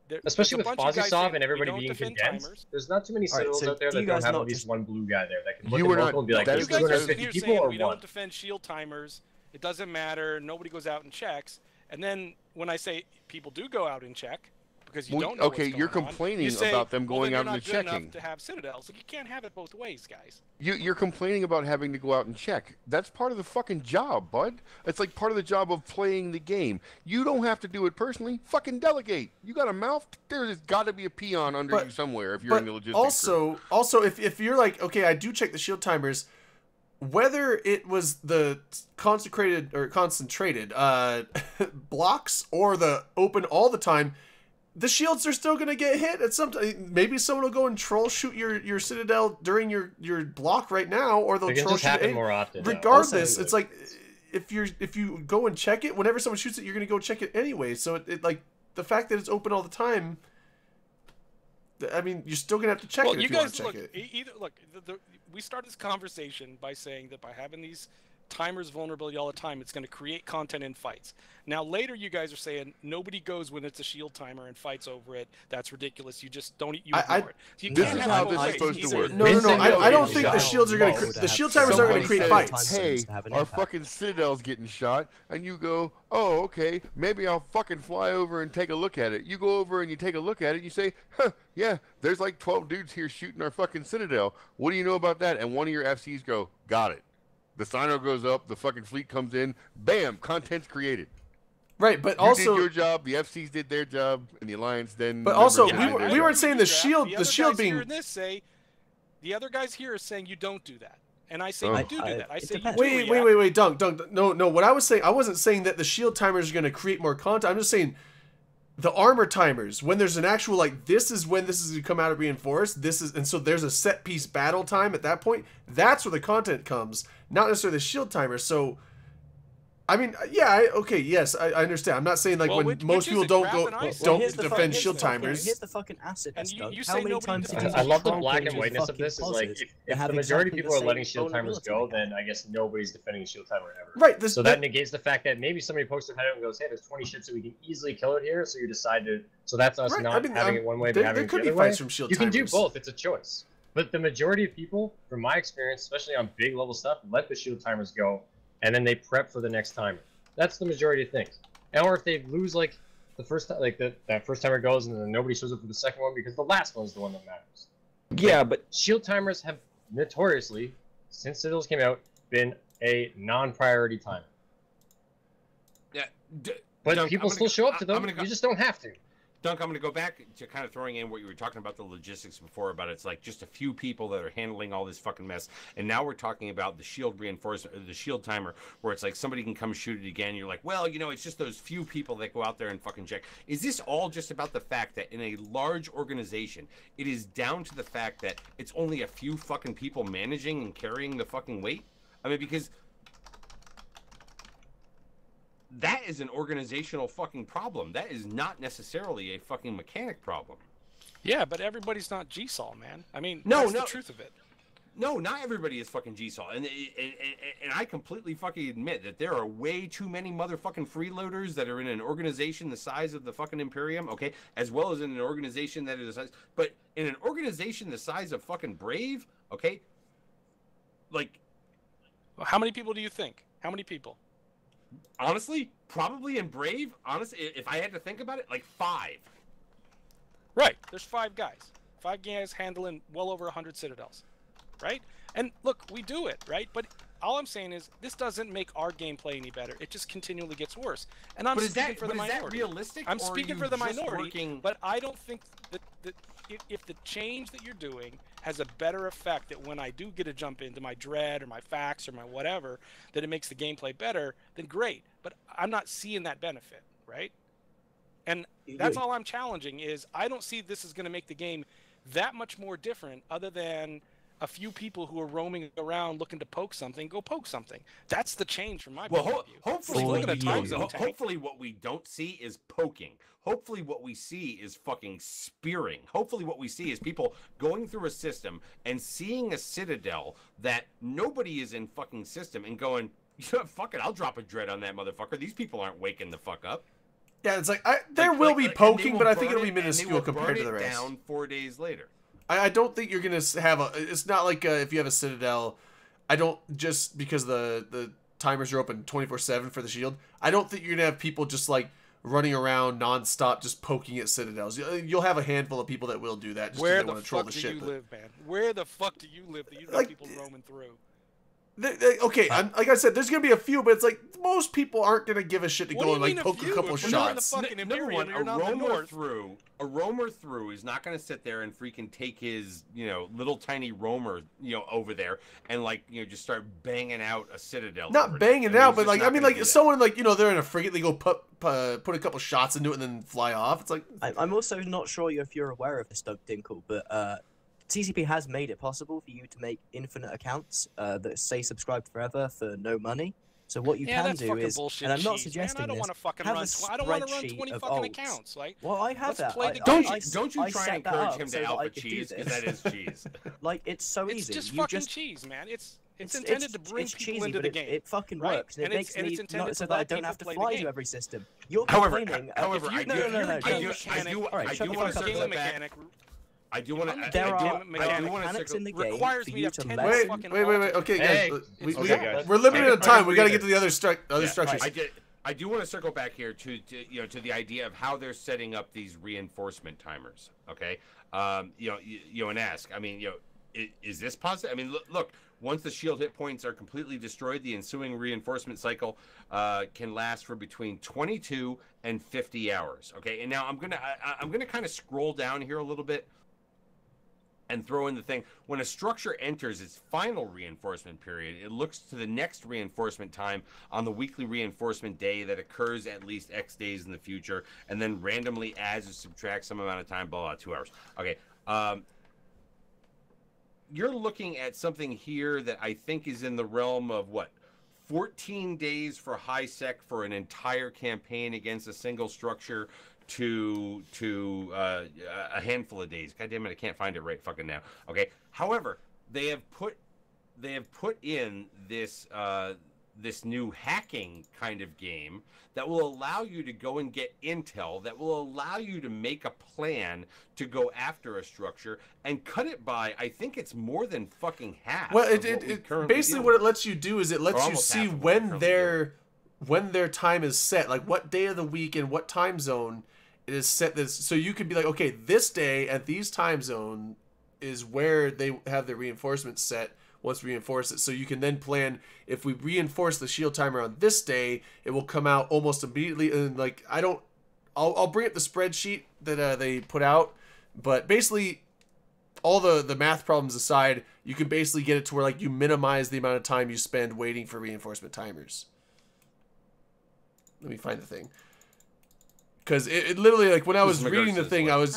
S8: There's
S4: Especially
S8: a
S4: with
S8: bunch of guys
S4: Fozzie
S8: saying
S4: and everybody
S8: we don't
S4: being
S8: defend
S4: content,
S8: timers.
S4: there's not too many
S9: All right,
S4: citadels
S9: so
S4: out there
S9: do you
S4: that don't
S9: guys
S4: have
S9: not
S4: at least
S9: just-
S4: one blue guy there that can look
S6: You
S4: at
S6: were
S4: local
S6: not-
S4: and be like,
S6: that
S4: there's
S6: is-
S8: You guys are
S4: 250
S8: here
S4: people
S8: saying
S4: or
S8: we
S4: one.
S8: don't defend shield timers. It doesn't matter. Nobody goes out and checks. And then when I say people do go out and check because you
S6: Well,
S8: don't know
S6: okay,
S8: what's
S6: you're
S8: going on,
S6: complaining
S8: you say,
S6: about them
S8: well,
S6: going
S8: then
S6: out
S8: you're
S6: and
S8: not good
S6: checking.
S8: enough to have citadels. Like, you can't have it both ways, guys.
S6: You're complaining about having to go out and check. That's part of the fucking job, bud. It's like part of the job of playing the game. You don't have to do it personally. Fucking delegate. You got a mouth? There's got to be a peon under
S3: But-
S6: you somewhere if you're in the logistics.
S3: Also, if you're like, okay, I do check the shield timers, whether it was the consecrated or concentrated blocks or the open all the time, the shields are still gonna get hit at some time. Maybe someone will go and troll shoot your citadel during your block right now, or they'll
S4: It can
S3: troll
S4: just
S3: shoot
S4: happen
S3: it.
S4: more often. though.
S3: Regardless,
S9: Also-
S3: it's like if you go and check it, whenever someone shoots it, you're gonna go check it anyway. So it like the fact that it's open all the time. I mean, you're still gonna have to check
S8: Well,
S3: it
S8: you
S3: if you want
S8: guys
S3: to check
S8: look.
S3: it.
S8: Either look. We started this conversation by saying that by having these timers vulnerability all the time, it's going to create content in fights. Now later, you guys are saying nobody goes when it's a shield timer and fights over it. That's ridiculous. You just don't. You
S3: I-
S8: ignore it. So you
S6: This
S8: can't
S6: is
S8: have
S6: how
S8: it
S6: this
S8: both
S6: is
S8: ways.
S6: supposed to
S8: Either-
S6: work.
S3: No,
S6: Vincent
S3: I don't
S6: Miller
S3: think the
S6: is
S3: shields are
S9: Whoa,
S3: gonna.
S9: to
S3: The
S9: have
S3: shield timers aren't gonna
S6: Somebody
S3: create
S6: says,
S3: fights.
S6: Hey,
S9: to have an
S6: our
S9: impact.
S6: fucking Citadel's getting shot, and you go, oh, okay, maybe I'll fucking fly over and take a look at it. You go over and you take a look at it, and you say, huh, yeah, there's like 12 dudes here shooting our fucking Citadel. What do you know about that? And one of your FCs go, got it. The signer goes up, the fucking fleet comes in, bam, content's created.
S3: Right, but
S6: You
S3: also,
S6: did your job, the FCs did their job, and the Alliance then.
S3: But also,
S6: members
S3: we
S6: did their
S3: weren't
S6: job.
S3: saying the shield- the
S8: other
S3: shield
S8: guys
S3: being-
S8: here in this say, the other guys here are saying you don't do that, and I say
S6: Oh.
S8: you do that. I
S9: It
S8: say you
S9: depends.
S8: do
S3: wait,
S8: react.
S3: Dunk. No. What I was saying, I wasn't saying that the shield timers are going to create more content. I'm just saying the armor timers, when there's an actual like, this is when this is going to come out of reinforced. This is, and so there's a set piece battle time at that point. That's where the content comes, not necessarily the shield timer. So, I mean, yeah, yes, I understand. I'm not saying like
S8: Well,
S3: when
S8: which
S3: most
S8: is
S3: people
S8: it,
S3: don't
S8: Graf
S3: go
S8: and Ice?
S3: don't
S9: here's the
S3: defend
S9: fucking-
S3: shield
S9: here's the fucking-
S3: timers.
S9: Here's the fucking acid.
S8: And
S9: test,
S8: you-
S9: Doug.
S8: you
S9: How
S8: say
S9: many
S8: nobody
S9: times did
S8: defends
S9: you
S4: I
S8: shield
S4: love the
S9: trample
S4: black and
S9: into
S4: whiteness of
S9: fucking
S4: this. Is like
S9: posits
S4: if
S9: that have
S4: the majority of
S9: exactly
S4: people are
S9: the
S4: letting
S9: same
S4: shield timers go,
S9: vulnerability?
S4: then I guess nobody's defending a shield timer ever.
S3: Right. This
S4: So that negates the fact that maybe somebody pokes their head out and goes, "Hey, there's 20 ships that we can easily kill it here." So you decide to. So that's us
S3: Right,
S4: not
S3: I mean,
S4: having it one way, but
S3: there
S4: having
S3: could
S4: it
S3: be
S4: the other
S3: fights
S4: way.
S3: from shield
S4: You can do
S3: timers.
S4: both. It's a choice. But the majority of people, from my experience, especially on big level stuff, let the shield timers go, and then they prep for the next timer. That's the majority of things. Or if they lose like the first time, like that first timer goes, and then nobody shows up for the second one because the last one's the one that matters.
S5: Yeah, but
S4: Shield timers have notoriously, since Citadels came out, been a non-priority timer.
S2: Yeah,
S4: But
S2: Dunk,
S4: people
S2: I'm
S4: still
S2: gonna
S4: show up to
S2: go- I'm
S4: them.
S2: gonna go-
S4: You just don't have to.
S2: Dunk, I'm going to go back to kind of throwing in what you were talking about the logistics before about it's like just a few people that are handling all this fucking mess. And now we're talking about the shield reinforcement, the shield timer, where it's like somebody can come shoot it again. You're like, well, you know, it's just those few people that go out there and fucking check. Is this all just about the fact that in a large organization, it is down to the fact that it's only a few fucking people managing and carrying the fucking weight? I mean, because that is an organizational fucking problem. That is not necessarily a fucking mechanic problem.
S8: Yeah, but everybody's not GSOL, man. I mean,
S2: No,
S8: that's
S2: no.
S8: the truth of it.
S2: No, not everybody is fucking GSOL. And I completely fucking admit that there are way too many motherfucking freeloaders that are in an organization the size of the fucking Imperium, okay? As well as in an organization that is the size... But in an organization the size of fucking Brave, okay? Like,
S8: Well, how many people do you think? How many people?
S2: honestly, probably in Brave, honestly, if I had to think about it, like 5.
S8: Right. There's 5 guys. 5 guys handling well over 100 Citadels. Right? And look, we do it, right? But all I'm saying is this doesn't make our gameplay any better. It just continually gets worse. And I'm
S2: But is
S8: speaking
S2: that,
S8: for the
S2: but is that
S8: minority.
S2: realistic?
S8: I'm
S2: or are
S8: speaking
S2: you
S8: for the
S2: just
S8: minority,
S2: working...
S8: but I don't think that if the change that you're doing has a better effect that when I do get to jump into my Dread or my Fax or my whatever, that it makes the gameplay better, then great. But I'm not seeing that benefit, right? And that's all I'm challenging is I don't see this is going to make the game that much more different other than a few people who are roaming around looking to poke something, go poke something. That's the change from my
S2: Well,
S8: point of view.
S2: hopefully,
S8: Look at a time
S2: ho-
S8: zone tank.
S2: hopefully, what we don't see is poking. Hopefully, what we see is fucking spearing. Hopefully, what we see is people going through a system and seeing a citadel that nobody is in fucking system and going, yeah, fuck it, I'll drop a dread on that motherfucker. These people aren't waking the fuck up.
S3: Yeah, it's like there will be
S2: and they
S3: poking,
S2: will
S3: but I think
S2: burn
S3: it'll be
S2: it, and they
S3: minuscule
S2: will
S3: compared
S2: burn
S3: to the
S2: it
S3: rest.
S2: down 4 days later.
S3: I don't think you're gonna have a. It's not like if you have a citadel. I don't just because the timers are open 24/7 for the shield. I don't think you're gonna have people just like running around nonstop just poking at citadels. You'll have a handful of people that will do that. Just 'cause
S8: Where
S3: they
S8: the
S3: want to troll
S8: fuck
S3: the
S8: do
S3: shit.
S8: you
S3: but-
S8: live, man? Where the fuck do you live that you don't
S3: Like,
S8: have people roaming through?
S3: Okay, like I said, there's gonna be a few, but it's like most people aren't gonna give a shit to
S8: What
S3: go
S8: do
S3: and
S8: you
S3: like
S8: mean a
S3: poke a
S8: few?
S3: couple
S8: If you're not in the
S3: shots.
S8: fucking
S2: Number
S8: Imperium,
S2: one,
S8: you're not in the north.
S2: a roamer through is not going to sit there and freaking take his, little tiny roamer, over there and just start banging out a citadel.
S3: Not
S2: over
S3: banging
S2: there.
S3: it out,
S2: he's
S3: but
S2: just
S3: like
S2: not
S3: I mean,
S2: gonna do
S3: like
S2: that.
S3: someone like they're in a frigate, they go put a couple shots into it and then fly off. It's like
S9: I'm also not sure if you're aware of this, Doug Dinkle, but CCP has made it possible for you to make infinite accounts that say subscribed forever for no money. So what you
S8: Yeah,
S9: can
S8: that's
S9: do
S8: fucking
S9: is,
S8: bullshit
S9: and I'm not
S8: cheese,
S9: suggesting
S8: man. I don't
S9: this,
S8: want to fucking
S9: have
S8: run.
S9: a
S8: I don't want to run
S9: spreadsheet
S8: 20
S9: of
S8: fucking
S9: alts.
S8: accounts. Like,
S9: Well, I have
S8: let's
S9: that.
S8: play the
S2: Don't
S8: game.
S2: you, don't you
S9: I
S2: try
S9: set
S2: and
S9: that
S2: encourage
S9: up
S2: him
S9: so
S2: to
S9: that I
S2: alpha
S9: could do
S2: cheese because
S9: this.
S2: that is cheese.
S9: Like it's so
S8: It's
S9: easy.
S8: just
S9: You
S8: fucking
S9: just
S8: cheese, man. It's intended to bring
S9: it's
S8: people
S9: cheesy,
S8: into
S9: but
S8: the
S9: it,
S8: game.
S9: it fucking
S8: right?
S9: works, and it
S8: And
S9: makes
S8: it's
S9: me
S8: intended
S9: not so
S8: to
S9: that I
S8: let
S9: don't
S8: people
S9: have to
S8: play the
S9: fly
S8: game.
S9: to every system. You're
S2: However,
S9: complaining.
S2: however,
S9: if you,
S2: I
S9: no,
S2: do-
S9: no, no, no,
S2: I
S9: don't-
S2: do-
S9: Alright,
S2: I
S9: shut
S2: do
S9: the
S2: wanna
S9: fuck up.
S2: circle
S8: game
S2: back.
S8: mechanic
S2: I do want to.
S9: There are
S8: mechanics
S9: in the game
S8: requires
S9: for
S8: me
S9: you
S8: to
S9: to
S8: have 10
S9: let.
S8: fucking
S3: wait. Okay,
S4: Hey,
S3: guys,
S4: okay, guys.
S3: we're limited
S4: Okay,
S3: on time.
S4: okay,
S3: We got to
S4: okay.
S3: get to the other structures.
S2: I do want to circle back here to the idea of how they're setting up these reinforcement timers. Okay, and ask. I mean, is this positive? I mean, look. Once the shield hit points are completely destroyed, the ensuing reinforcement cycle can last for between 22 and 50 hours. Okay, and now I'm gonna kind of scroll down here a little bit and throw in the thing. When a structure enters its final reinforcement period, it looks to the next reinforcement time on the weekly reinforcement day that occurs at least X days in the future, and then randomly adds or subtracts some amount of time, blah, blah, 2 hours. Okay. You're looking at something here that I think is in the realm of 14 days for high sec for an entire campaign against a single structure to a handful of days. God damn it, I can't find it right fucking now. Okay. However, they have put in this this new hacking kind of game that will allow you to go and get intel, that will allow you to make a plan to go after a structure and cut it by, I think it's more than fucking half.
S3: Well,
S2: of what we
S3: it
S2: currently
S3: basically
S2: do.
S3: what it lets you do is it lets you
S2: almost
S3: see
S2: half of what we
S3: when
S2: currently
S3: their time is set, like what day of the week and what time zone it is set. So you could be like, okay, this day at these time zone is where they have their reinforcements set. Once reinforce it, so you can then plan if we reinforce the shield timer on this day, it will come out almost immediately. And like I'll bring up the spreadsheet that they put out, but basically all the math problems aside, you can basically get it to where like you minimize the amount of time you spend waiting for reinforcement timers. Let me find the thing, because it literally, like when I was reading the thing, I was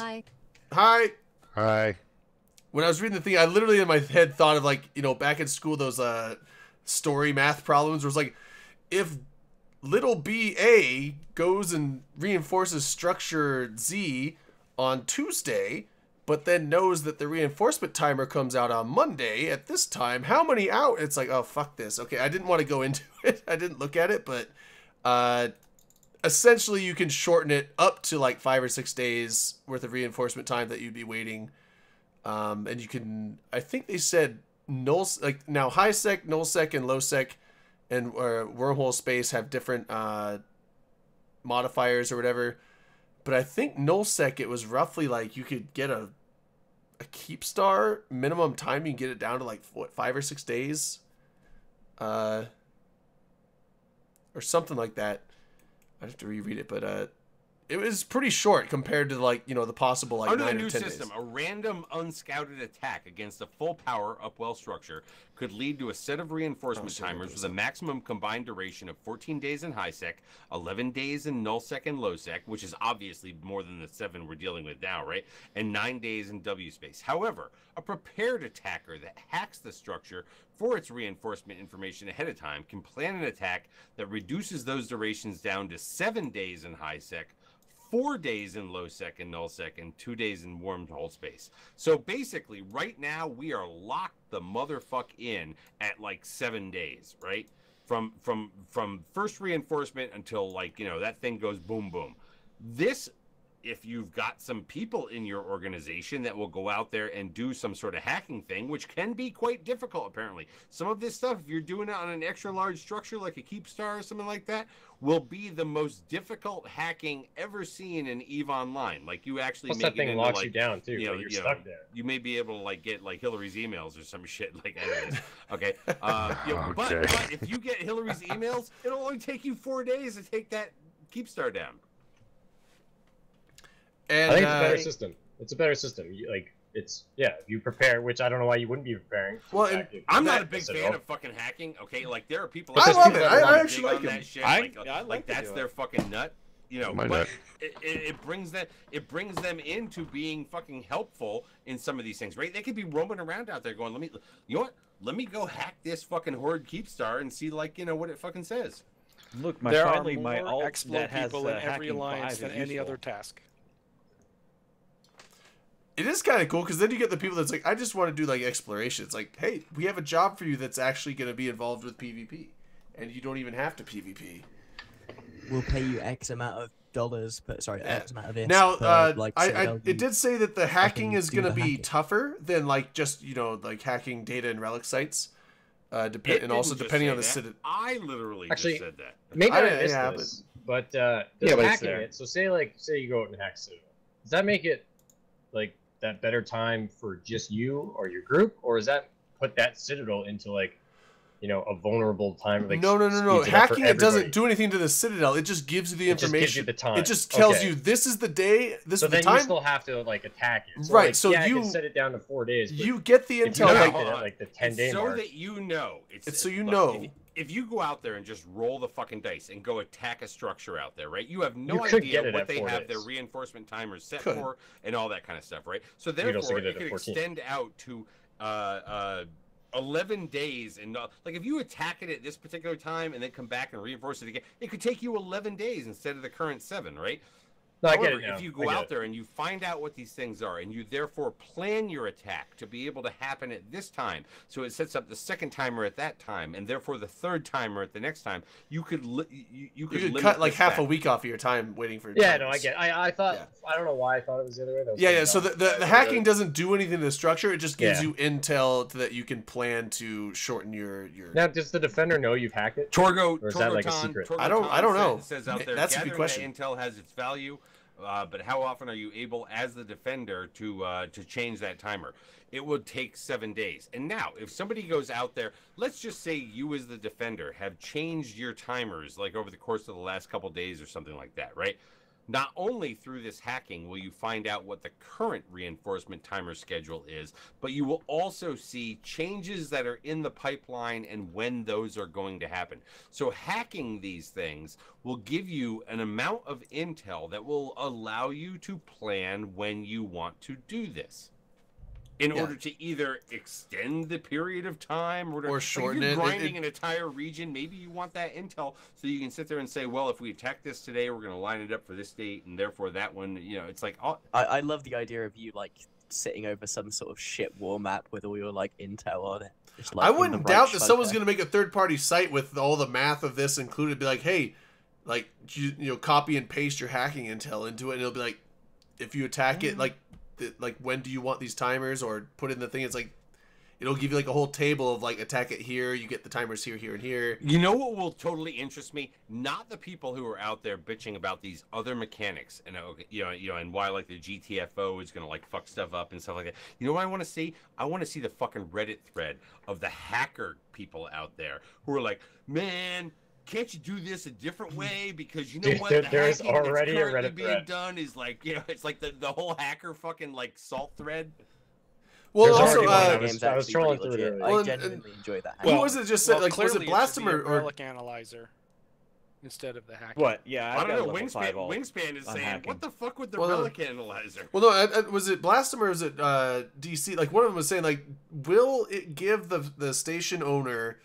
S3: hi. When I was reading the thing, I literally in my head thought of like, back in school, those story math problems where it's like, if little b-A goes and reinforces structure Z on Tuesday, but then knows that the reinforcement timer comes out on Monday at this time, how many out? It's like, oh, fuck this. Okay, I didn't want to go into it. I didn't look at it, but essentially you can shorten it up to like 5 or 6 days worth of reinforcement time that you'd be waiting. And you can, I think they said null, like now high sec, null sec, and low sec, and wormhole space have different modifiers or whatever. But I think null sec, it was roughly like you could get a keep star minimum time. You can get it down to like 5 or 6 days, or something like that. I'd have to reread it, but it was pretty short compared to like the possible like
S2: Under the
S3: 9 or
S2: new
S3: 10
S2: system,
S3: days.
S2: a random unscouted attack against a full power Upwell structure could lead to a set of reinforcement timers with a maximum combined duration of 14 days in high sec, 11 days in null sec and low sec, which is obviously more than the 7 we're dealing with now, right? And 9 days in W space. However, a prepared attacker that hacks the structure for its reinforcement information ahead of time can plan an attack that reduces those durations down to 7 days in high sec, 4 days in low sec and null sec, and 2 days in wormhole space. So basically, right now we are locked the motherfuck in at like 7 days, right? From first reinforcement until like that thing goes boom boom. This, if you've got some people in your organization that will go out there and do some sort of hacking thing, which can be quite difficult apparently. Some of this stuff, if you're doing it on an extra large structure like a Keepstar or something like that, will be the most difficult hacking ever seen in EVE Online. Like you actually
S4: Plus
S2: make
S4: that thing
S2: it into,
S4: locks
S2: like,
S4: you down too. You're stuck there.
S2: You may be able to like get like Hillary's emails or some shit like anyways. Okay. But if you get Hillary's emails, it'll only take you 4 days to take that Keepstar down.
S3: And
S4: I think it's a better system. It's a better system. You prepare, which I don't know why you wouldn't be preparing.
S3: Well, and
S2: I'm not a big fan of fucking hacking. Okay, like there are people.
S3: I love it.
S2: that
S3: I
S2: wanna
S3: actually
S2: dig
S3: like
S2: on
S3: it.
S2: that shit.
S5: I like to
S2: that's
S5: do
S2: their
S5: it.
S2: fucking nut.
S6: My
S2: But
S6: nut.
S2: it brings them into being fucking helpful in some of these things, right? They could be roaming around out there going, let me go hack this fucking Horde Keepstar and see what it fucking says.
S5: Look,
S8: There are
S5: finally my
S8: more
S5: alt
S8: exploit
S5: that has
S8: people in every
S5: hacking
S8: alliance
S5: 5
S8: than
S5: is
S8: any
S5: useful.
S8: other task.
S3: it is kind of cool because then you get the people that's like, I just want to do like exploration. It's like, hey, we have a job for you that's actually going to be involved with PvP, and you don't even have to PvP.
S9: We'll pay you X amount of dollars, X amount of
S3: Now,
S9: like
S3: it did say that the hacking is
S9: do
S3: going to
S9: the
S3: be
S9: hacking.
S3: tougher than like just like hacking data and relic sites, and
S2: It
S3: also
S2: didn't just
S3: depending
S2: say
S3: on the
S2: that.
S3: city.
S2: I literally
S4: Actually,
S2: just said that.
S4: Maybe I
S3: I-
S4: missed
S3: yeah,
S4: this, but
S5: but it's
S4: hacking
S5: there.
S4: it. So say you go out and hack Citadel. Does that make it like that better time for just you or your group, or does that put that Citadel into like a vulnerable time? Like
S3: No.
S4: speeds it up for
S3: Hacking it doesn't
S4: everybody?
S3: do anything to the Citadel. It just gives you the
S4: It just
S3: information.
S4: gives you the time.
S3: It just tells
S4: Okay.
S3: you this is the day, this
S4: So
S3: is the
S4: then
S3: time.
S4: you still have to like attack it.
S3: Right,
S4: Like,
S3: so
S4: yeah, I
S3: you-
S4: can set it down to 4 days. But
S3: You get the
S4: if you
S3: intel.
S4: hacked
S3: Like,
S4: it at like the 10-day
S2: so
S4: mark,
S2: that you know.
S3: It's so you
S2: look,
S3: know.
S2: If you go out there and just roll the fucking dice and go attack a structure out there, right? You have no
S4: You could
S2: idea
S4: get it
S2: what
S4: at
S2: they
S4: 4
S2: have
S4: days.
S2: their reinforcement timers set
S3: Could.
S2: for and all that kind of stuff, right? So
S4: could also
S2: therefore,
S4: get it
S2: it
S4: at
S2: could
S4: 14.
S2: extend out to 11 days, and like if you attack it at this particular time and then come back and reinforce it again, it could take you 11 days instead of the current 7, right?
S4: No, I get
S2: However,
S4: it now.
S2: if you
S4: I
S2: go
S4: get
S2: out
S4: it.
S2: there and you find out what these things are, and you therefore plan your attack to be able to happen at this time, so it sets up the second timer at that time, and therefore the third timer at the next time, you could
S3: you could
S2: limit
S3: cut like
S2: this
S3: half a
S2: back.
S3: week off of your time waiting for.
S4: Yeah,
S3: timers.
S4: no, I get. I thought
S3: Yeah.
S4: I don't know why I thought it was the other way. That was
S3: Yeah,
S4: pretty
S3: yeah. So
S4: dumb.
S3: the hacking doesn't do anything to the structure. It just gives
S4: Yeah.
S3: you intel that you can plan to shorten your.
S4: Now, does the defender know you've hacked it?
S2: Torgo,
S4: Or is that like a
S2: Torgoton-
S4: secret?
S3: I don't
S2: Torgoton
S3: know.
S2: Says out there,
S3: That's a good
S2: gathering
S3: question.
S2: that intel has its value, but how often are you able, as the defender, to change that timer? It would take 7 days. And now, if somebody goes out there, let's just say you as the defender have changed your timers like over the course of the last couple days or something like that, right? Not only through this hacking will you find out what the current reinforcement timer schedule is, but you will also see changes that are in the pipeline and when those are going to happen. So hacking these things will give you an amount of intel that will allow you to plan when you want to do this. In
S3: Yeah.
S2: order to either extend the period of time or
S3: shorten
S2: if
S3: it.
S2: you're grinding an entire region, maybe you want that intel so you can sit there and say, well, if we attack this today, we're going to line it up for this date, and therefore that one, it's like, oh,
S9: I love the idea of you like sitting over some sort of shit war map with all your like intel on it. Just, like,
S3: I
S9: in the
S3: wouldn't
S9: right
S3: doubt that someone's
S9: photo.
S3: going to make a third-party site with all the math of this included. Be like, hey, like you copy and paste your hacking intel into it, and it'll be like, if you attack it, like when do you want these timers, or put in the thing. It's like it'll give you like a whole table of like attack it here. You get the timers here, here, and here.
S2: You know what will totally interest me? Not the people who are out there bitching about these other mechanics and and why like the GTFO is gonna like fuck stuff up and stuff like that. You know what I want to see? I want to see the fucking Reddit thread of the hacker people out there who are like, man, can't you do this a different way? Because you know
S4: Dude,
S2: what,
S4: there's
S2: hacking that's
S4: already a
S2: currently
S4: Reddit
S2: being
S4: thread.
S2: done is like, you know, it's like the whole hacker fucking like salt thread.
S3: Well,
S4: There's
S3: also,
S4: already one. I
S9: game's
S4: was
S9: actually
S4: trolling
S9: pretty
S4: through it
S9: legit.
S4: earlier.
S3: Well,
S9: I
S3: and-
S9: genuinely enjoy that.
S3: who was it just said, like, was it
S8: clearly
S3: Blastem
S8: should be a
S3: or
S8: relic analyzer instead of the hacking.
S5: What? Yeah, I've
S2: I don't
S5: got
S2: know.
S5: level 5 ult
S2: Wingspan is
S5: on
S2: saying,
S5: hacking.
S2: what the fuck with the
S3: Well,
S2: relic analyzer?
S3: Well, no, was it Blastem or was it DC? Like, one of them was saying, like, will it give the station owner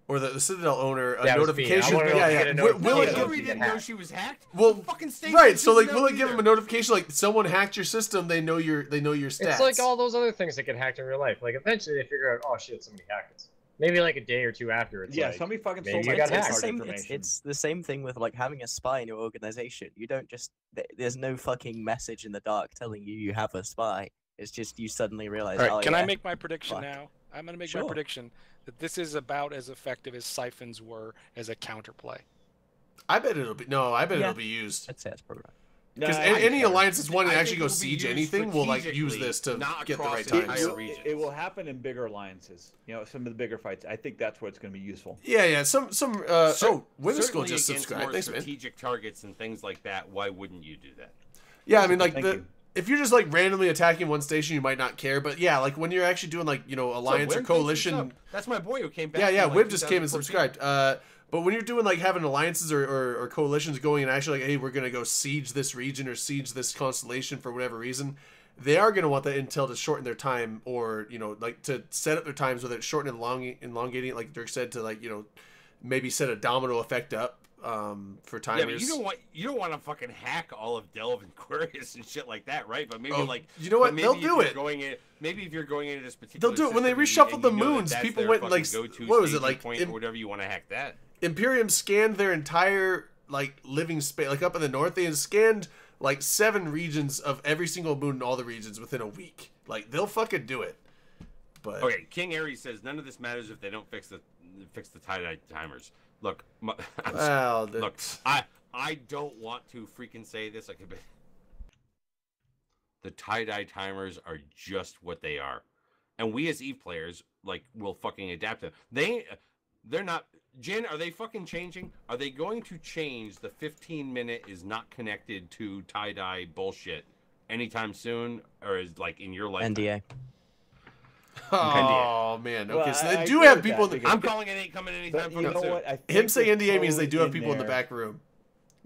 S3: or the Citadel owner a
S4: Yeah, it was me.
S3: notification?
S4: I wanna know
S3: Yeah,
S4: if you
S3: yeah.
S4: get a
S3: Will
S2: No,
S3: it
S4: notification.
S3: give?
S2: Hillary didn't know she was hacked.
S3: Well,
S2: The fucking station
S3: right. So, like,
S2: didn't
S3: will
S2: know
S3: it give them a
S2: either.
S3: notification? Like, someone hacked your system. They know your stats.
S4: It's like all those other things that get hacked in real life. Like eventually they figure out, oh shit, somebody hacked us. Maybe like a day or two after. It's
S5: Yeah,
S4: like,
S5: somebody fucking
S4: maybe
S5: stole
S4: you
S5: my
S4: got
S5: credit
S4: hacked.
S5: card
S9: same,
S5: information.
S9: it's the same thing with like having a spy in your organization. You don't just there's no fucking message in the dark telling you have a spy. It's just you suddenly realize.
S8: All right,
S9: oh,
S8: can
S9: yeah.
S8: I make my prediction
S9: Fuck.
S8: now? I'm going to make
S9: Sure.
S8: my prediction that this is about as effective as siphons were as a counterplay.
S3: I bet it'll be
S9: Yeah.
S3: it'll be used
S9: I'd say that's probably right.
S3: because
S5: Nah,
S3: any
S5: I-
S3: alliance that's wanting to
S2: I
S3: actually
S2: think
S3: go
S2: it will be
S3: siege
S2: used
S3: anything will like use
S2: strategically,
S3: this to
S2: not
S3: get the
S2: across
S3: right
S2: the
S3: times.
S2: entire
S5: It,
S2: region.
S5: it will happen in bigger alliances. You know, some of the bigger fights. I think that's where it's going to be useful.
S3: Yeah, yeah. Some Women's School
S2: Certainly
S3: just
S2: against
S3: subscribed.
S2: more
S3: Thanks, man.
S2: strategic targets and things like that. Why wouldn't you do that?
S3: Yeah, I mean, like
S5: Thank you.
S3: if you're just like randomly attacking one station, you might not care. But yeah, like when you're actually doing like alliance or coalition.
S2: That's my boy who came back.
S3: Yeah, yeah.
S2: from, like,
S3: Wib just came and
S2: 2014.
S3: subscribed. But when you're doing like having alliances or coalitions going and actually like, hey, we're gonna go siege this region or siege this constellation for whatever reason, they are gonna want that intel to shorten their time or like to set up their times with it, shorten and elongating it, like Dirk said, to like maybe set a domino effect up for timers.
S2: Yeah, but you don't want to fucking hack all of Delve and Quirius and shit like that, right? But maybe like
S3: you know what?
S2: but maybe
S3: They'll
S2: if
S3: do
S2: you're
S3: it.
S2: Going in, maybe if you're going into this particular,
S3: They'll do it when they
S2: system
S3: reshuffled
S2: and
S3: the
S2: you know that
S3: moons.
S2: that's
S3: People
S2: their
S3: went and, like,
S2: fucking go-to
S3: what was it,
S2: staging
S3: like,
S2: point or whatever you want to hack that.
S3: Imperium scanned their entire like living space, like up in the north. They had scanned like 7 regions of every single moon in all the regions within a week. Like they'll fucking do it. But
S2: Okay, King Aries says none of this matters if they don't fix the tie-dye timers. Look,
S3: well,
S2: look, I don't want to freaking say this. Like, the tie-dye timers are just what they are, and we as Eve players like will fucking adapt them. They're not. Jin, are they fucking changing? Are they going to change the 15-minute is not connected to tie-dye bullshit anytime soon, or is like in your life?
S9: NDA.
S3: oh man. Okay,
S5: Well,
S3: so
S5: I
S3: they do
S5: agree
S3: have
S5: with
S3: people.
S5: that
S3: In the,
S5: because-
S2: I'm calling it ain't coming anytime
S5: But you know
S2: soon.
S5: what? I think
S3: him saying
S5: the
S3: NDA means they
S5: code
S3: do have
S5: in
S3: people in the
S5: there-
S3: back room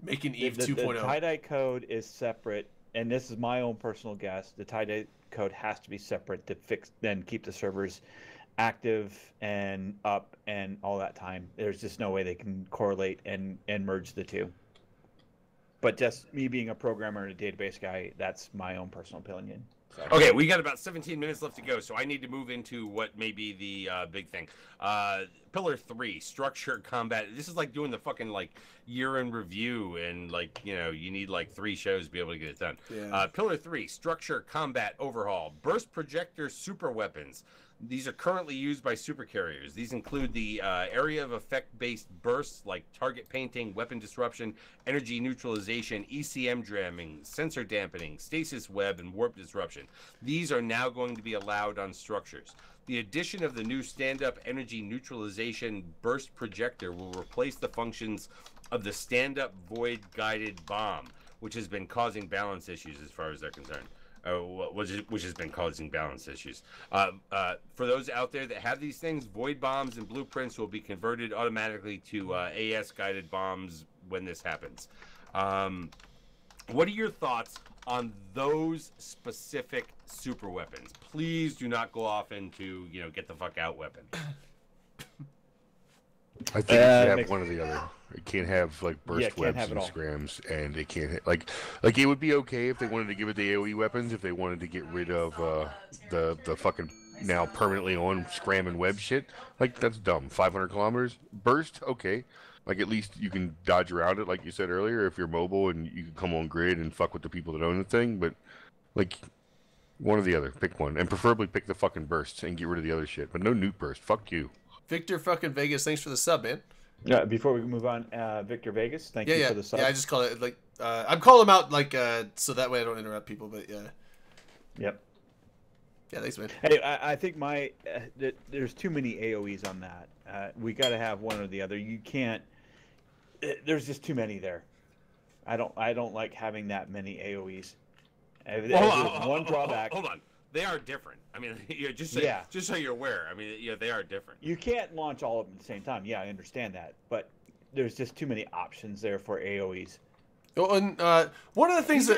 S3: making Eve
S5: The
S3: 2.0.
S5: tie-dye code is separate, and this is my own personal guess. The tie-dye code has to be separate to fix, then keep the servers active and up and all that time. There's just no way they can correlate and merge the two. But just me being a programmer and a database guy, that's my own personal opinion. So.
S2: Okay, we got about 17 minutes left to go, so I need to move into what may be the big thing. Pillar 3, structure combat. This is like doing the fucking like year in review, and like you need like 3 shows to be able to get it done.
S3: Yeah.
S2: Pillar 3, structure combat overhaul. Burst projector super weapons. These are currently used by supercarriers. These include the area of effect-based bursts like target painting, weapon disruption, energy neutralization, ECM jamming, sensor dampening, stasis web, and warp disruption. These are now going to be allowed on structures. The addition of the new stand-up energy neutralization burst projector will replace the functions of the stand-up void-guided bomb, which has been causing balance issues as far as they're concerned. Which has been causing balance issues. For those out there that have these things, void bombs and blueprints will be converted automatically to AS guided bombs when this happens. What are your thoughts on those specific super weapons? Please do not go off into get the fuck out weapon.
S6: I think it should have
S5: makes-
S6: one or the other. It can't have like burst
S5: Yeah, it can't
S6: webs
S5: have it
S6: and
S5: all.
S6: scrams, and it can't like it would be okay if they wanted to give it the AOE weapons, if they wanted to get rid of the fucking now permanently on scram and web shit. Like that's dumb. 500 kilometers burst, okay. Like at least you can dodge around it, like you said earlier, if you're mobile and you can come on grid and fuck with the people that own the thing. But like one or the other, pick one, and preferably pick the fucking bursts and get rid of the other shit. But no nuke burst. Fuck you.
S3: Victor fucking Vegas, thanks for the sub, man.
S5: Yeah, before we move on, Victor Vegas, thank you for the sub.
S3: Yeah, I just call it like I'm calling them out like so that way I don't interrupt people. But yeah,
S5: Yep.
S3: yeah, thanks, man.
S5: Hey, I think there's too many AOE's on that. We got to have one or the other. You can't there's just too many there. I don't like having that many AOEs. One drawback.
S2: Hold on. They are different. I mean, just so you're aware. I mean, they are different.
S5: You can't launch all of them at the same time. Yeah, I understand that, but there's just too many options there for AOEs.
S3: Oh, and one of the things
S2: these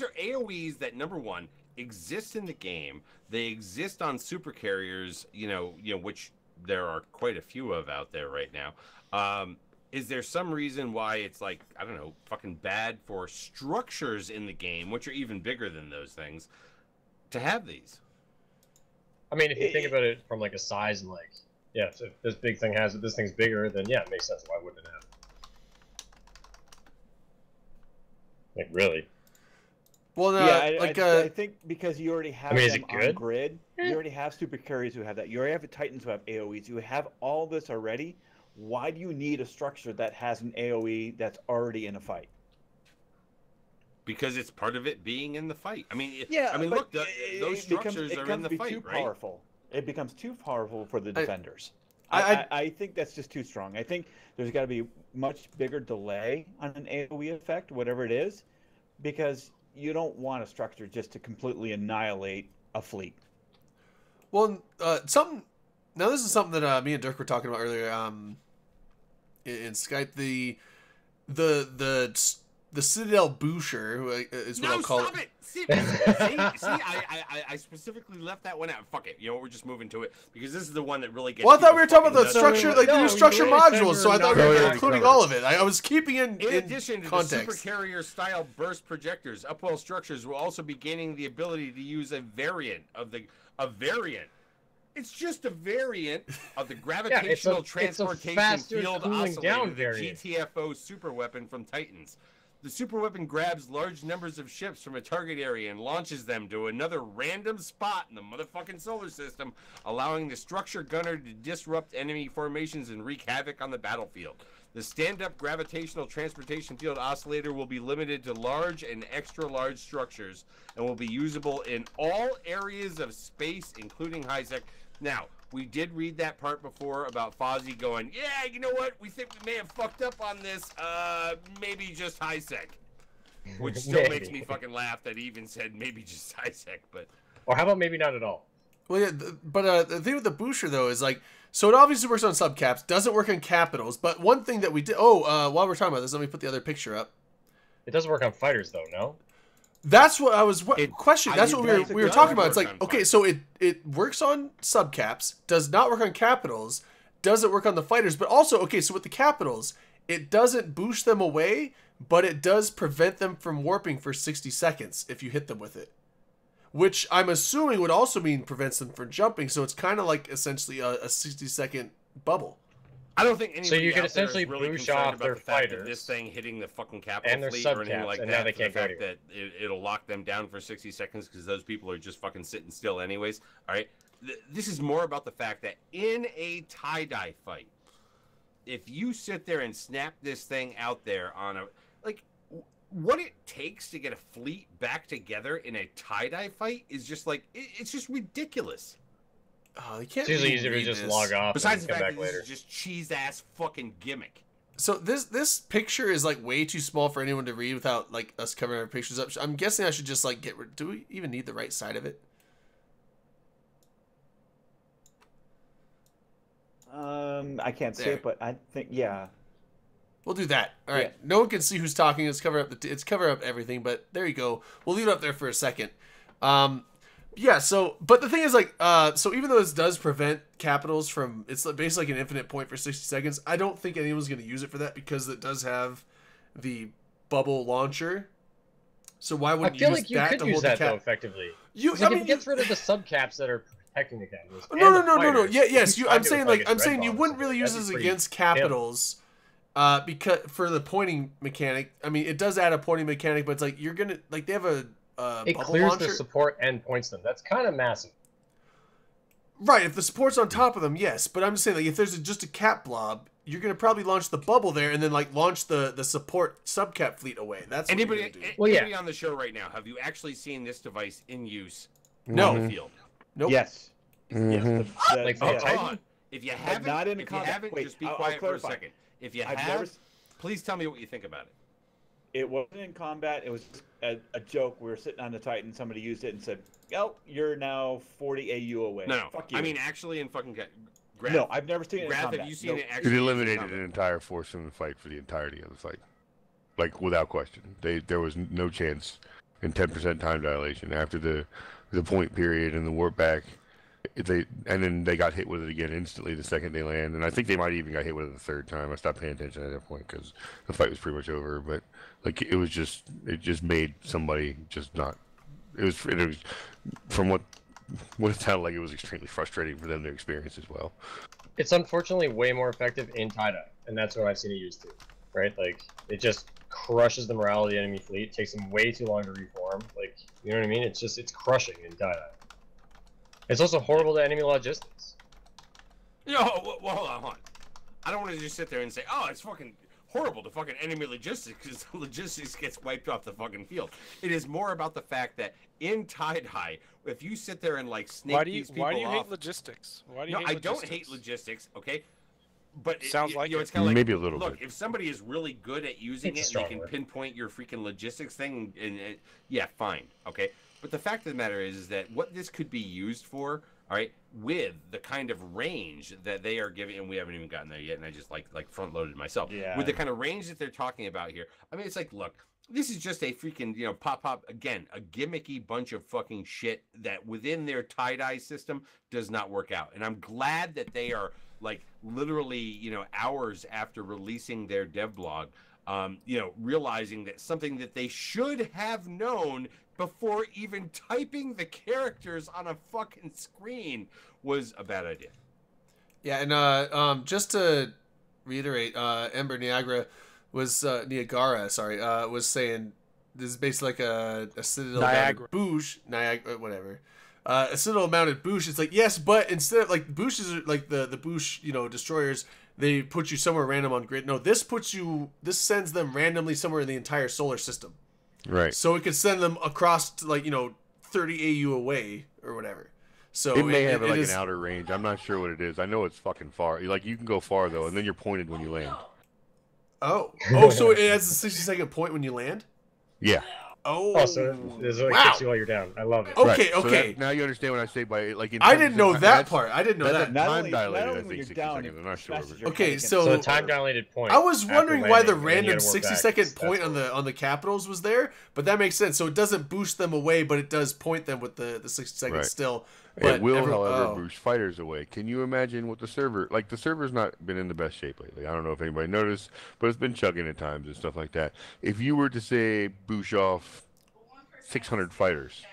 S2: are AOEs that number one exist in the game. They exist on super carriers. Which there are quite a few of out there right now. Is there some reason why it's like, I don't know, fucking bad for structures in the game, which are even bigger than those things, to have these?
S4: I mean, if you think about it from like a size and like, yeah, so if this big thing has it, this thing's bigger, then yeah, it makes sense. Why wouldn't it have it? Like, really?
S3: Well, no,
S5: I think because you already have
S4: is
S5: them
S4: it good?
S5: on grid, you already have super carriers who have that. You already have Titans who have AOEs. You have all this already. Why do you need a structure that has an AOE that's already in a fight?
S2: Because it's part of it being in the fight. I mean,
S5: look,
S2: those structures are in the fight,
S5: too
S2: right?
S5: Powerful. It becomes too powerful for the defenders.
S3: I
S5: I think that's just too strong. I think there's got to be much bigger delay on an AOE effect, whatever it is, because you don't want a structure just to completely annihilate a fleet.
S3: Well, now this is something that me and Dirk were talking about earlier in Skype. The Citadel Boucher, who is what I'll call
S2: it. See, I specifically left that one out. Fuck it. We're just moving to it because this is the one that really gets.
S3: Well, I thought we were talking about the
S2: nuts.
S3: structure, like the new structure modules. So I thought we were including all of it. I was keeping in
S2: addition to
S3: context.
S2: the super carrier style burst projectors, Upwell structures will also be gaining the ability to use a variant. It's just a variant of the gravitational transportation field oscillator, the GTFO super weapon from Titans. The super weapon grabs large numbers of ships from a target area and launches them to another random spot in the motherfucking solar system, allowing the structure gunner to disrupt enemy formations and wreak havoc on the battlefield. The stand-up gravitational transportation field oscillator will be limited to large and extra-large structures and will be usable in all areas of space, including high-sec. Now, we did read that part before about Fozzie going, yeah, you know what? We think we may have fucked up on this. Maybe just high-sec. Which still makes me fucking laugh that he even said maybe just high-sec, but...
S4: Or how about maybe not at all?
S3: Well, yeah, but the thing with the Boucher, though, is like... So it obviously works on subcaps, doesn't work on capitals, but one thing that we did... while we're talking about this, let me put the other picture up.
S4: It doesn't work on fighters, though, no?
S3: That's what I was questioning. That's what we were talking about. It's like, okay, so it works on subcaps, does not work on capitals, doesn't work on the fighters, but also, okay, so with the capitals, it doesn't boost them away, but it does prevent them from warping for 60 seconds if you hit them with it. Which I'm assuming would also mean prevents them from jumping, so it's kind of like essentially a 60-second bubble.
S2: I don't think anybody
S4: so you can
S2: out there
S4: essentially
S2: is really
S4: boosh
S2: concerned
S4: off
S2: about
S4: their
S2: the fact that
S4: fighters
S2: this thing hitting the fucking capital
S4: and their
S2: fleet or anything
S4: subcaps,
S2: like
S4: and
S2: that.
S4: now they
S2: for
S4: can't
S2: the
S4: go
S2: fact that it'll lock them down for 60 seconds because those people are just fucking sitting still anyways. All right, this is more about the fact that in a tie-dye fight, if you sit there and snap this thing out there on a what it takes to get a fleet back together in a tie-dye fight is just like it's just ridiculous.
S3: Oh, they can't.
S4: It's usually easier to just log off.
S2: Besides
S4: and
S2: the
S4: come
S2: fact
S4: back
S2: that
S4: later.
S2: this is just cheese ass fucking gimmick.
S3: So this picture is like way too small for anyone to read without like us covering our pictures up. I'm guessing I should just like do we even need the right side of it?
S5: I can't see it, but I think
S3: We'll do that. All right.
S5: Yeah.
S3: No one can see who's talking. It's cover up it's cover up everything. But there you go. We'll leave it up there for a second. Yeah. So, but the thing is, like, so even though this does prevent capitals from, it's basically like an infinite point for 60 seconds. I don't think anyone's going to use it for that because it does have the bubble launcher. So why wouldn't
S4: I feel
S3: you
S4: like
S3: use
S4: you
S3: that
S4: could
S3: to
S4: use
S3: hold
S4: that
S3: the cap?
S4: though effectively.
S3: I mean,
S4: it gets rid of the subcaps that are protecting the capitals.
S3: No. Yeah, yes.
S4: You
S3: I'm
S4: try to
S3: saying
S4: do it
S3: like
S4: like
S3: I'm
S4: it's
S3: saying
S4: Red
S3: you
S4: Ball or
S3: wouldn't really
S4: something.
S3: use
S4: That'd
S3: this
S4: be pretty
S3: against capitals, because for the pointing mechanic. I mean, it does add a pointing mechanic, but it's like you're gonna like they have a
S4: It
S3: bubble
S4: clears
S3: launcher.
S4: the support and points them. That's kind of massive.
S3: Right, if the support's on top of them, yes. But I'm just saying, like, if there's just a cap blob, you're gonna probably launch the bubble there and then like launch the support subcap fleet away. That's what you're gonna do.
S2: Anybody on the show right now, have you actually seen this device in use
S3: No.
S2: in the field?
S3: Nope.
S5: Yes.
S6: Mhm.
S5: Yes.
S4: Like
S2: Hold
S4: Titan?
S2: on. If you haven't,
S5: not in
S2: if you
S5: combat.
S2: haven't,
S5: Wait,
S2: just be
S5: I'll
S2: quiet for a
S5: clarify.
S2: second. If you
S5: I've
S2: have,
S5: never s-
S2: Please tell me what you think about it.
S5: It wasn't in combat. It was a joke. We were sitting on the Titan. Somebody used it and said, "Oh, you're now 40 AU away."
S2: No,
S5: Fuck you.
S2: I mean actually in fucking Graph.
S5: No, I've never seen it in
S2: Graph,
S5: combat.
S2: have you seen
S5: Nope.
S2: it actually?
S6: It
S2: in
S6: eliminated
S2: combat?
S6: an entire force in the fight for the entirety of the fight, like without question. There was no chance in 10% time dilation after the point period and the warp back. And then they got hit with it again instantly the second they land, and I think they might even got hit with it the third time. I stopped paying attention at that point because the fight was pretty much over. But like it just made somebody just not. It was from what it sounded like, it was extremely frustrating for them to experience as well.
S4: It's unfortunately way more effective in tie-dye, and that's what I've seen it used to, right? Like, it just crushes the morale of the enemy fleet, takes them way too long to reform, like, you know what I mean? It's crushing in tie-dye. It's also horrible to enemy logistics.
S2: Well, hold on. I don't want to just sit there and say, oh, it's fucking horrible to fucking enemy logistics because the logistics gets wiped off the fucking field. It is more about the fact that in tie-dye, if you sit there and like snake these people
S8: why do you
S2: off,
S8: hate logistics? Why do you
S2: no,
S8: hate
S2: I
S8: logistics?
S2: don't hate logistics, okay? But
S8: Sounds like
S2: it's kind of like,
S6: maybe a little
S2: look,
S6: bit.
S2: if somebody is really good at using
S4: It's
S2: it and they can
S4: stronger.
S2: pinpoint your freaking logistics thing, yeah, fine, okay? But the fact of the matter is that what this could be used for, all right, with the kind of range that they are giving, and we haven't even gotten there yet, and I just like front loaded myself.
S5: Yeah.
S2: With the kind of range that they're talking about here, I mean, it's like, look, this is just a freaking, pop again, a gimmicky bunch of fucking shit that within their tie-dye system does not work out. And I'm glad that they are like literally, hours after releasing their dev blog, realizing that something that they should have known before even typing the characters on a fucking screen was a bad idea.
S3: Yeah, and just to reiterate, Ember Niagara was was saying this is basically like a Citadel
S8: Niagara.
S3: mounted Boosh, Niagara, whatever. A Citadel mounted Boosh. It's like, yes, but instead of like Booshes are like the Boosh, destroyers, they put you somewhere random on grid. No, this sends them randomly somewhere in the entire solar system.
S6: Right.
S3: So it could send them across to 30 AU away or whatever. So
S6: It may have
S3: it
S6: like
S3: is-
S6: an outer range. I'm not sure what it is. I know it's fucking far. Like you can go far though, and then you're pointed when you land.
S3: Oh, so it has a 60-second point when you land.
S6: Yeah.
S3: Oh,
S4: So this is what
S3: wow.
S4: kicks you while you're down. I love it.
S3: Okay,
S6: Right. So
S3: okay.
S6: that- now you understand what I say by like. In
S3: I
S6: terms
S3: didn't
S6: of
S3: know
S6: time-
S3: that
S6: that's-
S3: part. I didn't know that.
S6: Time
S5: only
S6: dilated, I
S5: when
S6: think,
S5: you're
S6: 60
S5: down,
S6: seconds. I'm not sure.
S5: smashes your
S3: Okay,
S5: head
S3: so-
S4: So
S5: against
S4: the
S5: the
S4: time
S5: server.
S4: dilated point.
S3: I was
S4: after
S3: wondering why
S4: landing,
S3: the
S4: and then you
S3: random
S4: gotta work
S3: 60-second
S4: back.
S3: point on the capitals was there, but that makes sense. So it doesn't boost them away, but it does point them with the 60 seconds
S6: Right.
S3: still.
S6: It
S3: But
S6: will,
S3: every-
S6: however,
S3: oh.
S6: boost fighters away. Can you imagine what the server's not been in the best shape lately. I don't know if anybody noticed, but it's been chugging at times and stuff like that. If you were to say boosh off 600 fighters,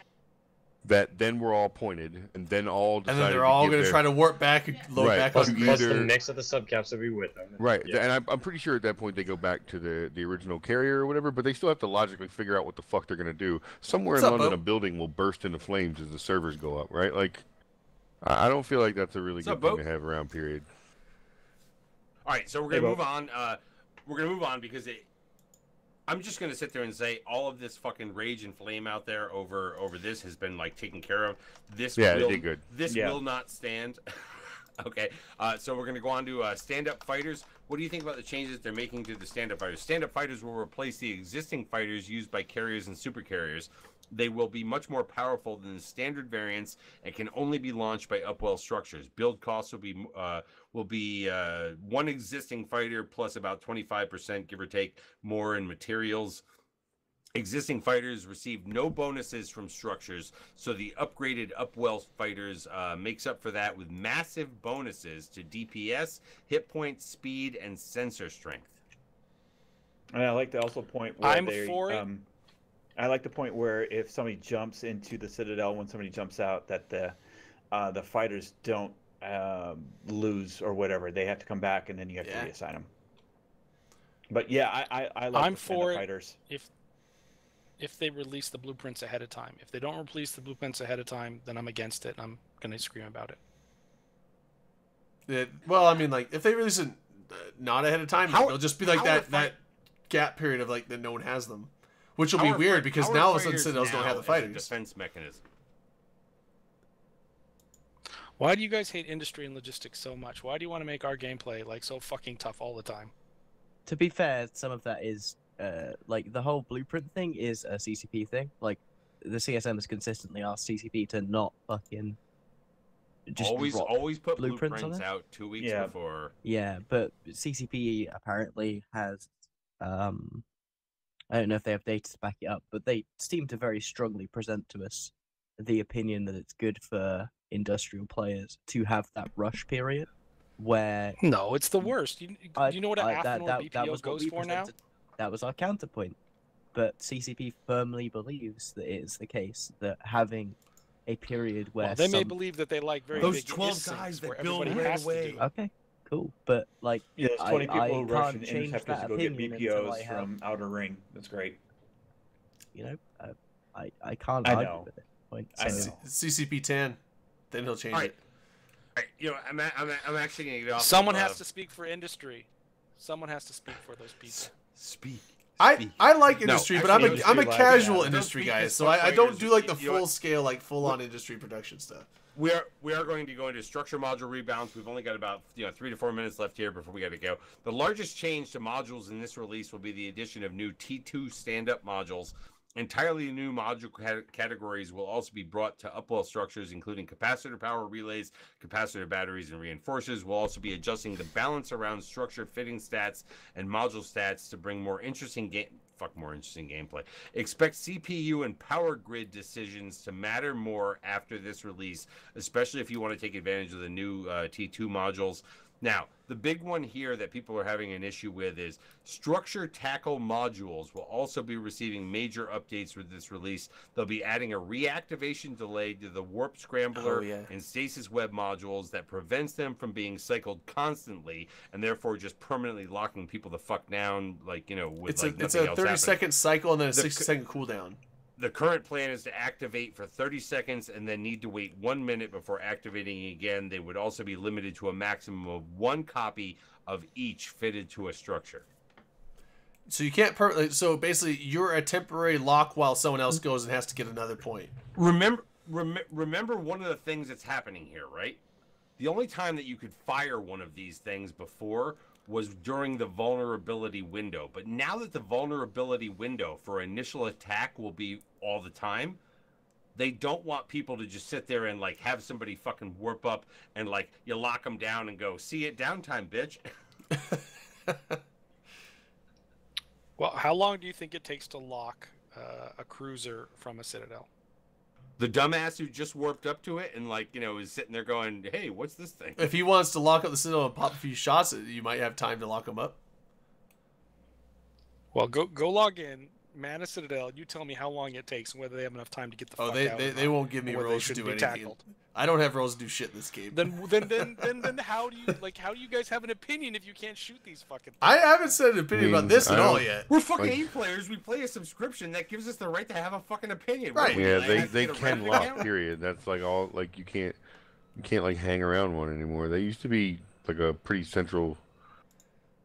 S6: that then we're all pointed, and then all
S3: And
S6: decided
S3: then they're all
S6: give
S3: going to
S6: their-
S3: try to warp back and load
S6: Right.
S3: back
S4: Plus,
S3: on
S6: You
S4: plus
S3: grid.
S4: the
S6: either-
S4: mix of the subcaps will be with them.
S6: Right,
S4: Yeah.
S6: and I'm pretty sure at that point they go back to the original carrier or whatever, but they still have to logically figure out what the fuck they're gonna do. Somewhere
S3: What's
S6: in
S3: up,
S6: London,
S3: Bo?
S6: a building will burst into flames as the servers go up, right? Like, I don't feel like that's a really
S2: What's
S6: good
S2: up,
S6: thing
S2: Bo?
S6: to have around. Period.
S2: All right, so we're
S5: Hey,
S2: gonna
S5: Bo.
S2: move on. We're gonna move on because I'm just gonna sit there and say all of this fucking rage and flame out there over this has been like taken care of. This
S6: Yeah, they
S2: will,
S6: did good.
S2: This
S5: Yeah.
S2: will not stand. Okay, so we're gonna go on to stand-up fighters. What do you think about the changes they're making to the stand-up fighters? Stand-up fighters will replace the existing fighters used by carriers and super carriers. They will be much more powerful than the standard variants and can only be launched by Upwell structures. Build costs will be one existing fighter plus about 25%, give or take, more in materials. Existing fighters receive no bonuses from structures, so the upgraded Upwell fighters makes up for that with massive bonuses to DPS, hit point, speed, and sensor strength.
S5: And I like to also point where
S8: I'm
S5: they,
S8: for it.
S5: I like the point where if somebody jumps into the Citadel, when somebody jumps out, that the fighters don't lose or whatever. They have to come back, and then you have
S3: Yeah.
S5: to reassign them. But yeah, I like
S8: I'm
S5: the stand-up
S8: for it.
S5: fighters.
S8: If they release the blueprints ahead of time. If they don't release the blueprints ahead of time, then I'm against it and I'm gonna scream about it.
S3: Well, I mean, like if they release it not ahead of time,
S2: How-
S3: it'll just be like
S2: how
S3: that
S2: are
S3: that gap period of like that no one has them, which will
S2: How
S3: be
S2: are
S3: weird
S2: fi-
S3: because
S2: how are
S3: now all of a sudden
S2: fighters
S3: Citadels don't
S2: now
S3: have the
S2: as a
S3: fighters.
S2: defense mechanism.
S8: Why do you guys hate industry and logistics so much? Why do you want to make our gameplay like so fucking tough all the time?
S9: To be fair, some of that is like the whole blueprint thing is a CCP thing. Like the CSM has consistently asked CCP to not fucking just drop
S2: always put
S9: blueprints on
S2: blueprints
S9: it.
S2: out 2 weeks
S5: Yeah.
S2: before.
S9: Yeah, but CCP apparently has I don't know if they have data to back it up, but they seem to very strongly present to us the opinion that it's good for industrial players to have that rush period where
S8: No, it's the worst. You know what an Athenor
S9: that
S8: BPO
S9: was what
S8: goes
S9: we
S8: for now?
S9: presented. That was our counterpoint. But CCP firmly believes that it is the case that having a period where
S8: Well, they may
S9: some...
S8: believe that they like very
S2: Those
S8: big
S2: 12
S8: isyncs
S2: guys
S8: where
S2: that build
S8: everybody
S2: right
S8: has
S2: away.
S8: to do it.
S9: Okay, cool. But like,
S5: Yeah, there's 20 people
S9: I
S5: who rush
S9: can't
S5: and
S9: change
S5: interceptors
S9: that
S5: to go get
S9: opinion until I
S5: BPOs
S9: have,
S5: from outer ring. That's great.
S9: you know, I can't
S5: I
S9: argue
S5: know.
S9: with it. Point.
S5: I
S9: So-
S5: know.
S3: CCP 10. Then he'll change
S2: All right.
S3: it.
S2: All right, you know, I'm actually gonna get off.
S8: Someone
S2: of,
S8: has to speak for industry. Someone has to speak for those people.
S2: speak.
S3: I like
S2: No,
S3: industry, but
S2: actually,
S3: I'm a
S5: industry
S3: casual
S5: like,
S3: industry
S2: don't
S3: guy,
S2: speak
S3: so
S2: as
S3: I don't do like the
S2: you know what?
S3: full scale, like full on industry production stuff.
S2: We are going to go into structure module rebounds. We've only got about 3 to 4 minutes left here before we got to go. The largest change to modules in this release will be the addition of new T2 stand-up modules. Entirely new module categories will also be brought to Upwell structures, including capacitor power relays, capacitor batteries, and reinforcers. We'll also be adjusting the balance around structure fitting stats and module stats to bring more interesting gameplay. Expect CPU and power grid decisions to matter more after this release, especially if you want to take advantage of the new T2 modules. Now, the big one here that people are having an issue with is structure tackle modules will also be receiving major updates with this release. They'll be adding a reactivation delay to the warp scrambler and stasis web modules that prevents them from being cycled constantly and therefore just permanently locking people the fuck down, like, with
S3: It's
S2: like
S3: a
S2: nothing else
S3: 30-second cycle and then a
S2: The
S3: 60-second cooldown.
S2: The current plan is to activate for 30 seconds and then need to wait 1 minute before activating again. They would also be limited to a maximum of 1 copy of each fitted to a structure.
S3: So you can't so basically you're a temporary lock while someone else goes and has to get another point.
S2: Remember one of the things that's happening here, right? The only time that you could fire one of these things before was during the vulnerability window. But now that the vulnerability window for initial attack will be all the time, they don't want people to just sit there and like have somebody fucking warp up and like you lock them down and go, see it downtime, bitch.
S8: Well, how long do you think it takes to lock a cruiser from a Citadel?
S2: The dumbass who just warped up to it and like, is sitting there going, hey, what's this thing?
S3: If he wants to lock up the Citadel and pop a few shots, you might have time to lock him up.
S8: Well, go log in, man a Citadel. You tell me how long it takes and whether they have enough time to get the fuck out.
S3: They won't give me
S8: or whether
S3: roles
S8: they
S3: to do
S8: shouldn't be
S3: anything.
S8: tackled.
S3: I don't have roles to do shit in this game.
S8: Then how do you guys have an opinion if you can't shoot these fucking things?
S3: I haven't said an opinion about this at all yet.
S2: We're fucking A players. We play a subscription that gives us the right to have a fucking opinion.
S3: Right.
S6: Yeah,
S2: Like,
S6: they
S2: get a
S6: can
S2: Reddit
S6: lock.
S2: account?
S6: Period. That's like all. Like you can't like hang around one anymore. They used to be like a pretty central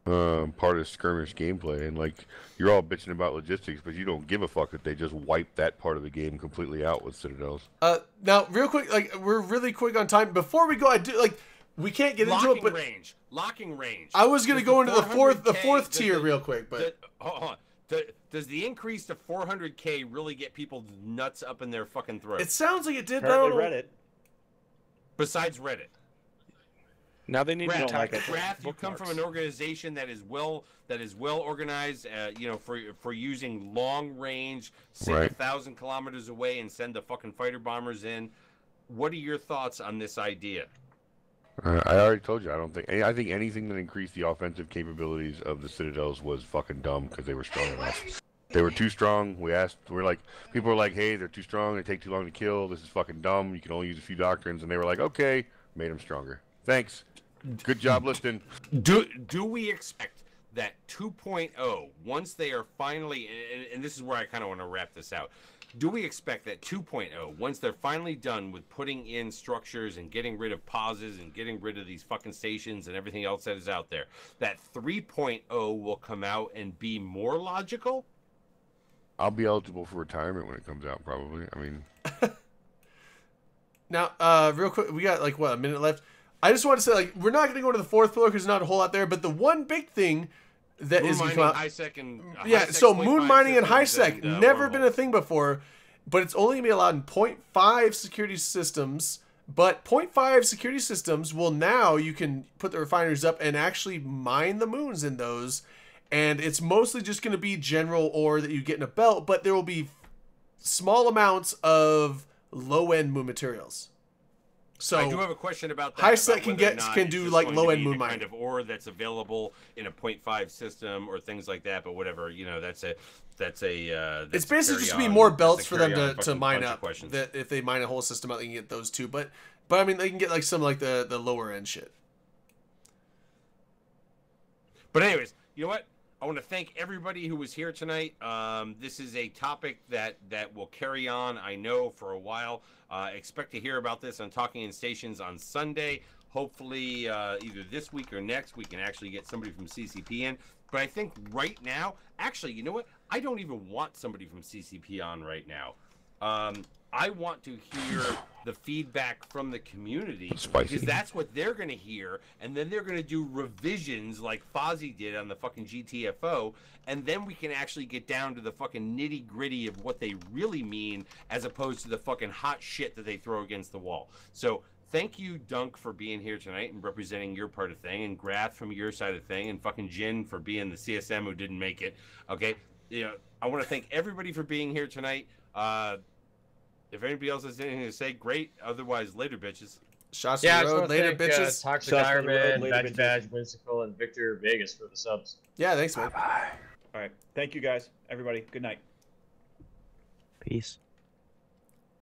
S6: part of skirmish gameplay, and like you're all bitching about logistics, but you don't give a fuck that they just wipe that part of the game completely out with Citadels.
S3: Now, real quick, like we're really quick on time. Before we go, I do like we can't get into it, but
S2: Locking range.
S3: I was gonna go into the
S2: 400K
S3: fourth tier real quick, but
S2: hold on. Does the increase to 400K really get people nuts up in their fucking throat?
S3: it sounds like it did. But I don't
S5: Apparently
S3: know.
S5: Reddit.
S2: Besides Reddit.
S8: Now they need to
S2: Raph,
S8: attack
S2: Raph, you come from an organization that is well organized, for using long range, sit
S6: Right.
S2: 1,000 kilometers away and send the fucking fighter bombers in. What are your thoughts on this idea?
S6: I already told you. I think anything that increased the offensive capabilities of the Citadels was fucking dumb because they were strong enough. They were too strong. People were like, hey, they're too strong. They take too long to kill. This is fucking dumb. You can only use a few doctrines. And they were like, okay, made them stronger. Thanks. Good job listing.
S2: Do we expect that 2.0, once they are finally, and this is where I kind of want to wrap this out, do we expect that 2.0, once they're finally done with putting in structures and getting rid of pauses and getting rid of these fucking stations and everything else that is out there, that 3.0 will come out and be more logical?
S6: I'll be eligible for retirement when it comes out, probably. I mean,
S3: Now, real quick, we got like a minute left. I just want to say, like, we're not going to go to the fourth pillar because there's not a whole lot there. But the one big thing that
S2: Moon
S3: is
S2: mining,
S3: become
S2: high-sec, and
S3: yeah.
S2: high-sec
S3: So moon
S2: 0.5
S3: mining and high
S2: systems
S3: sec
S2: and,
S3: never been a
S2: wormholes.
S3: thing before, but it's only gonna be allowed in 0.5 security systems. But 0.5 security systems will now you can put the refineries up and actually mine the moons in those, and it's mostly just gonna be general ore that you get in a belt, but there will be small amounts of low-end moon materials. So
S2: I do have a question about that.
S3: high-sec
S2: about
S3: can
S2: whether or
S3: get-
S2: not
S3: can
S2: it's
S3: do,
S2: just
S3: like,
S2: going to
S3: low-end
S2: be
S3: moon
S2: the
S3: mining.
S2: kind of ore that's available in a 0.5 system or things like that. But whatever, that's a
S3: it's
S2: a
S3: basically just gonna be
S2: carry-on-
S3: more
S2: that's a
S3: belts for them
S2: carry-on
S3: to
S2: fucking
S3: mine
S2: bunch of
S3: up.
S2: questions.
S3: That if they mine a whole system out, they can get those too. But I mean, they can get like some like the lower end shit.
S2: But anyways, you know what? I want to thank everybody who was here tonight. This is a topic that will carry on, I know, for a while. Expect to hear about this on Talking in Stations on Sunday. Hopefully, either this week or next, we can actually get somebody from CCP in. But I think right now, actually, you know what? I don't even want somebody from CCP on right now. I want to hear the feedback from the community
S6: Spicy.
S2: because that's what they're going to hear, and then they're going to do revisions like Fozzie did on the fucking GTFO, and then we can actually get down to the fucking nitty gritty of what they really mean, as opposed to the fucking hot shit that they throw against the wall. So thank you, Dunk, for being here tonight and representing your part of thing, and Grath from your side of thing, and fucking Jin for being the CSM who didn't make it. Okay, I want to thank everybody for being here tonight. If anybody else has anything to say, great. Otherwise, later, bitches.
S3: Shots
S4: Yeah, I
S3: on
S4: just
S3: the road,
S4: want to
S3: later,
S4: thank
S3: bitches.
S4: Toxic
S5: Shots on
S4: Iron
S5: the road,
S4: Man,
S5: later,
S4: Badge
S5: bitches.
S4: Badge, Whimsical, and Victor Vegas for the subs.
S3: Yeah, thanks, man.
S5: All right. Thank you, guys. Everybody. Good night.
S9: Peace.